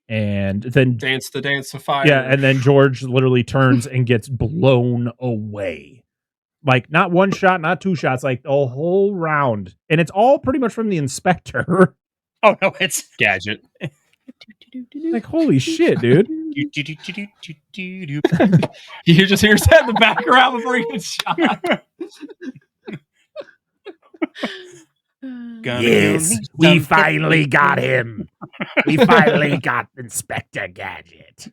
and then Dance the dance of fire. yeah, and then George literally turns and gets blown away. Like not one shot, not two shots, like the whole round, and it's all pretty much from the inspector. Oh no, it's Gadget. Like holy shit, dude! You just hear that in the background before he gets shot. Yes, we finally got him. We finally got Inspector Gadget.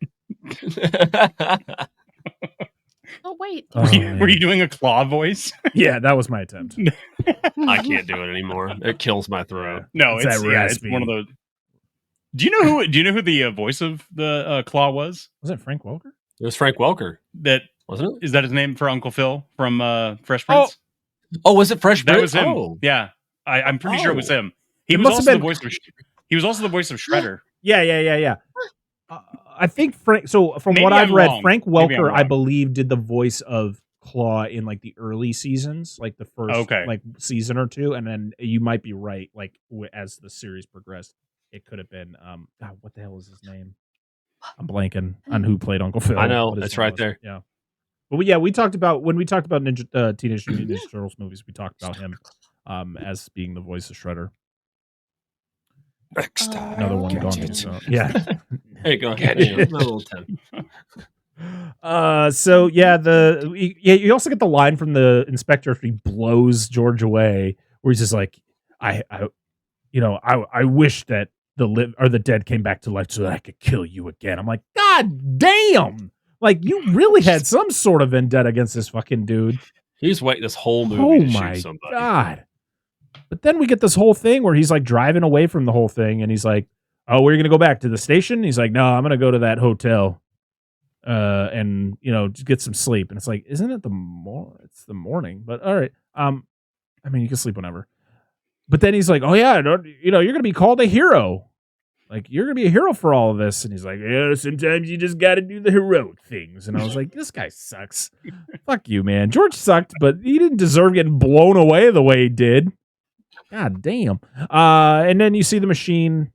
Oh wait. Were you doing a claw voice? Yeah, that was my attempt. I can't do it anymore. It kills my throat. No, It's that it's one of those. Do you know who the voice of the claw was? Was it Frank Welker? It was Frank Welker. That wasn't it? Is that his name for Uncle Phil from Fresh Prince? Oh, was it Fresh Prince? That was him. Oh. Yeah, I'm pretty sure it was him. He It was must also have the voice of. He was also the voice of Shredder. Yeah. I think Frank. So from Maybe what I've I'm read, wrong. Frank Maybe I'm Welker, I wrong. believe, did the voice of Claw in like the early seasons, like the first like season or two, and then you might be right. Like as the series progressed, it could have been God, what the hell is his name? I'm blanking on who played Uncle Phil. I know, what his it's name right was. there. Yeah, but yeah, we talked about when we talked about Teenage Mutant Ninja Turtles movies. We talked about him as being the voice of Shredder. Next time. Another one gone. So, yeah. Hey, go ahead. Yeah, little 10. So yeah, you also get the line from the inspector after he blows George away, where he's just like, I wish that the dead came back to life so that I could kill you again. I'm like, God damn! Like you really had some sort of vendetta against this fucking dude. He's waiting this whole movie Oh to my shoot somebody. God! But then we get this whole thing where he's like driving away from the whole thing, and he's like, "Oh, we're gonna go back to the station." He's like, "No, I'm gonna go to that hotel, and just get some sleep." And it's like, isn't it it's the morning? But all right, I mean, you can sleep whenever. But then he's like, "Oh yeah, you're gonna be called a hero. Like you're gonna be a hero for all of this." And he's like, "Yeah, sometimes you just got to do the heroic things." And I was like, "This guy sucks. Fuck you, man. George sucked, but he didn't deserve getting blown away the way he did." God damn. And then you see the machine.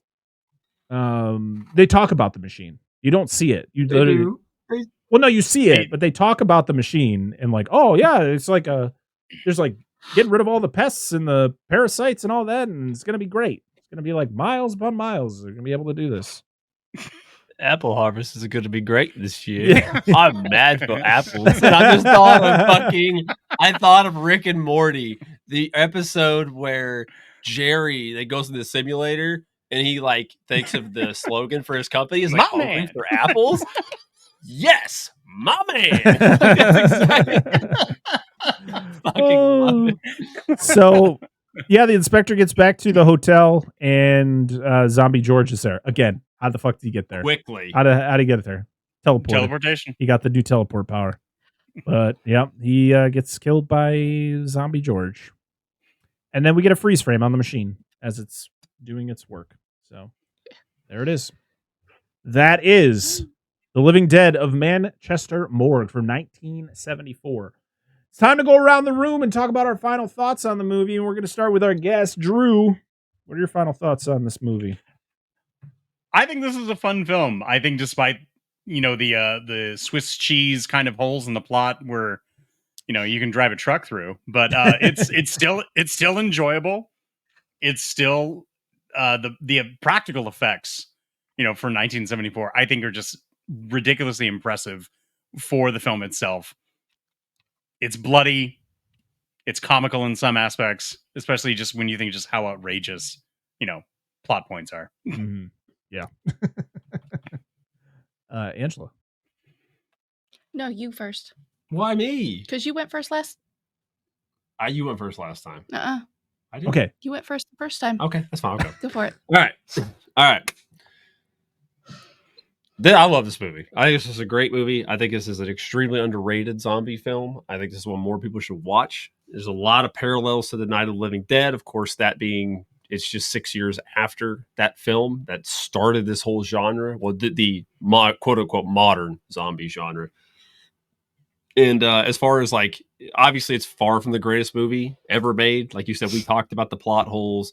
They talk about the machine. You don't see it. Well, no, you see it, but they talk about the machine and like, oh yeah, it's like there's like getting rid of all the pests and the parasites and all that, and it's gonna be great. It's gonna be like miles upon miles. They're gonna be able to do this. Apple harvest is going to be great this year. Yeah. I'm mad for apples. And I just thought of Rick and Morty, the episode where Jerry goes to the simulator and he like thinks of the slogan for his company. He's like, hungry for apples? Yes, my man. So yeah, the inspector gets back to the hotel and Zombie George is there again. How the fuck did he get there? Quickly. How did he get there? Teleportation. He got the new teleport power. But yeah, he gets killed by Zombie George. And then we get a freeze frame on the machine as it's doing its work. So there it is. That is The Living Dead of Manchester Morgue from 1974. It's time to go around the room and talk about our final thoughts on the movie. And we're going to start with our guest, Drew. What are your final thoughts on this movie? I think this is a fun film. I think despite, the Swiss cheese kind of holes in the plot where, you can drive a truck through, but it's still enjoyable. It's still the practical effects, for 1974, I think are just ridiculously impressive for the film itself. It's bloody. It's comical in some aspects, especially just when you think just how outrageous, plot points are. Mm-hmm. Yeah. Angela. No, you first. Why me? Because you went first last. You went first last time. I didn't. Okay. You went first the first time. Okay, that's fine. Okay. Go for it. All right. I love this movie. I think this is a great movie. I think this is an extremely underrated zombie film. I think this is one more people should watch. There's a lot of parallels to the Night of the Living Dead. Of course, that being it's just 6 years after that film that started this whole genre. Well, the quote unquote modern zombie genre. And as far as like, obviously, it's far from the greatest movie ever made. Like you said, we talked about the plot holes,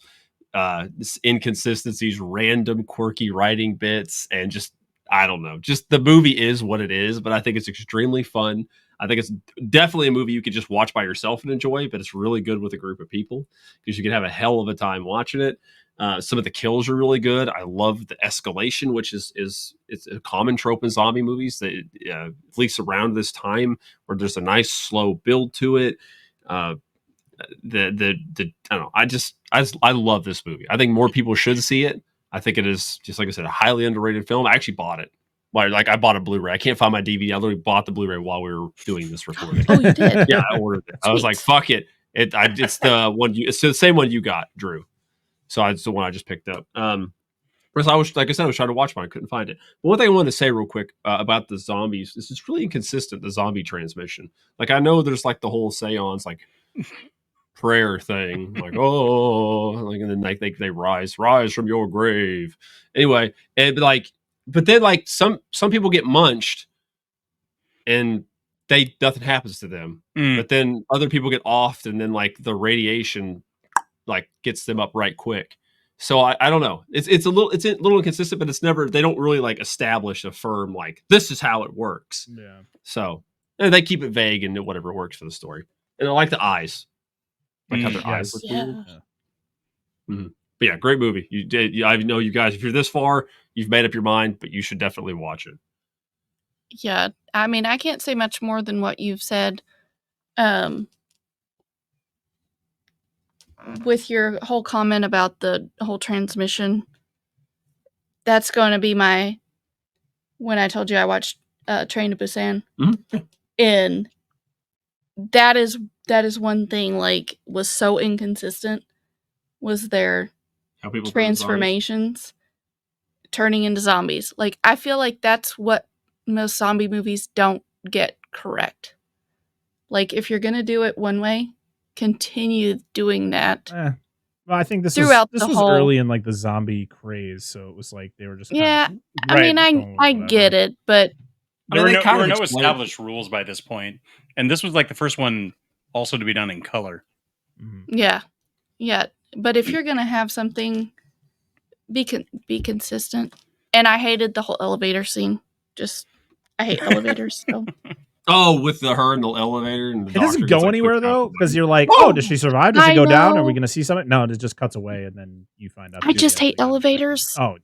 inconsistencies, random quirky writing bits, and just I don't know. Just the movie is what it is, but I think it's extremely fun. I think it's definitely a movie you could just watch by yourself and enjoy, but it's really good with a group of people because you can have a hell of a time watching it. Some of the kills are really good. I love the escalation, which is it's a common trope in zombie movies that at least around this time where there's a nice slow build to it. I don't know. I love this movie. I think more people should see it. I think it is, just like I said, a highly underrated film. I actually bought it. Like I bought a Blu-ray. I can't find my DVD. I literally bought the Blu-ray while we were doing this recording. Oh, you did? Yeah, I ordered it. I was like, "Fuck it." It's the one. It's the same one you got, Drew. So it's the one I just picked up. First, I was trying to watch mine. I couldn't find it. But one thing I wanted to say real quick about the zombies is it's really inconsistent. The zombie transmission. Like I know there's like the whole seance, like prayer thing, like like, and then like they rise from your grave. Anyway, and but then like some people get munched and nothing happens to them. But then other people get offed and then like the radiation like gets them up right quick. So I don't know. It's a little inconsistent, but it's never, they don't really like establish a firm like this is how it works. Yeah. So they keep it vague and whatever works for the story. And I like the eyes. Like how their eyes look weird. Mm-hmm. But yeah, great movie. You did. I know you guys, if you're this far, you've made up your mind, but you should definitely watch it. Yeah. I mean, I can't say much more than what you've said. With your whole comment about the whole transmission, that's going to be when I told you I watched Train to Busan. Mm-hmm. And that is one thing like was so inconsistent was their transformations turning into zombies. Like I feel like that's what most zombie movies don't get correct. Like if you're going to do it one way, continue doing that. Well, I think this throughout was whole early in like the zombie craze, so it was like they were just I mean I get it, but there were no established rules by this point, and this was like the first one also to be done in color. Yeah, but if you're gonna have something, be consistent. And I hated the whole elevator scene. I hate elevators. So. Oh, with her in the elevator, and it doesn't go anywhere though, because you're like, oh, does she survive? Does she go down? Are we going to see something? No, it just cuts away, and then you find out. I just hate elevators. Oh,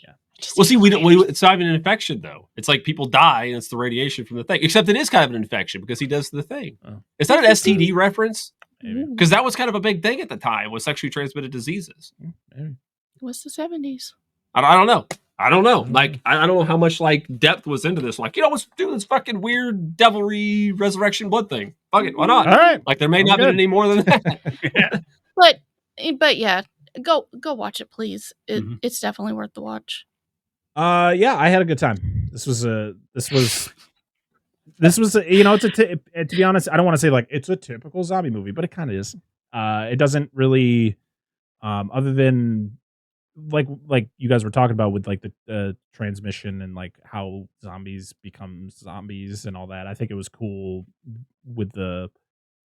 yeah. Well, see, it's not even an infection though. It's like people die, and it's the radiation from the thing. Except it is kind of an infection because he does the thing. Oh. Is that an STD reference? Because that was kind of a big thing at the time. Was sexually transmitted diseases. Maybe. What's the 70's? I don't know. Like, I don't know how much like depth was into this. Like, let's do this fucking weird devilry resurrection blood thing. Fuck it, why not? All right. Like, there may not be any more than that. But yeah, go watch it, please. It's definitely worth the watch. Yeah, I had a good time. This was it's to be honest, I don't want to say like it's a typical zombie movie, but it kind of is. It doesn't really, other than like you guys were talking about with like the transmission and like how zombies become zombies and all that. I think it was cool with the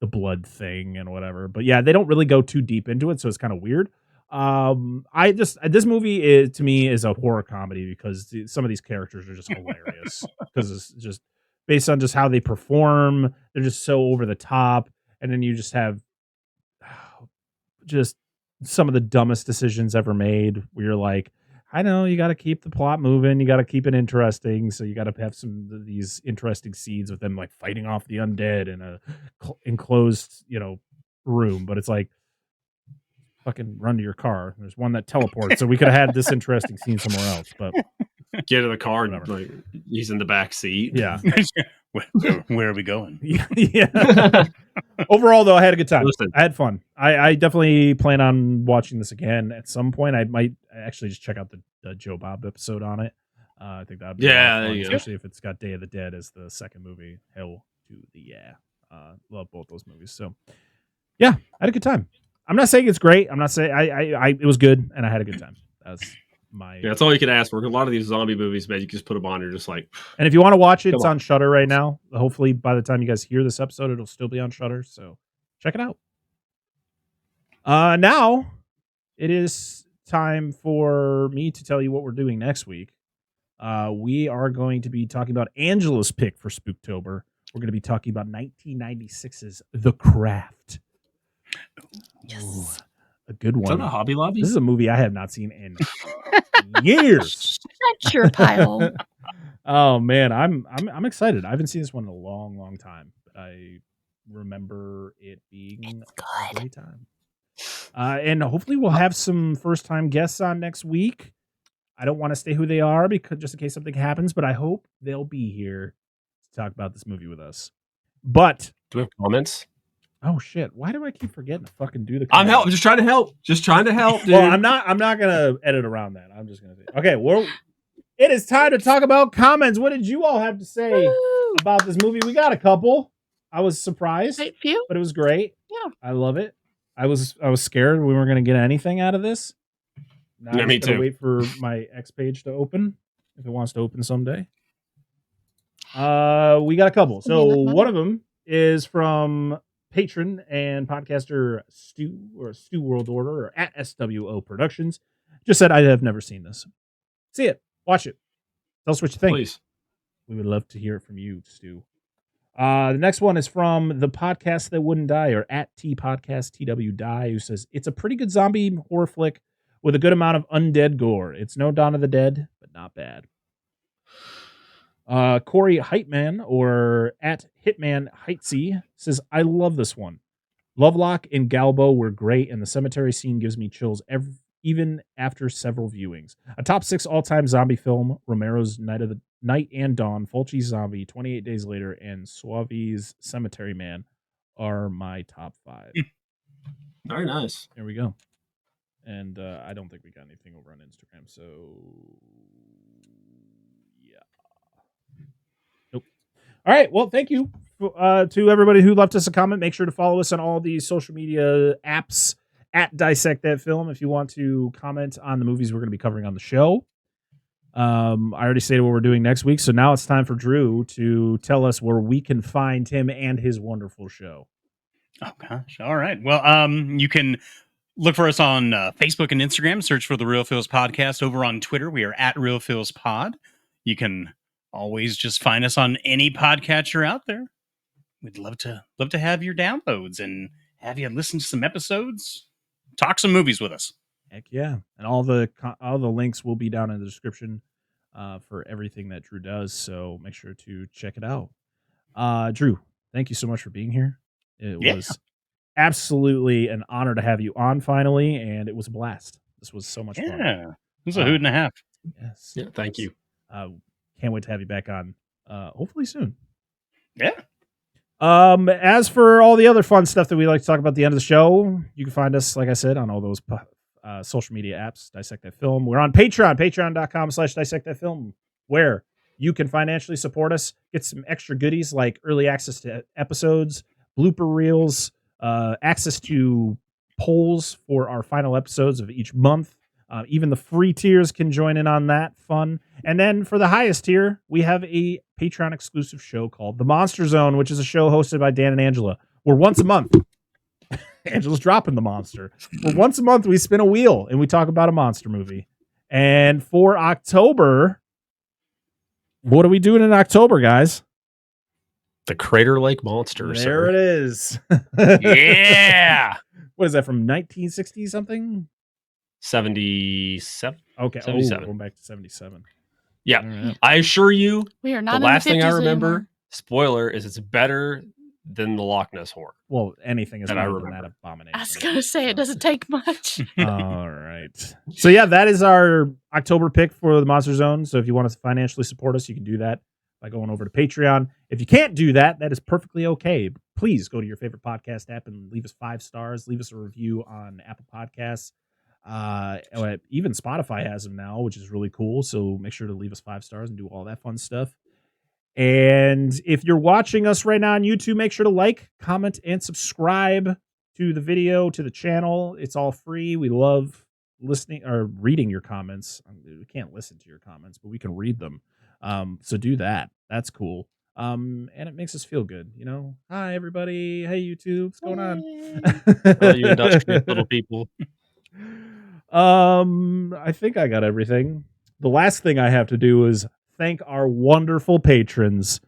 blood thing and whatever. But yeah, they don't really go too deep into it, so it's kind of weird. This movie is to me is a horror comedy because some of these characters are just hilarious because it's just based on just how they perform. They're just so over the top, and then you just have just some of the dumbest decisions ever made. Where you're like, I know you got to keep the plot moving, you got to keep it interesting, so you got to have some of these interesting scenes with them like fighting off the undead in a enclosed, room. But it's like, fucking run to your car. There's one that teleports, so we could have had this interesting scene somewhere else. But get in the car and like he's in the back seat. Yeah. Where are we going? Yeah. Overall, though, I had a good time. Listen. I had fun. I definitely plan on watching this again at some point. I might actually just check out the Joe Bob episode on it. I think that'd be a lot of fun, especially if it's got Day of the Dead as the second movie. Hell to the yeah. Love both those movies. So yeah, I had a good time. I'm not saying it's great. I'm not saying it was good, and I had a good time. That's my. Yeah, that's all you can ask for. A lot of these zombie movies, man, you can just put them on. You're just like. And if you want to watch it, it's on Shudder right now. Hopefully, by the time you guys hear this episode, it'll still be on Shudder. So check it out. Now it is time for me to tell you what we're doing next week. We are going to be talking about Angela's pick for Spooktober. We're going to be talking about 1996's The Craft. Yes. Ooh, a good one. Is that a Hobby Lobby? This is a movie I have not seen in years. Treasure pile. Oh man, I'm excited. I haven't seen this one in a long time. But I remember it being a great time. And hopefully we'll have some first time guests on next week. I don't want to say who they are because just in case something happens, but I hope they'll be here to talk about this movie with us. But do we have comments? Oh shit! Why do I keep forgetting to fucking do the? I'm just trying to help. Just trying to help, dude. Well, I'm not gonna edit around that. I'm just gonna say, okay. Well, it is time to talk about comments. What did you all have to say about this movie? We got a couple. I was surprised, but it was great. Yeah, I love it. I was scared we weren't gonna get anything out of this. Now yeah, I'm me just gonna too. wait for my X page to open if it wants to open someday. We got a couple. So one of them is from patron and podcaster Stu World Order or at SWO Productions. Just said, I have never seen this. See it, watch it, tell us what you think. Please. We would love to hear it from you, Stu. The next one is from the podcast that wouldn't die, or at T Podcast TW Die, who says it's a pretty good zombie horror flick with a good amount of undead gore. It's no Dawn of the Dead, but not bad. Corey Heitman, or at Hitman Heitsy, says, I love this one. Lovelock and Galbo were great, and the cemetery scene gives me chills even after several viewings. A top 6 all-time zombie film, Romero's Night and Dawn, Fulci's Zombie, 28 Days Later, and Suave's Cemetery Man are my top 5. Very nice. There we go. And I don't think we got anything over on Instagram, so all right. Well, thank you to everybody who left us a comment. Make sure to follow us on all these social media apps at Dissect That Film if you want to comment on the movies we're going to be covering on the show. I already stated what we're doing next week, so now it's time for Drew to tell us where we can find him and his wonderful show. Oh, gosh. All right. Well, you can look for us on Facebook and Instagram. Search for The Real Feels Podcast. Over on Twitter, we are at Real Feels Pod. You can always just find us on any podcatcher out there. We'd love to have your downloads and have you listen to some episodes, talk some movies with us. Heck yeah. And all the links will be down in the description for everything that Drew does. So make sure to check it out. Drew, thank you so much for being here. It was absolutely an honor to have you on finally. And it was a blast. This was so much fun. Yeah. This was a hoot and a half. Yes. Yeah. Thank you. Can't wait to have you back on, hopefully soon. Yeah. As for all the other fun stuff that we like to talk about at the end of the show, you can find us, like I said, on all those social media apps, Dissect That Film. We're on Patreon, patreon.com/Dissect That Film, where you can financially support us, get some extra goodies like early access to episodes, blooper reels, access to polls for our final episodes of each month. Even the free tiers can join in on that fun. And then for the highest tier, we have a Patreon exclusive show called The Monster Zone, which is a show hosted by Dan and Angela, where once a month Angela's dropping the monster. Well, once a month we spin a wheel and we talk about a monster movie. And for October, what are we doing in October, guys? The Crater Lake Monster. There it is. Yeah. What is that, from 1960 something? 77. Okay. 77. Going back to 77. Yeah. Right. I assure you, We are not the in last the thing I 50s remember, anymore. spoiler, is it's better than the Loch Ness Horror. Well, anything is That I better than remember. that abomination. I was gonna say it doesn't take much. All right. So yeah, that is our October pick for the Monster Zone. So if you want to financially support us, you can do that by going over to Patreon. If you can't do that, that is perfectly okay. Please go to your favorite podcast app and leave us 5 stars. Leave us a review on Apple Podcasts. Even Spotify has them now, which is really cool. So make sure to leave us 5 stars and do all that fun stuff. And if you're watching us right now on YouTube, make sure to like, comment, and subscribe to the video, to the channel. It's all free. We love listening or reading your comments. We can't listen to your comments, but we can read them. So do that. That's cool. And it makes us feel good, you know. Hi everybody. Hey YouTube. What's going on? All you industrious little people. I think I got everything. The last thing I have to do is thank our wonderful patrons.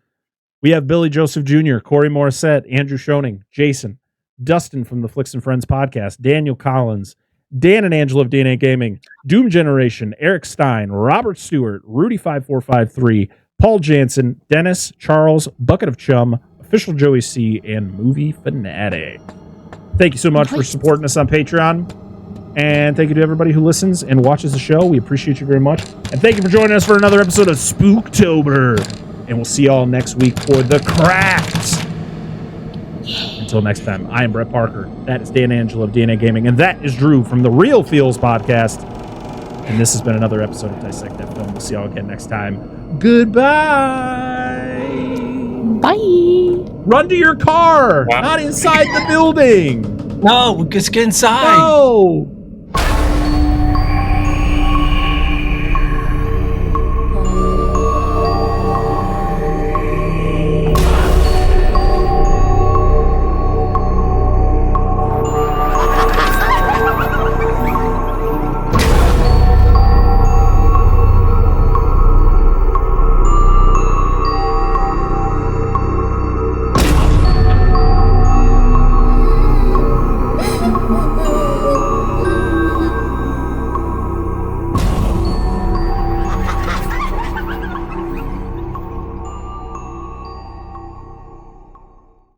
We have Billy Joseph Jr., Corey Morissette, Andrew Schoening, Jason, Dustin from the Flicks and Friends podcast, Daniel Collins, Dan and Angela of DNA Gaming, Doom Generation, Eric Stein, Robert Stewart, Rudy5453, Paul Jansen, Dennis, Charles, Bucket of Chum, Official Joey C, and Movie Fanatic. Thank you so much for supporting us on Patreon. And thank you to everybody who listens and watches the show. We appreciate you very much. And thank you for joining us for another episode of Spooktober. And we'll see y'all next week for The Craft. Until next time, I am Brett Parker. That is Dan Angelo of DNA Gaming. And that is Drew from the Real Feels podcast. And this has been another episode of Dissect That Film. We'll see y'all again next time. Goodbye. Bye. Run to your car. Wow. Not inside the building. No, just get inside. No.